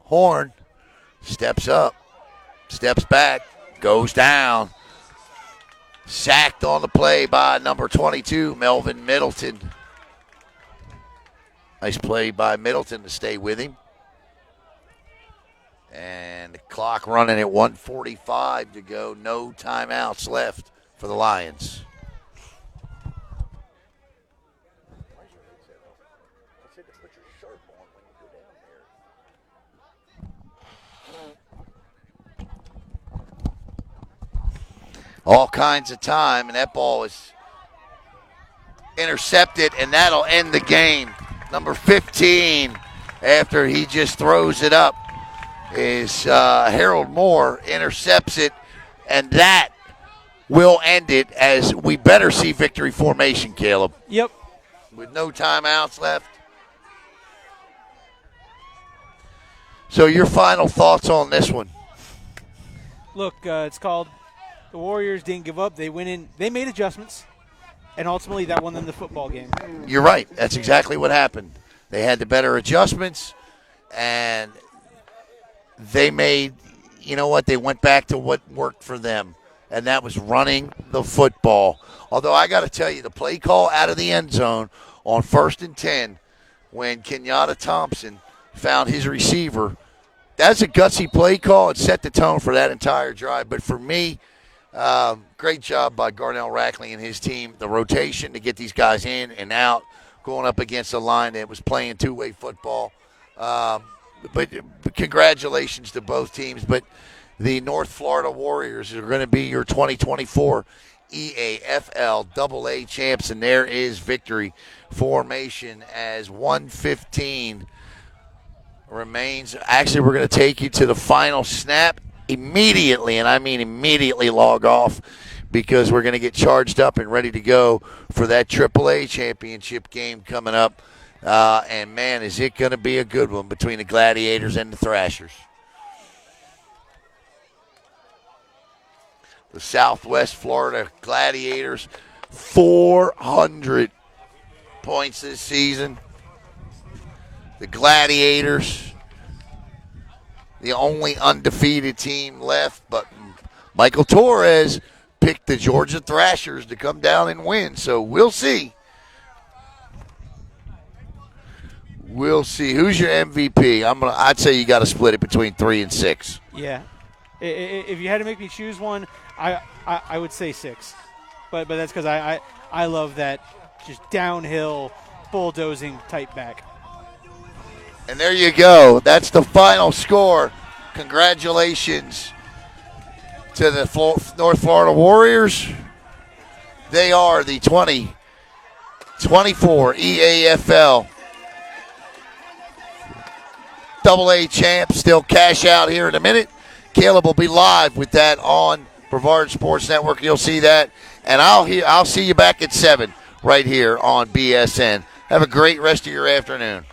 Horn steps up, steps back, goes down. Sacked on the play by number 22, Melvin Middleton. Nice play by Middleton to stay with him. And the clock running at 1:45 to go. No timeouts left for the Lions. All kinds of time, and that ball is intercepted, and that'll end the game. Number 15, after he just throws it up, is Harold Moore, intercepts it, and that will end it, as we better see victory formation, Caleb. Yep. With no timeouts left. So your final thoughts on this one? Look, it's called the Warriors didn't give up. They went in. They made adjustments, and ultimately that won them the football game. You're right. That's exactly what happened. They had the better adjustments, and they made, you know what, they went back to what worked for them, and that was running the football. Although I got to tell you, the play call out of the end zone on 1st and 10 when Kenyatta Thompson found his receiver, that's a gutsy play call. It set the tone for that entire drive. But for me, great job by Garnell Rackley and his team. The rotation to get these guys in and out, going up against a line that was playing two-way football. But congratulations to both teams. But the North Florida Warriors are going to be your 2024 EAFL AA champs, and there is victory formation as 1:15 remains. Actually, we're going to take you to the final snap immediately, and I mean immediately log off, because we're going to get charged up and ready to go for that AAA championship game coming up. And, man, is it going to be a good one between the Gladiators and the Thrashers. The Southwest Florida Gladiators 400 points this season. The Gladiators, the only undefeated team left, but Michael Torres picked the Georgia Thrashers to come down and win. So we'll see. We'll see. Who's your MVP? I'd say you got to split it between 3 and 6. Yeah. If you had to make me choose one, I would say 6. But that's because I love that just downhill bulldozing type back. And there you go. That's the final score. Congratulations to the North Florida Warriors. They are the 2024 EAFL AA champs. Still cash out here in a minute. Caleb will be live with that on Brevard Sports Network. You'll see that. And I'll see you back at 7 right here on BSN. Have a great rest of your afternoon.